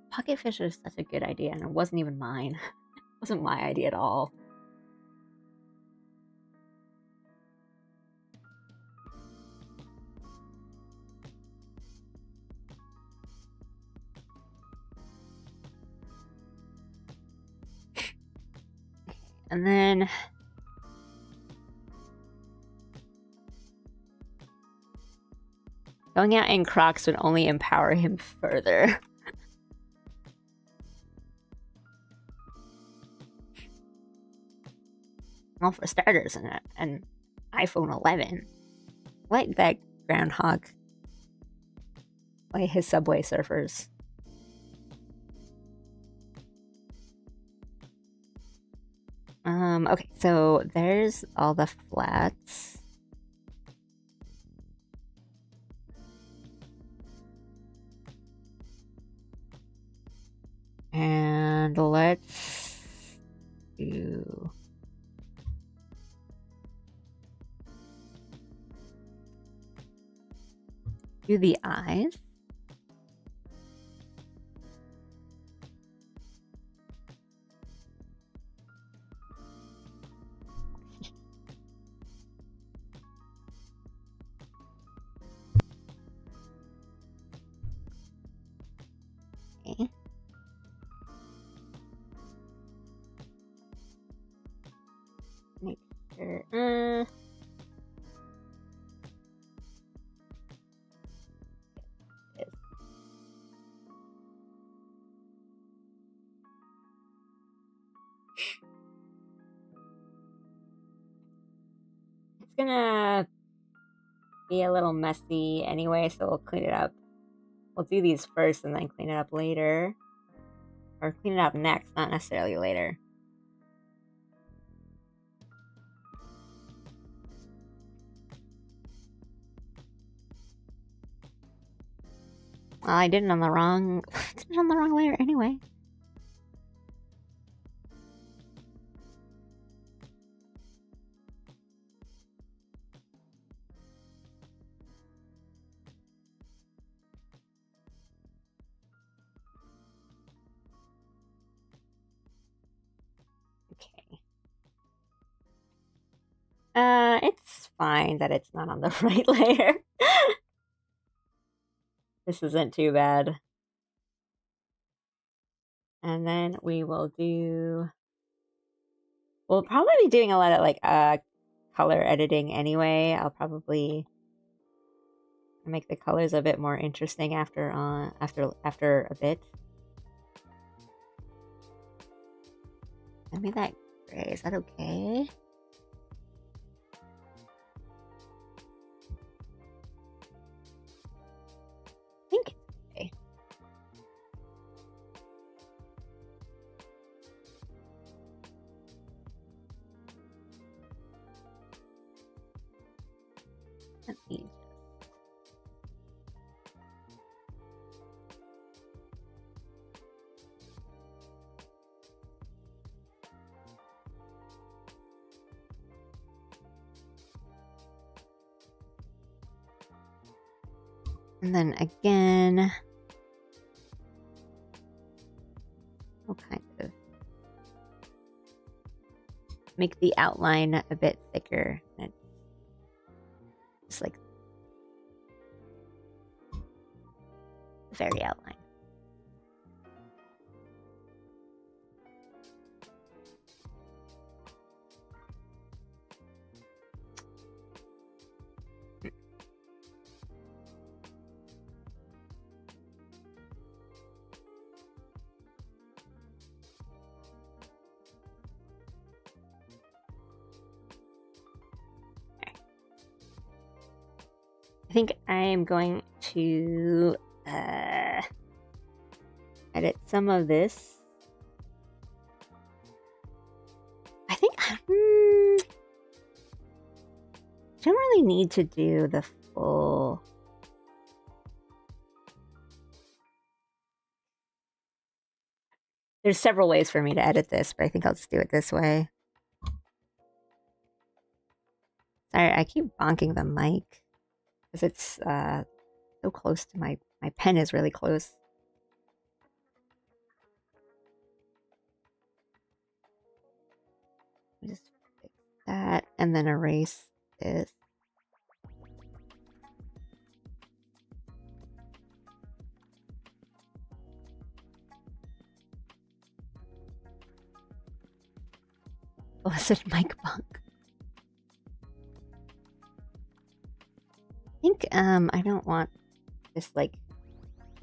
Pocket fish is such a good idea, and it wasn't even mine. It wasn't my idea at all. And then going out in Crocs would only empower him further. Well, for starters, an iPhone 11. Like that groundhog. Like his Subway Surfers. Okay, so there's all the flats. Do the eyes. Okay. Make sure. It's gonna be a little messy anyway, so we'll clean it up. We'll do these first and then clean it up later. Or clean it up next, not necessarily later. Well, I did it on the wrong layer anyway. Okay. It's fine that it's not on the right layer. This isn't too bad. And then we will do... We'll probably be doing a lot of like color editing anyway. I'll probably make the colors a bit more interesting after a bit. Send me that gray. Is that okay? I think it's okay. Let me and then again, we'll kind of make the outline a bit thicker. And just like the very outline. I think I am going to edit some of this. I think don't really need to do the full. There's several ways for me to edit this, but I think I'll just do it this way. Sorry, I keep bonking the mic because it's so close to my pen is really close. Just fix that and then erase this. Oh, I said mic bonk. I think I don't want this like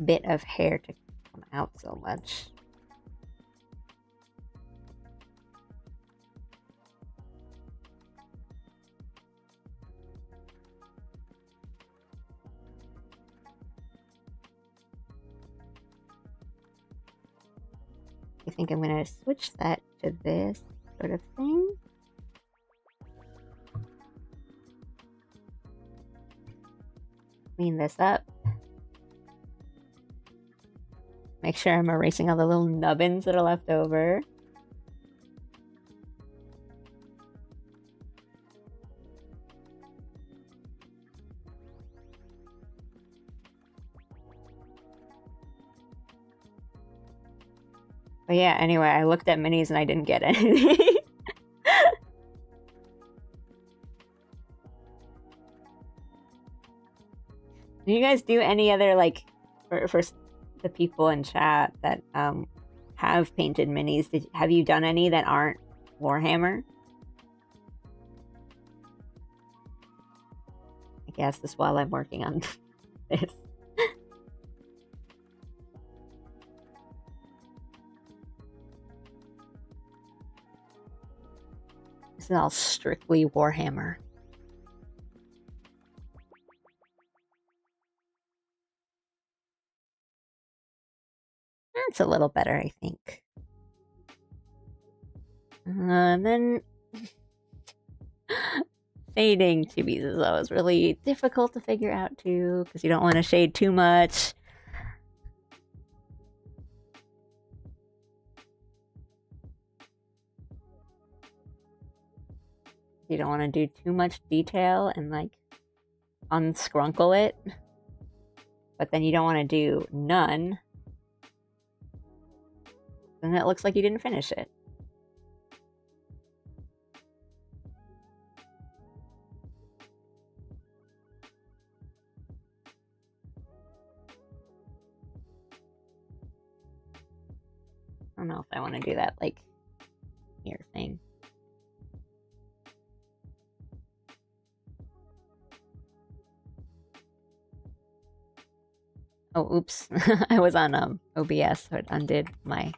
bit of hair to come out so much. I think I'm gonna switch that to this sort of thing. Clean this up. Make sure I'm erasing all the little nubbins that are left over. But yeah, anyway, I looked at minis and I didn't get anything. Do you guys do any other, like, for the people in chat that have painted minis? Have you done any that aren't Warhammer? I guess this while I'm working on this. This is all strictly Warhammer. That's a little better, I think. And then shading chibies is always really difficult to figure out too, because you don't want to shade too much. You don't want to do too much detail and like unscrunkle it, but then you don't want to do none. Then it looks like you didn't finish it. I don't know if I want to do that like here thing. Oh, oops. I was on OBS, so it undid my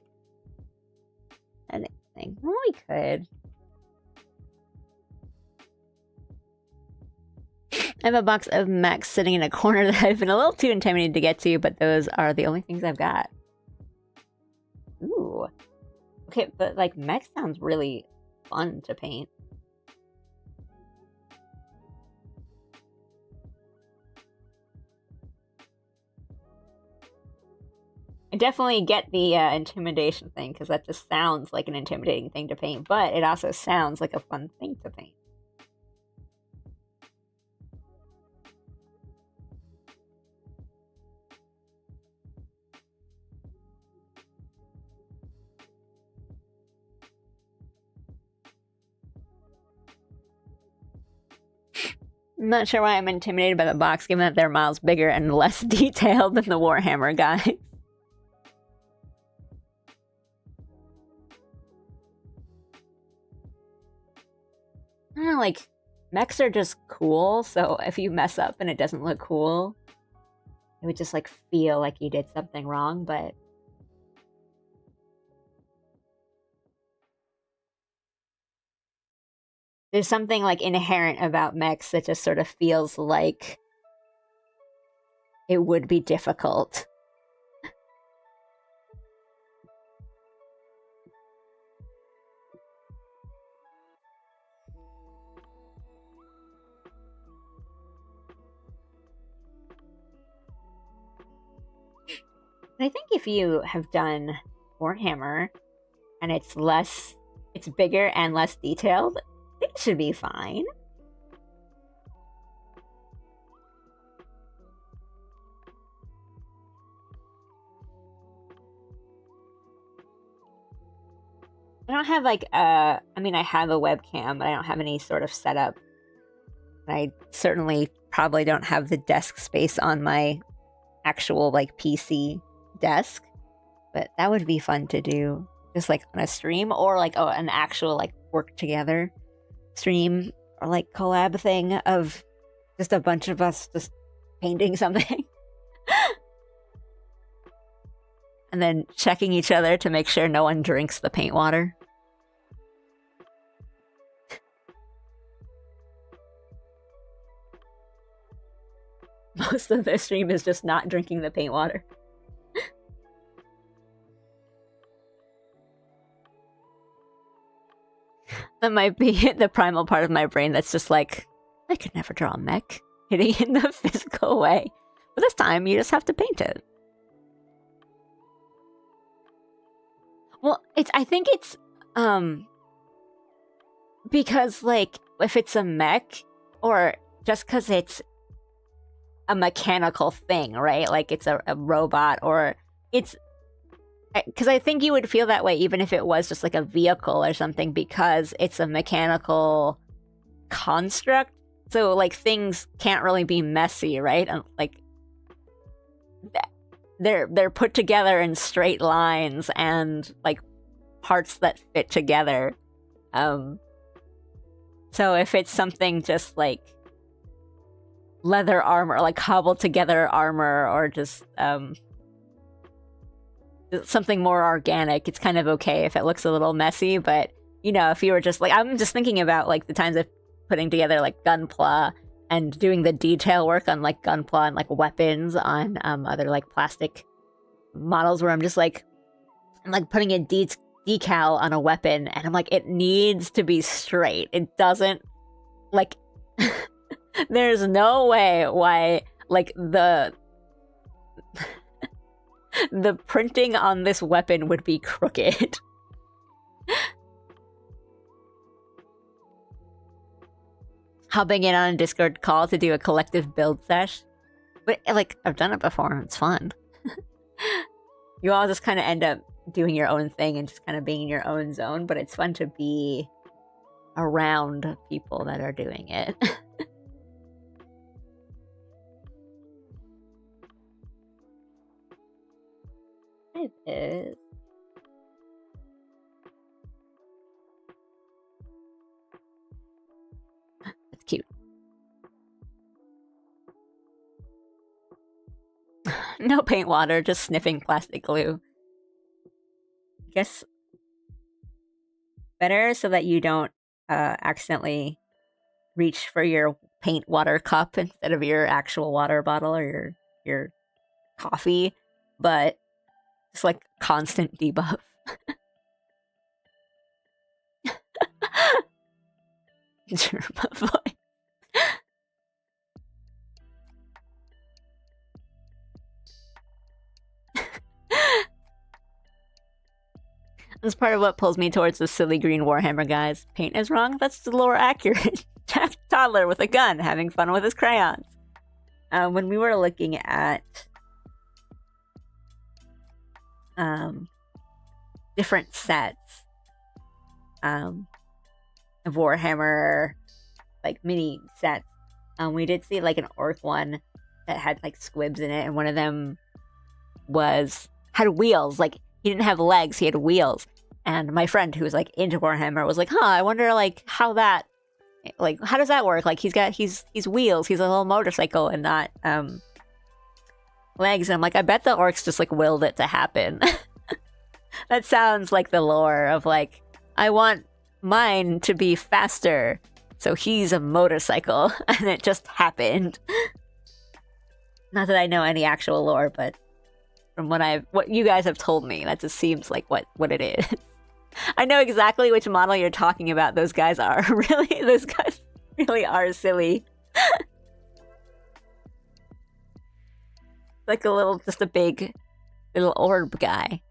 edit thing. Well, we could. I have a box of mechs sitting in a corner that I've been a little too intimidated to get to, but those are the only things I've got. Ooh. Okay, but like mech sounds really fun to paint. I definitely get the intimidation thing, because that just sounds like an intimidating thing to paint, but it also sounds like a fun thing to paint. I'm not sure why I'm intimidated by the box, given that they're miles bigger and less detailed than the Warhammer guys. I don't know, like, mechs are just cool, so if you mess up and it doesn't look cool, it would just, like, feel like you did something wrong, but... there's something, like, inherent about mechs that just sort of feels like it would be difficult. I think if you have done Warhammer and it's bigger and less detailed, I think it should be fine. I don't have like I mean, I have a webcam, but I don't have any sort of setup. I certainly probably don't have the desk space on my actual like PC desk, but that would be fun to do, just like on a stream, or like an actual like work together stream, or like collab thing of just a bunch of us just painting something. And then checking each other to make sure no one drinks the paint water. Most of their stream is just not drinking the paint water. That might be the primal part of my brain that's just like, I could never draw a mech hitting in the physical way. But this time, you just have to paint it. Well, I think it's, because, like, if it's a mech, or just because it's a mechanical thing, right? Like, it's a robot, or it's... because I think you would feel that way even if it was just like a vehicle or something, because it's a mechanical construct. So like things can't really be messy, right? And like they're put together in straight lines and like parts that fit together. So if it's something just like leather armor, like cobbled together armor, or just something more organic, it's kind of okay if it looks a little messy. But you know, if you were just like, I'm just thinking about like the times of putting together like gunpla and doing the detail work on like gunpla and like weapons on other like plastic models, where I'm like putting a decal on a weapon, and I'm like, it needs to be straight. It doesn't like there's no way why like the printing on this weapon would be crooked. Hopping in on a Discord call to do a collective build sesh. But like, I've done it before and it's fun. You all just kind of end up doing your own thing and just kind of being in your own zone, but it's fun to be around people that are doing it. It is. It's cute. No paint water, just sniffing plastic glue. Guess better so that you don't accidentally reach for your paint water cup instead of your actual water bottle or your coffee, but it's like constant debuff. Germaphobe. That's part of what pulls me towards the silly green Warhammer guys. Paint is wrong? That's the lore accurate. Jack toddler with a gun having fun with his crayons. When we were looking at different sets of Warhammer, like mini sets, we did see like an orc one that had like squibs in it, and one of them had wheels. Like, he didn't have legs, he had wheels. And my friend who was like into Warhammer was like, I wonder like how does that work? Like, he's wheels, he's a little motorcycle and not legs. And I'm like, I bet the orcs just like willed it to happen. That sounds like the lore of like, I want mine to be faster, so he's a motorcycle, and it just happened. Not that I know any actual lore, but from what you guys have told me, that just seems like what it is. I know exactly which model you're talking about. Those guys are really are silly. Like just a big little orb guy.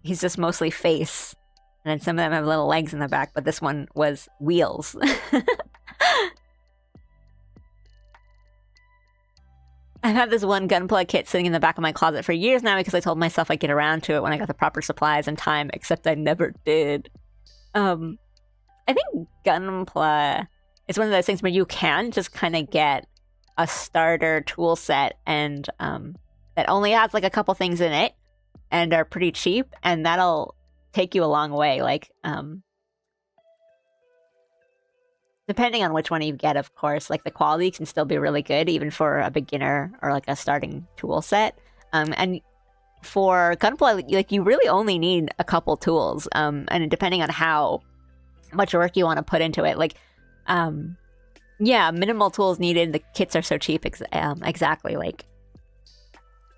He's just mostly face. And then some of them have little legs in the back, but this one was wheels. I've had this one gunpla kit sitting in the back of my closet for years now because I told myself I'd get around to it when I got the proper supplies and time, except I never did. I think gunpla is one of those things where you can just kind of get a starter tool set and that only has like a couple things in it and are pretty cheap, and that'll take you a long way. Like, depending on which one you get, of course, like the quality can still be really good, even for a beginner or like a starting tool set. And for gunpla, like you really only need a couple tools. And depending on how much work you want to put into it, like, minimal tools needed. The kits are so cheap. Exactly. Like,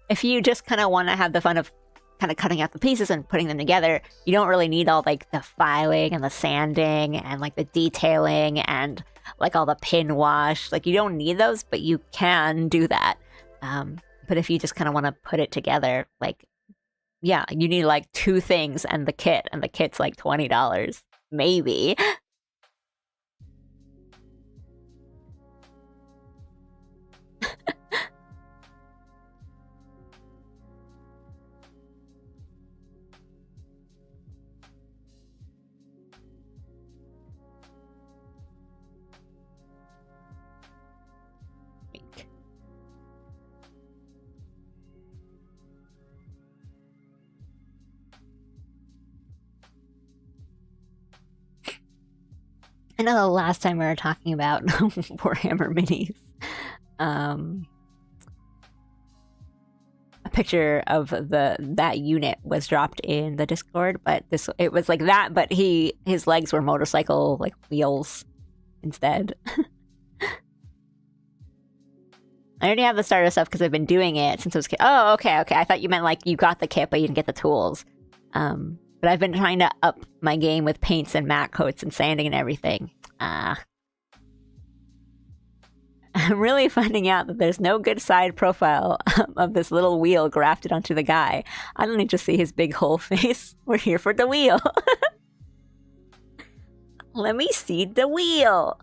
if you just kind of want to have the fun of kind of cutting out the pieces and putting them together, you don't really need all like the filing and the sanding and like the detailing and like all the pin wash. Like, you don't need those, but you can do that. But if you just kind of want to put it together, like, you need like 2 things and the kit's like $20, maybe. I know the last time we were talking about Warhammer minis, a picture of that unit was dropped in the Discord, but it was like that, but his legs were motorcycle like wheels instead. I already have the starter stuff because I've been doing it since I was kid. Oh, okay. I thought you meant like you got the kit, but you didn't get the tools. But I've been trying to up my game with paints and matte coats and sanding and everything. I'm really finding out that there's no good side profile of this little wheel grafted onto the guy. I don't need to see his big whole face. We're here for the wheel. Let me see the wheel.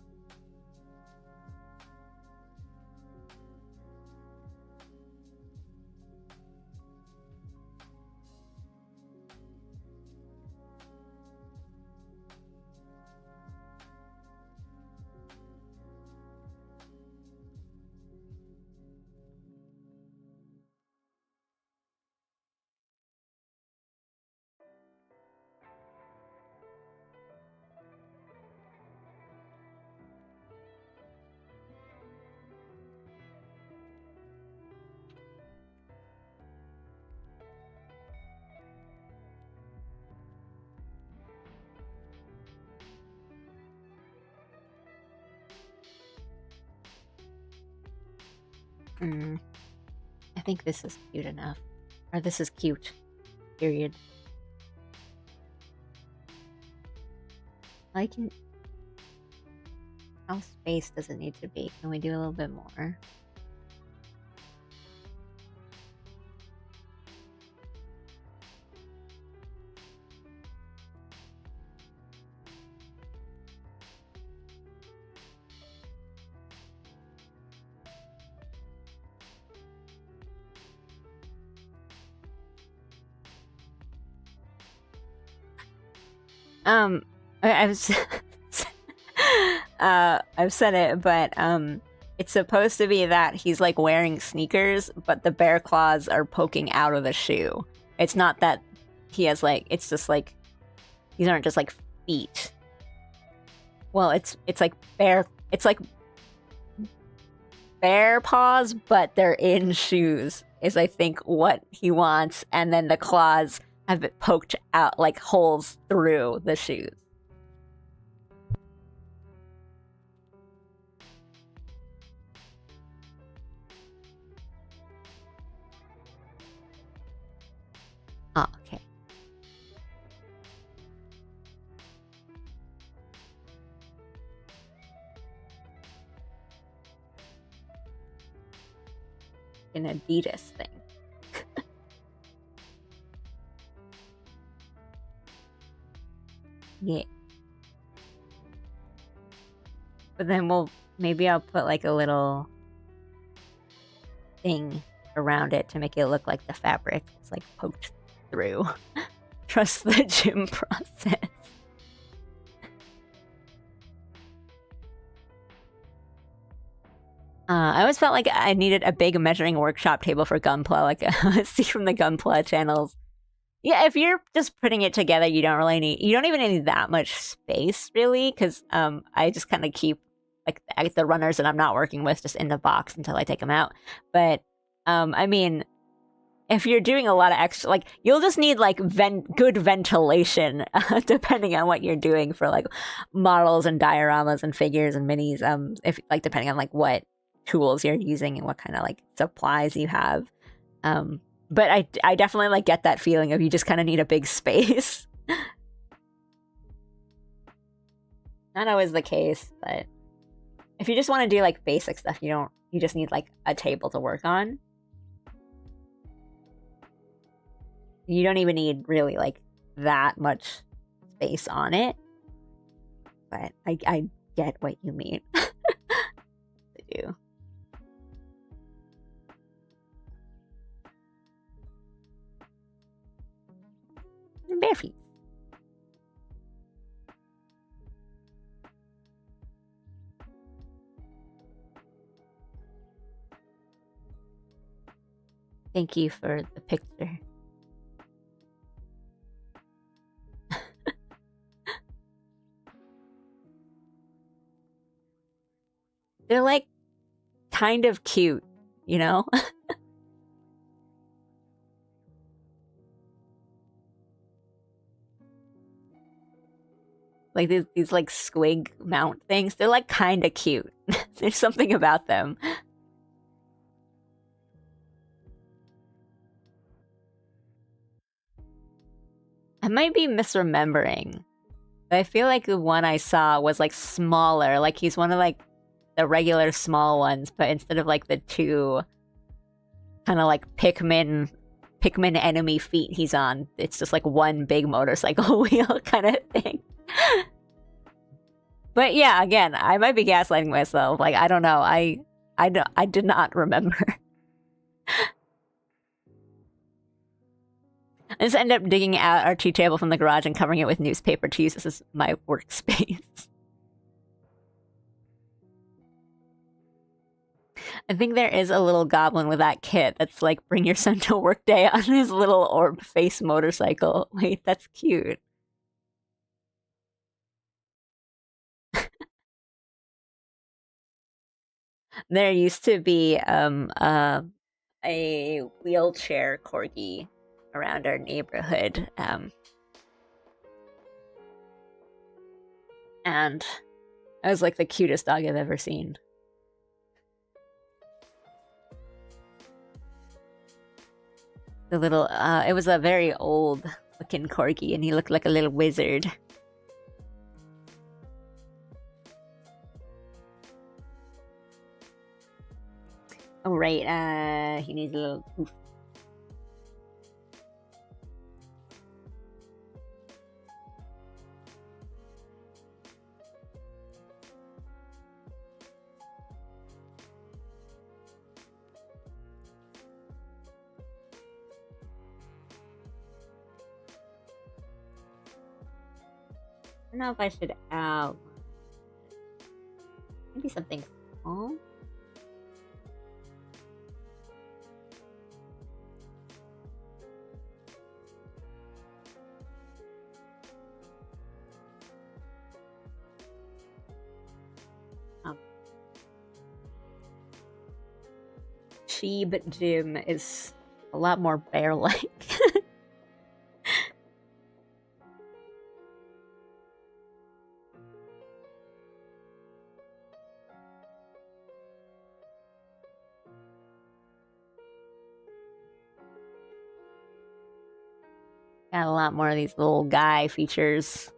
I think this is cute enough. Or this is cute. Period. I can... How space does it need to be? Can we do a little bit more? I've said it, but it's supposed to be that he's like wearing sneakers, but the bear claws are poking out of the shoe. It's not that he has like, it's just like, these aren't just like feet. Well, it's like bear paws, but they're in shoes is I think what he wants, and then the claws have it poked out like holes through the shoes. Oh, okay. An Adidas thing. Yeah. But then maybe I'll put like a little thing around it to make it look like the fabric is like poked through. Trust the gym process. I always felt like I needed a big measuring workshop table for Gunpla, like see from the Gunpla channels. Yeah, if you're just putting it together, you don't even need that much space, really, because I just kind of keep like the runners that I'm not working with just in the box until I take them out. But I mean, if you're doing a lot of extra, like you'll just need like good ventilation, depending on what you're doing for like models and dioramas and figures and minis. If like depending on like what tools you're using and what kind of like supplies you have. But I definitely like get that feeling of you just kind of need a big space. Not always the case, but if you just want to do like basic stuff, you just need like a table to work on. You don't even need really like that much space on it. But I get what you mean. I do. Bare feet. Thank you for the picture. they're like kind of cute, you know? Like these like squig mount things, they're like kind of cute. There's something about them. I might be misremembering, but I feel like the one I saw was like smaller. Like he's one of like the regular small ones, but instead of like the two kind of like Pikmin enemy feet he's on, it's just like one big motorcycle wheel kind of thing. But yeah, again, I might be gaslighting myself. Like I don't know. I did not remember. I just ended up digging out our tea table from the garage and covering it with newspaper to use this as my workspace. I think there is a little goblin with that kit that's like, bring your son to work day on his little orb face motorcycle. Wait, that's cute. There used to be a wheelchair corgi around our neighborhood. And it was like the cutest dog I've ever seen. The little, it was a very old looking corgi, and he looked like a little wizard. Oh, right, he needs a little oof. I don't know if I should out. Maybe something small. Sheeb Jim is a lot more bear-like. Got a lot more of these little guy features.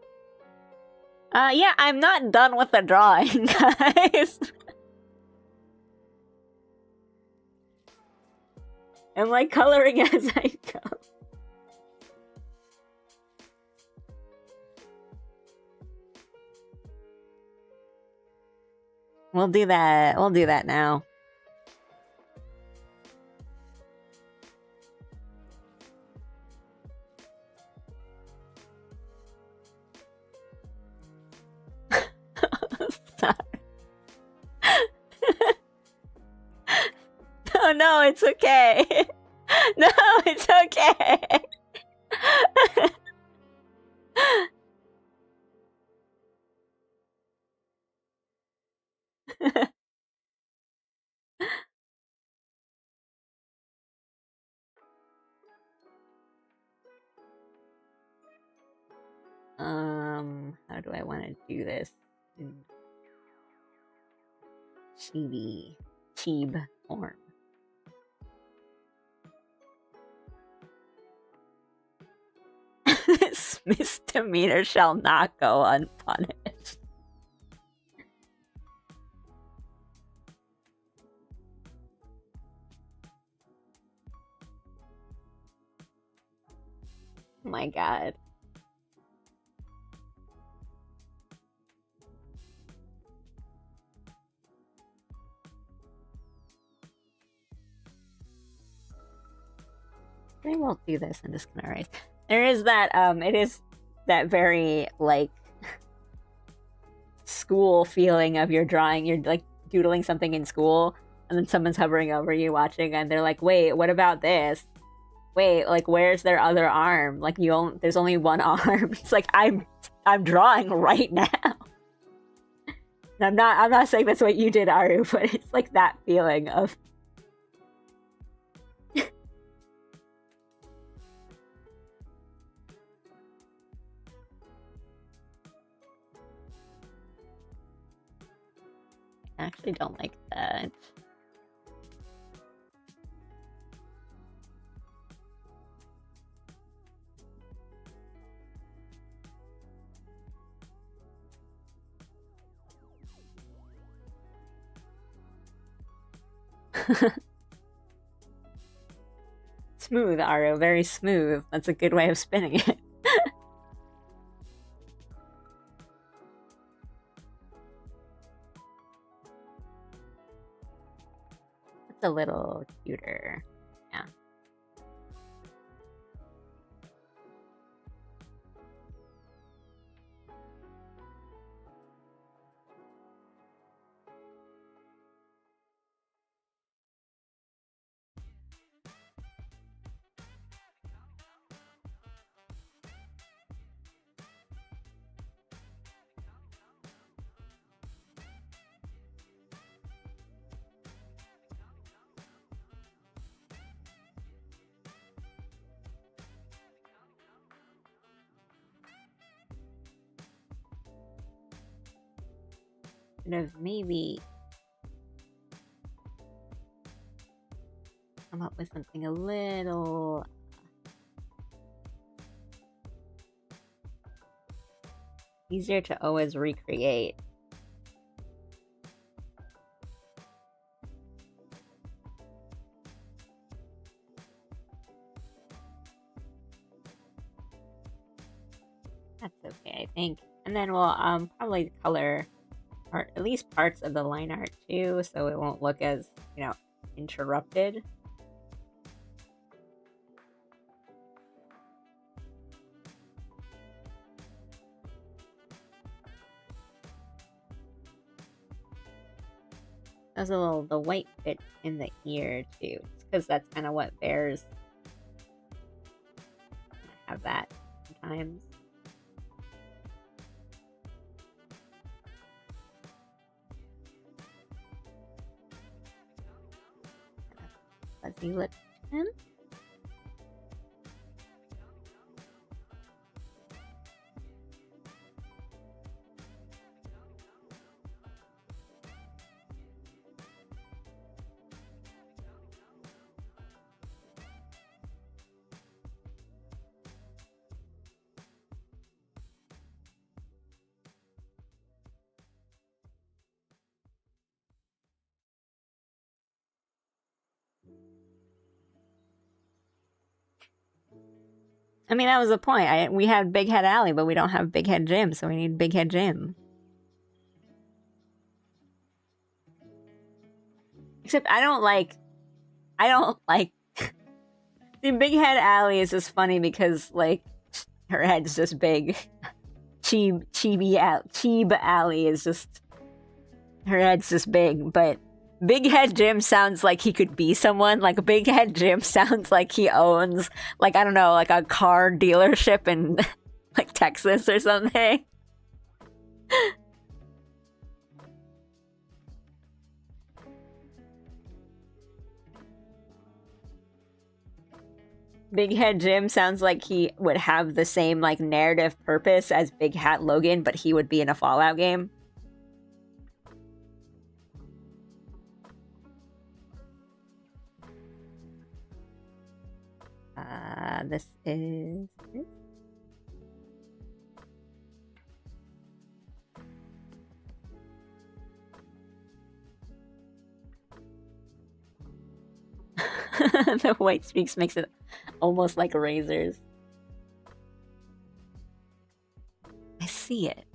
Yeah, I'm not done with the drawing, guys. I'm like coloring as I go. We'll do that. We'll do that now. Oh no, it's okay. No, it's okay. How do I want to do this? Cheeb form. This misdemeanor shall not go unpunished. Oh my god. I won't do this. I'm just gonna erase. There is that, it is that very, like, school feeling of your drawing. You're, like, doodling something in school, and then someone's hovering over you watching, and they're like, wait, what about this? Wait, like, where's their other arm? Like, there's only one arm. It's like, I'm drawing right now. And I'm not saying that's what you did, Aru, but it's like that feeling of I actually don't like that. Smooth, Aru, very smooth. That's a good way of spinning it. It's a little cuter. Yeah. Of maybe come up with something a little easier to always recreate. That's okay, I think. And then we'll probably color or at least parts of the line art too, so it won't look as, you know, interrupted. There's the white bit in the ear too, because that's kind of what bears have that sometimes. Fuzzy lip trim. I mean, that was the point. We have Big Head Alley, but we don't have Big Head Jim, so we need Big Head Jim. Except I don't like see, Big Head Alley is just funny because like her head's just big. Cheeb Alley is just her head's just big, but Big Head Jim sounds like he could be someone. Like Big Head Jim sounds like he owns, like, I don't know, like a car dealership in like Texas or something. Big Head Jim sounds like he would have the same like narrative purpose as Big Hat Logan, but he would be in a Fallout game. This is the white streaks makes it almost like razors. I see it.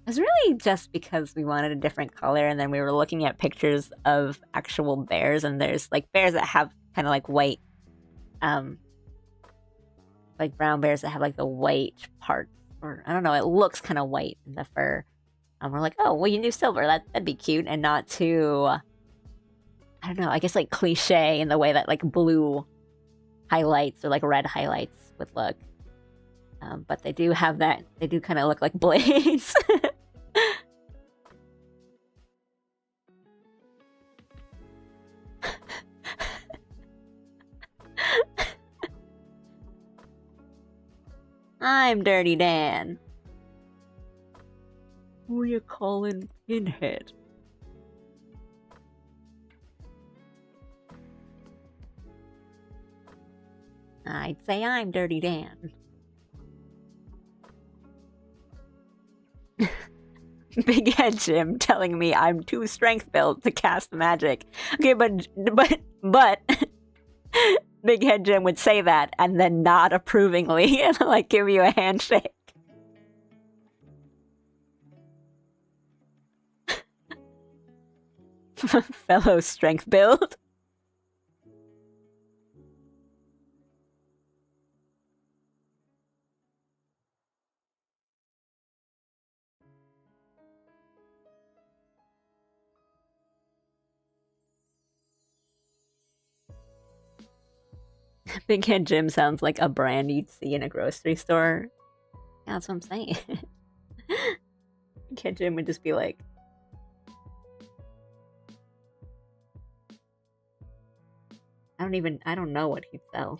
It's really just because we wanted a different color, and then we were looking at pictures of actual bears, and there's like bears that have kind of like white, like brown bears that have like the white parts, or I don't know, it looks kind of white in the fur. And we're like, oh, well, you do silver, that'd be cute, and not too, I don't know, I guess like cliche in the way that like blue highlights or like red highlights would look. But they do have that. They do kind of look like blades. I'm Dirty Dan. Who you calling Pinhead? I'd say I'm Dirty Dan. Big Head Jim telling me I'm too strength built to cast magic. Okay, but Big Head Jim would say that and then nod approvingly and like give you a handshake. Fellow strength build. Big Head Jim sounds like a brand you'd see in a grocery store. Yeah, that's what I'm saying. Big Head Jim would just be like, I don't know what he'd sell.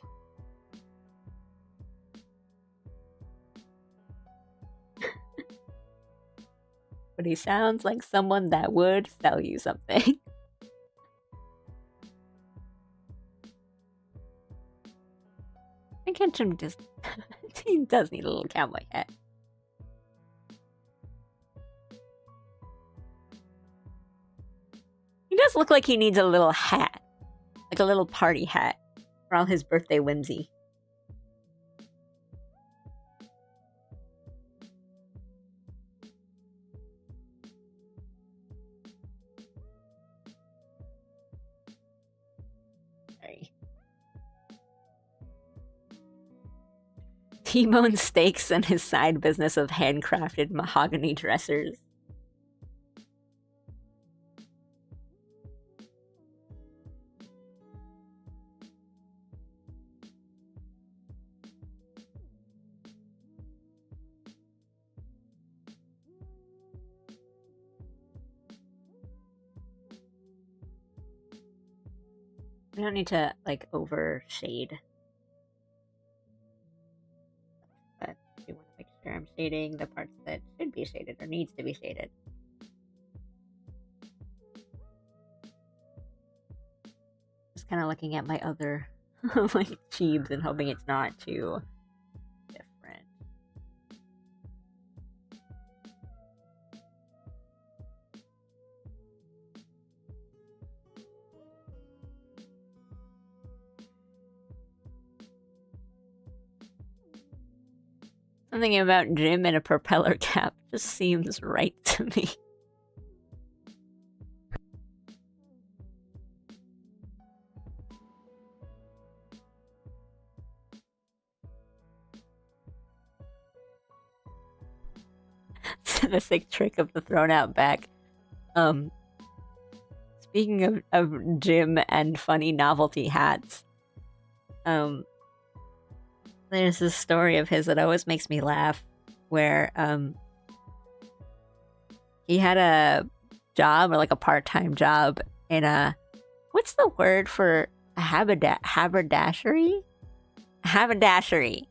But he sounds like someone that would sell you something. I can't just he does need a little cowboy hat. He does look like he needs a little hat. Like a little party hat for all his birthday whimsy. Sorry. T-Bone Steaks and his side business of handcrafted mahogany dressers. We don't need to, like, overshade. But I do want to make sure I'm shading the parts that should be shaded or needs to be shaded. Just kind of looking at my other, like, cheebs and hoping it's not too different. Something about Jim in a propeller cap just seems right to me. The sick trick of the thrown out back. Speaking of Jim and funny novelty hats, there's this story of his that always makes me laugh, where he had a job, or like a part-time job in a, what's the word for a haberdashery? Haberdashery.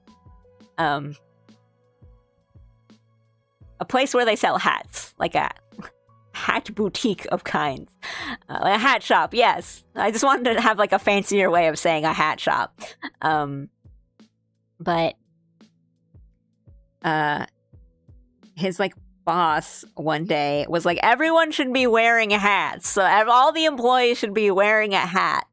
A place where they sell hats, like a hat boutique of kinds. Like a hat shop, yes. I just wanted to have like a fancier way of saying a hat shop. But his like boss one day was like, everyone should be wearing hats. So all the employees should be wearing a hat.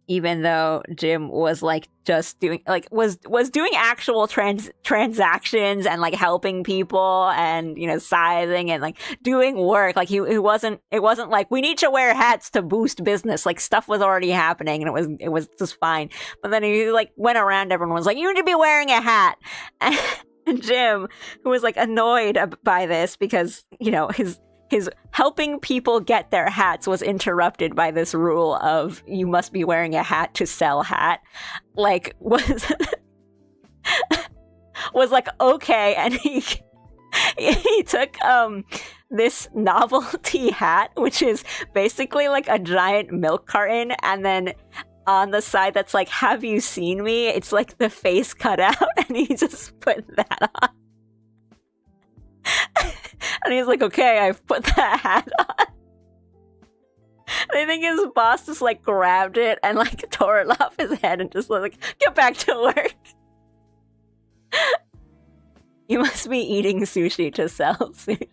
Even though Jim was like just doing like was doing actual transactions and like helping people and, you know, sizing and like doing work. Like it wasn't like we need to wear hats to boost business. Like stuff was already happening and it was just fine. But then he like went around, everyone was like, you need to be wearing a hat. And Jim, who was like annoyed by this because, you know, his helping people get their hats was interrupted by this rule of you must be wearing a hat to sell hat, like was was like, okay, and he took this novelty hat, which is basically like a giant milk carton, and then on the side that's like, have you seen me? It's like the face cut out, and he just put that on. And he's like, okay, I've put that hat on. And I think his boss just like grabbed it and like tore it off his head and just like, get back to work. You must be eating sushi to sell sushi.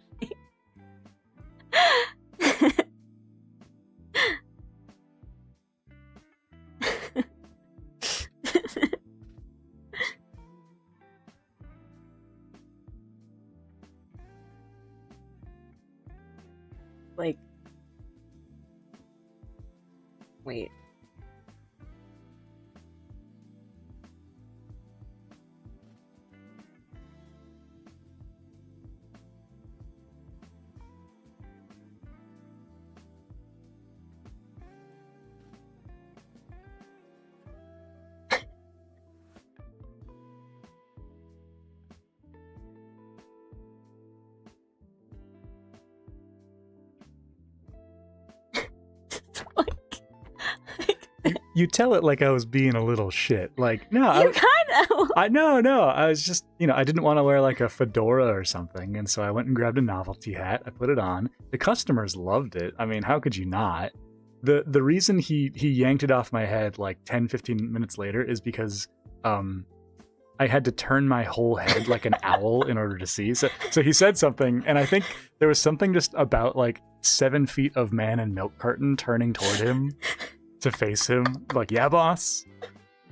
Like, wait. You tell it like I was being a little shit. Like, no, You kind of. no. I was just, I didn't want to wear like a fedora or something, and so I went and grabbed a novelty hat. I put it on. The customers loved it. I mean, how could you not? The reason he yanked it off my head like 10, 15 minutes later is because I had to turn my whole head like an owl in order to see. So he said something, and I think there was something just about like 7 feet of man and milk carton turning toward him to face him. Like, yeah, boss.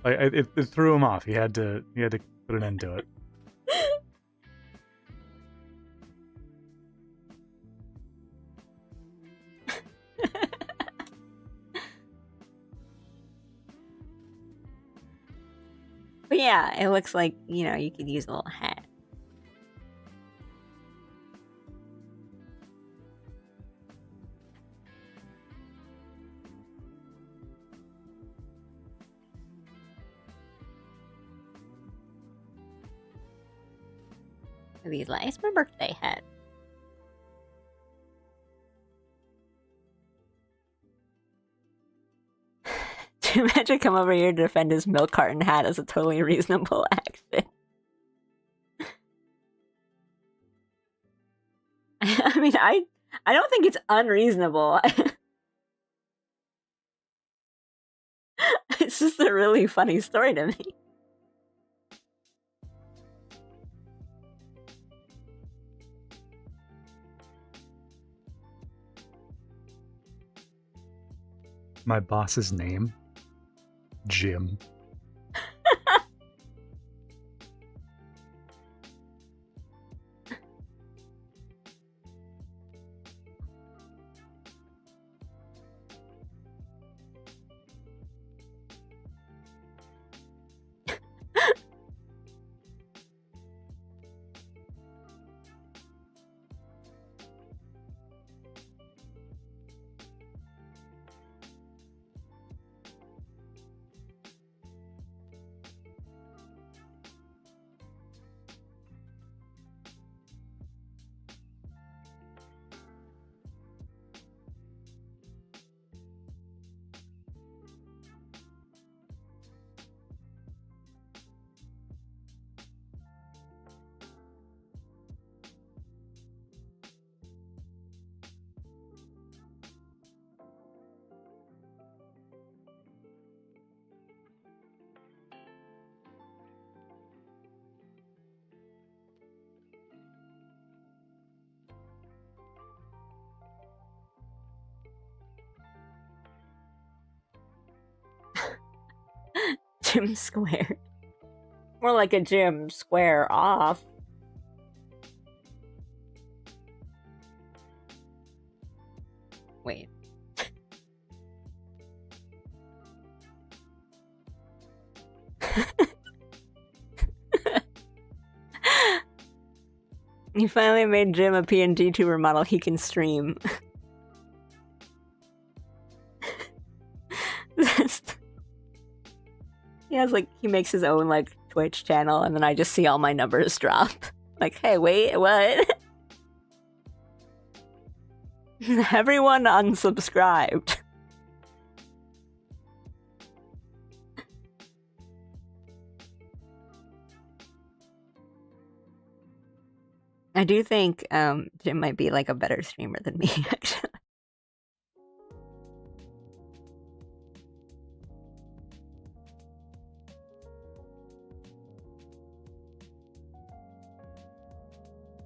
Like, it threw him off. He had to put an end to it. But yeah, it looks like, you could use a little hat. These like, it's my birthday hat. To imagine come over here to defend his milk carton hat as a totally reasonable action. I mean, I don't think it's unreasonable. It's just a really funny story to me. My boss's name? Jim. Jim squared. More like a Jim square off. Wait. You finally made Jim a PNG tuber model he can stream. He has he makes his own Twitch channel, and then I just see all my numbers drop. Like, hey, wait, what? Everyone unsubscribed. I do think Jim might be like a better streamer than me, actually.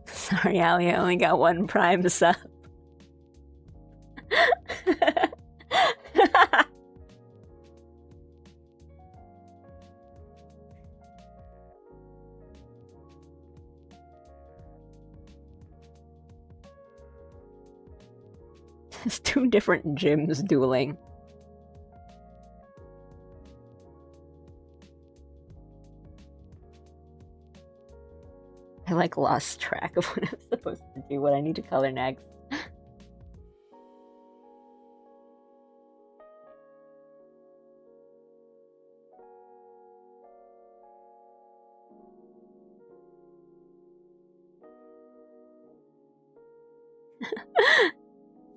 Sorry, Ali, I only got one Prime sub. There's two different gyms dueling. I like lost track of what I'm supposed to do, what I need to color next.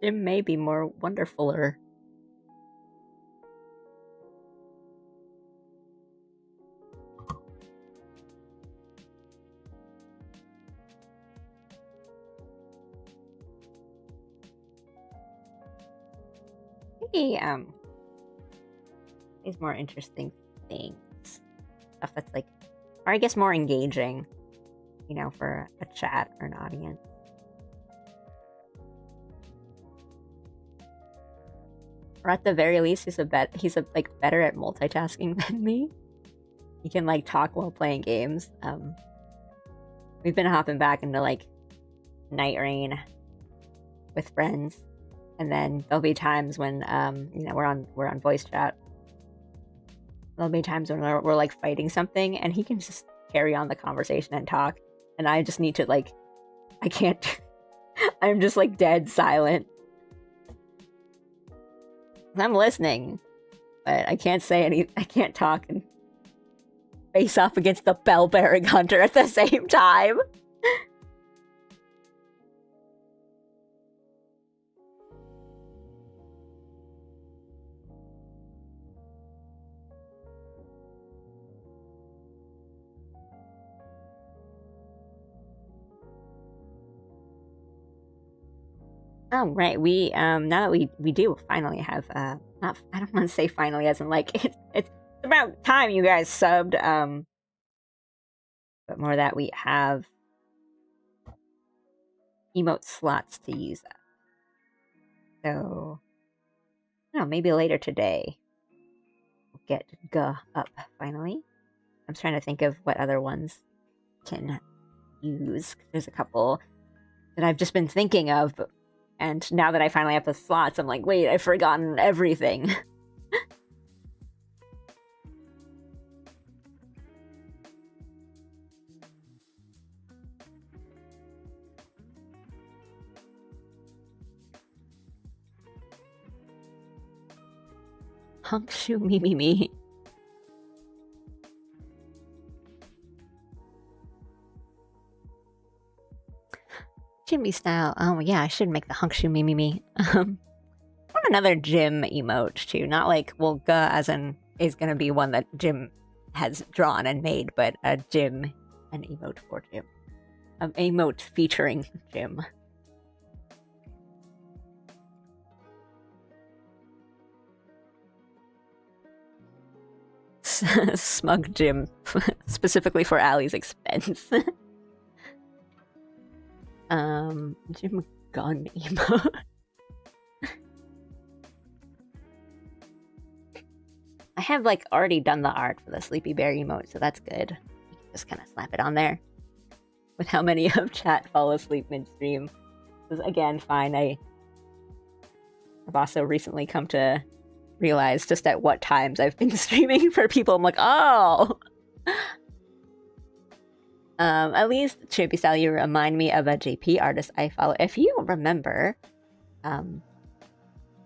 Jim may be more wonderfuler. Maybe these more interesting things, stuff that's like, or I guess more engaging, you know, for a chat or an audience. Or at the very least, he's like better at multitasking than me. He can like talk while playing games. We've been hopping back into like Night Rain with friends, and then there'll be times when you know, we're on voice chat. There'll be times when we're like fighting something, and he can just carry on the conversation and talk, and I just need to like, I can't. I'm just like dead silent. I'm listening, but I can't say I can't talk and face off against the bell-bearing hunter at the same time. Oh right, we now that we do finally have not, I don't want to say finally as in like it's about time you guys subbed, but more that we have emote slots to use up. So I don't know, maybe later today we'll get G up finally. I'm trying to think of what other ones can use. There's a couple that I've just been thinking of, and now that I finally have the slots, I'm like, wait, I've forgotten everything. Hunk shoe me me me. Jimmy style. Oh yeah, I should make the hunk shoe me me me. I want another Jim emote too. Not like, well, G as in is gonna be one that Jim has drawn and made, but a Jim, an emote for Jim. An emote featuring Jim. Smug Jim, specifically for Allie's expense. Jim gun emote. I have like already done the art for the Sleepy Bear emote, so that's good. You can just kind of slap it on there. With how many of chat fall asleep midstream. This is again fine. I've also recently come to realize just at what times I've been streaming for people. I'm like, oh. At least Chippy Style, you remind me of a JP artist I follow. If you remember,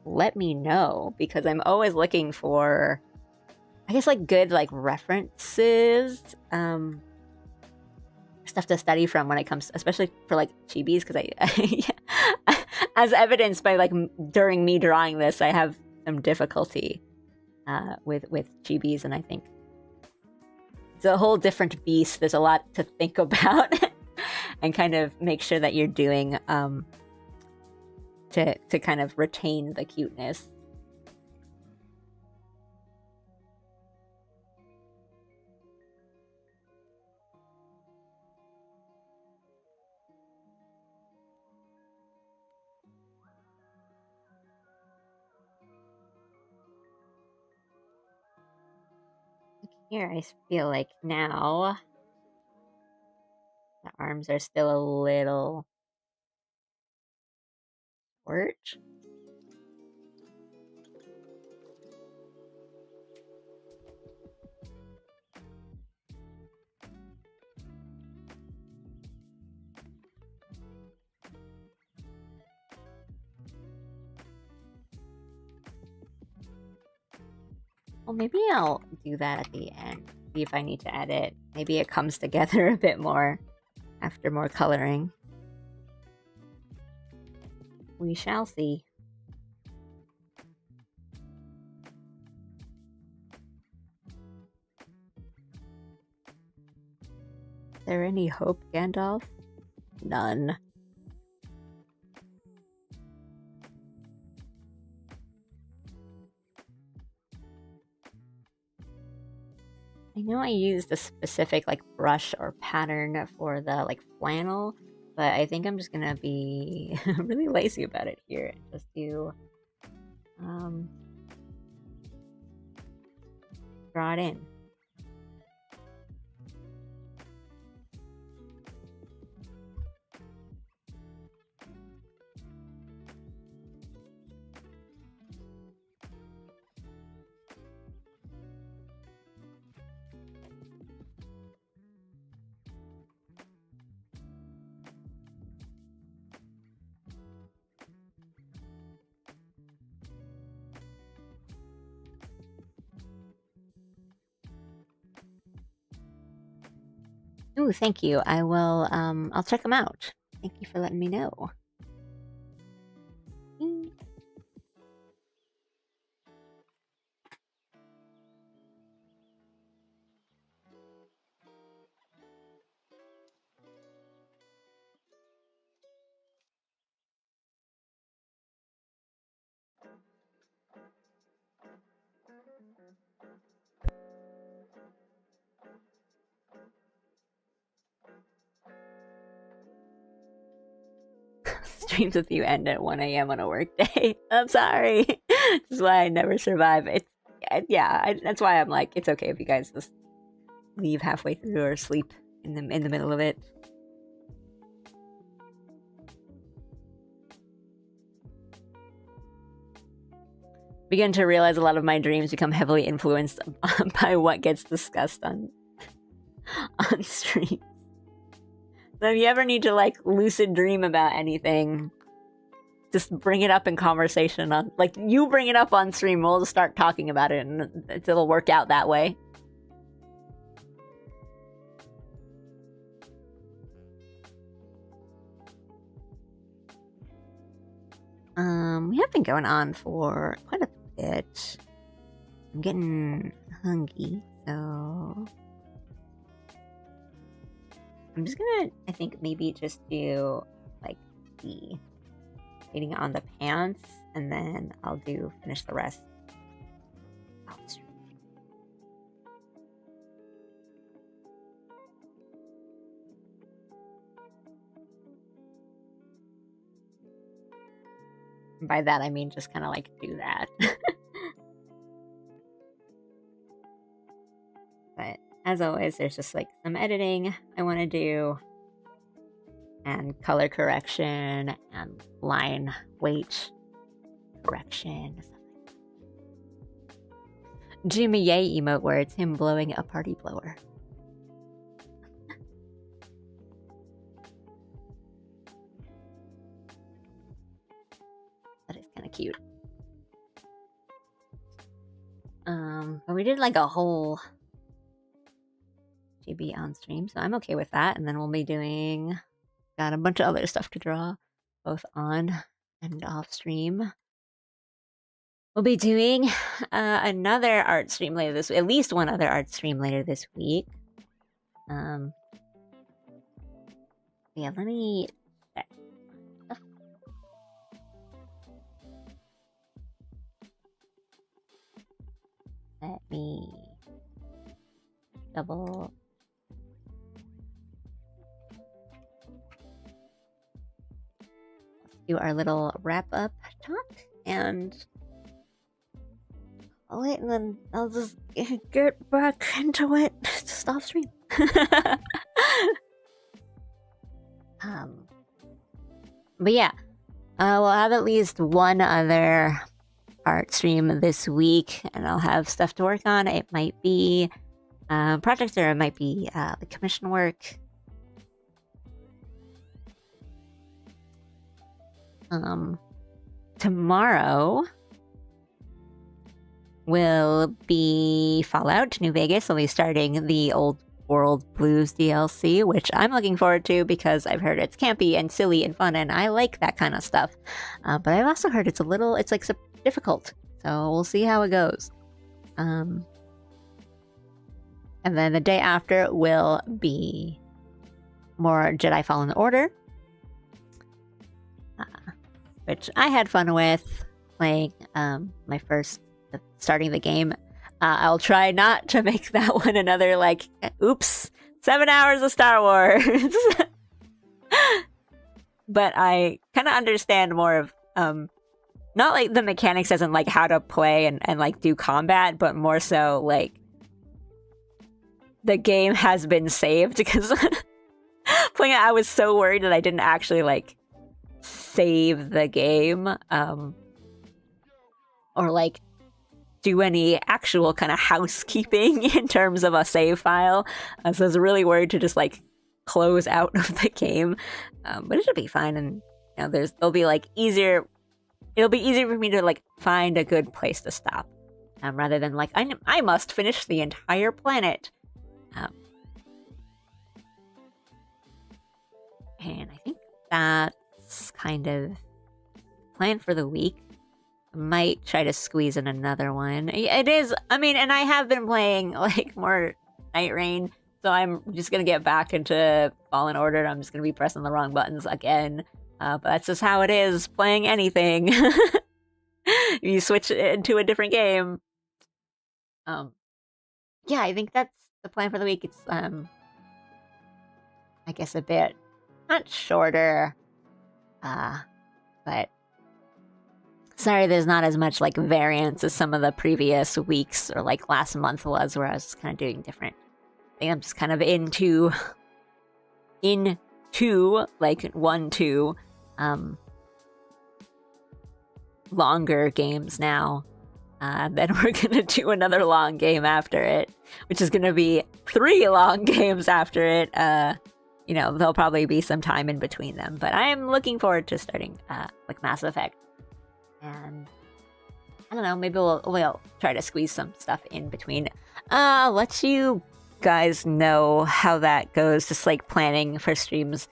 let me know, because I'm always looking for I guess like good like references, stuff to study from when it comes, especially for like chibis, because as evidenced by like during me drawing this, I have some difficulty with chibis, and I think it's a whole different beast. There's a lot to think about and kind of make sure that you're doing to kind of retain the cuteness. Here, I feel like now the arms are still a little short. Well, maybe I'll do that at the end. See if I need to edit. Maybe it comes together a bit more after more coloring. We shall see. Is there any hope, Gandalf? None. I know I used a specific like brush or pattern for the like flannel, but I think I'm just gonna be really lazy about it here and just do draw it in. Ooh, thank you. I will I'll check them out. Thank you for letting me know. Streams with you end at 1 a.m. on a work day. I'm sorry. This is why I never survive. It's that's why I'm like, it's okay if you guys just leave halfway through or sleep in the middle of it. Begin to realize a lot of my dreams become heavily influenced by what gets discussed on stream. So if you ever need to like lucid dream about anything, just bring it up in conversation on like you bring it up on stream, we'll just start talking about it and it'll work out that way. We have been going on for quite a bit. I'm getting hungry, so I'm just gonna, I think maybe just do like the painting on the pants, and then I'll finish the rest. And by that I mean just kind of like do that. But as always, there's just like some editing I want to do, and color correction and line weight correction. Jimmy Yay emote where it's him blowing a party blower. That is kind of cute. But we did like a whole GB on stream, so I'm okay with that. And then we'll be doing, got a bunch of other stuff to draw, both on and off stream. We'll be doing another art stream later this week, at least one other art stream later this week. Yeah, let me check. Let me double. Let's do our little wrap up talk and I'll wait, and then I'll just get back into it. Just off stream. But yeah, we'll have at least one other art stream this week, and I'll have stuff to work on. It might be projects, or it might be the commission work. Tomorrow will be Fallout New Vegas. We'll be starting the Old World Blues DLC, which I'm looking forward to because I've heard it's campy and silly and fun, and I like that kind of stuff. But I've also heard it's like difficult, so we'll see how it goes. And then the day after will be more Jedi Fallen Order, which I had fun with playing my first starting the game. I'll try not to make that one another, like, oops, 7 hours of Star Wars. But I kind of understand more of, not like the mechanics as in like how to play and like do combat, but more so like the game has been saved, because playing it, I was so worried that I didn't actually like save the game, or like do any actual kind of housekeeping in terms of a save file. So I was really worried to just like close out of the game, but it should be fine. And you know, it'll be easier for me to like find a good place to stop, rather than like I must finish the entire planet. And I think that's kind of plan for the week. Might try to squeeze in another one. It is, I mean, and I have been playing like more Night Rain, so I'm just gonna get back into Fallen Order. I'm just gonna be pressing the wrong buttons again, but that's just how it is playing anything. You switch into a different game. Yeah, I think that's the plan for the week. It's I guess a bit not shorter, but sorry, there's not as much like variance as some of the previous weeks or like last month was, where I was kind of doing different. I think I'm just kind of into like 1-2 longer games now. Then we're gonna do another long game after it, which is gonna be 3 long games after it. You know, there'll probably be some time in between them, but I'm looking forward to starting like Mass Effect. And I don't know, maybe we'll try to squeeze some stuff in between. Let you guys know how that goes, just like planning for streams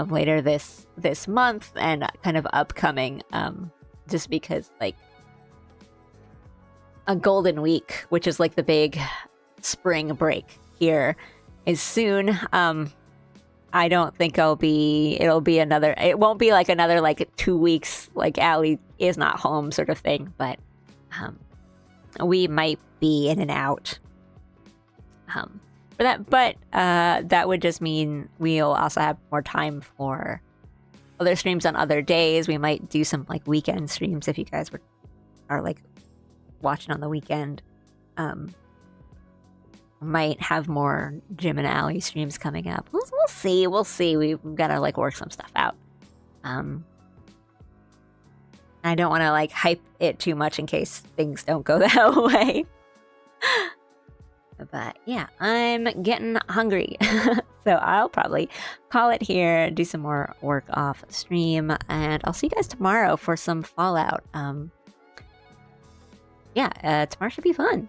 later this month and kind of upcoming, just because like a golden week, which is like the big spring break here, is soon. I don't think it won't be like another like 2 weeks, like Allie is not home sort of thing, but we might be in and out for that. But that would just mean we'll also have more time for other streams on other days. We might do some like weekend streams if you guys are like watching on the weekend. Might have more Jim and Allie streams coming up. We'll see. We've got to like work some stuff out. I don't want to like hype it too much in case things don't go that way. But yeah, I'm getting hungry. So I'll probably call it here, do some more work off stream, and I'll see you guys tomorrow for some Fallout. yeah, tomorrow should be fun.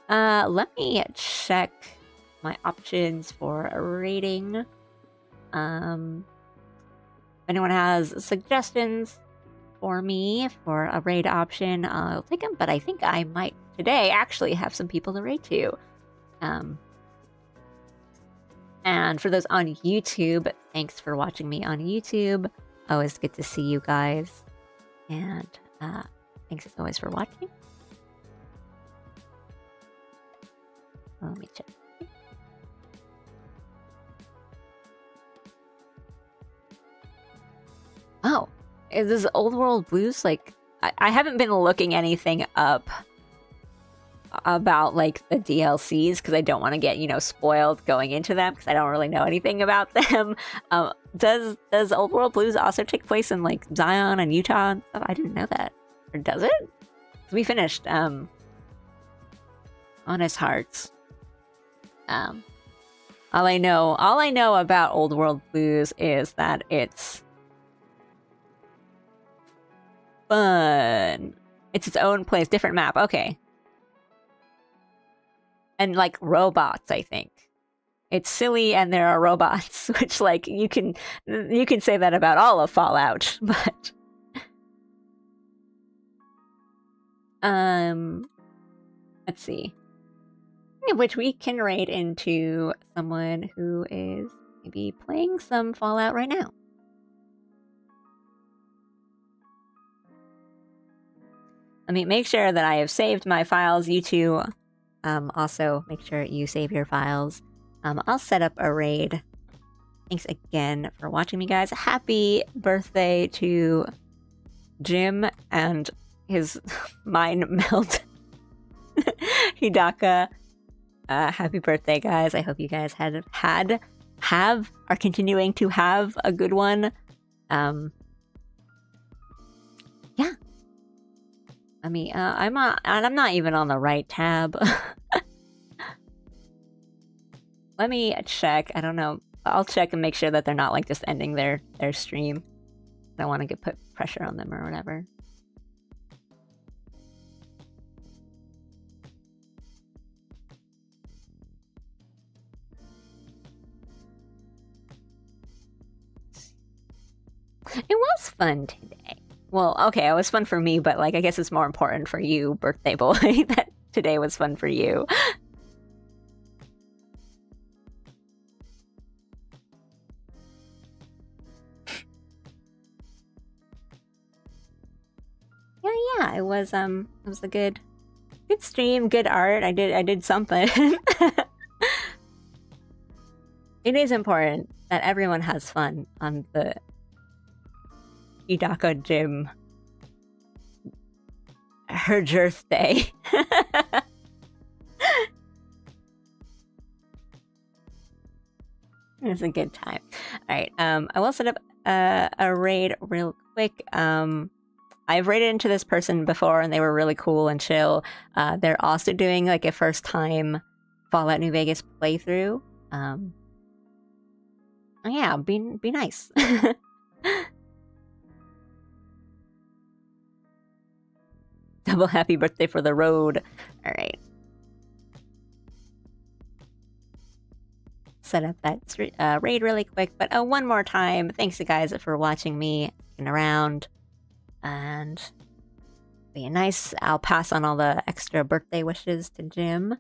Let me check my options for a rating. If anyone has suggestions for me for a raid option, I'll take them. But I think I might today actually have some people to raid to. And for those on YouTube, thanks for watching me on YouTube. Always good to see you guys. And thanks as always for watching. Let me check. Oh, is this Old World Blues? Like, I haven't been looking anything up about like the DLCs because I don't want to get, you know, spoiled going into them because I don't really know anything about them. Does Old World Blues also take place in like Zion and Utah and stuff? I didn't know that. Or does it? We finished Honest Hearts. All I know about Old World Blues is that it's fun. It's its own place, different map. Okay. And like robots, I think. It's silly and there are robots, which like you can say that about all of Fallout, but let's see. Which we can raid into someone who is maybe playing some Fallout right now. Let me make sure that I have saved my files. You two also make sure you save your files. I'll set up a raid. Thanks again for watching me, guys. Happy birthday to Jim and his mind melt Hidaka. Happy birthday, guys. I hope you guys are continuing to have a good one. Yeah. I mean, I'm not even on the right tab. Let me check. I don't know. I'll check and make sure that they're not like just ending their stream. I don't want to put pressure on them or whatever. It was fun today. Well, okay, it was fun for me, but like I guess it's more important for you, birthday boy, that today was fun for you. Yeah, it was a good stream, good art. I did something. It is important that everyone has fun on the Hidaka Gym. Her jirthday. It's a good time. Alright, I will set up a raid real quick. I've raided into this person before and they were really cool and chill. They're also doing like a first time Fallout New Vegas playthrough. Yeah, be nice. Double happy birthday for the road. All right. Set up that raid really quick, but one more time, thanks you guys for watching me, sticking around, and being nice. I'll pass on all the extra birthday wishes to Jim,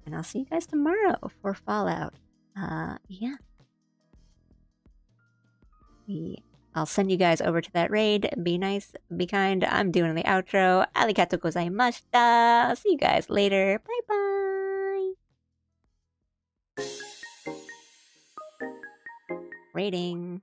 and I'll see you guys tomorrow for Fallout. Yeah. I'll send you guys over to that raid. Be nice, be kind. I'm doing the outro. Arigatou gozaimashita. I'll see you guys later. Bye bye. Rating.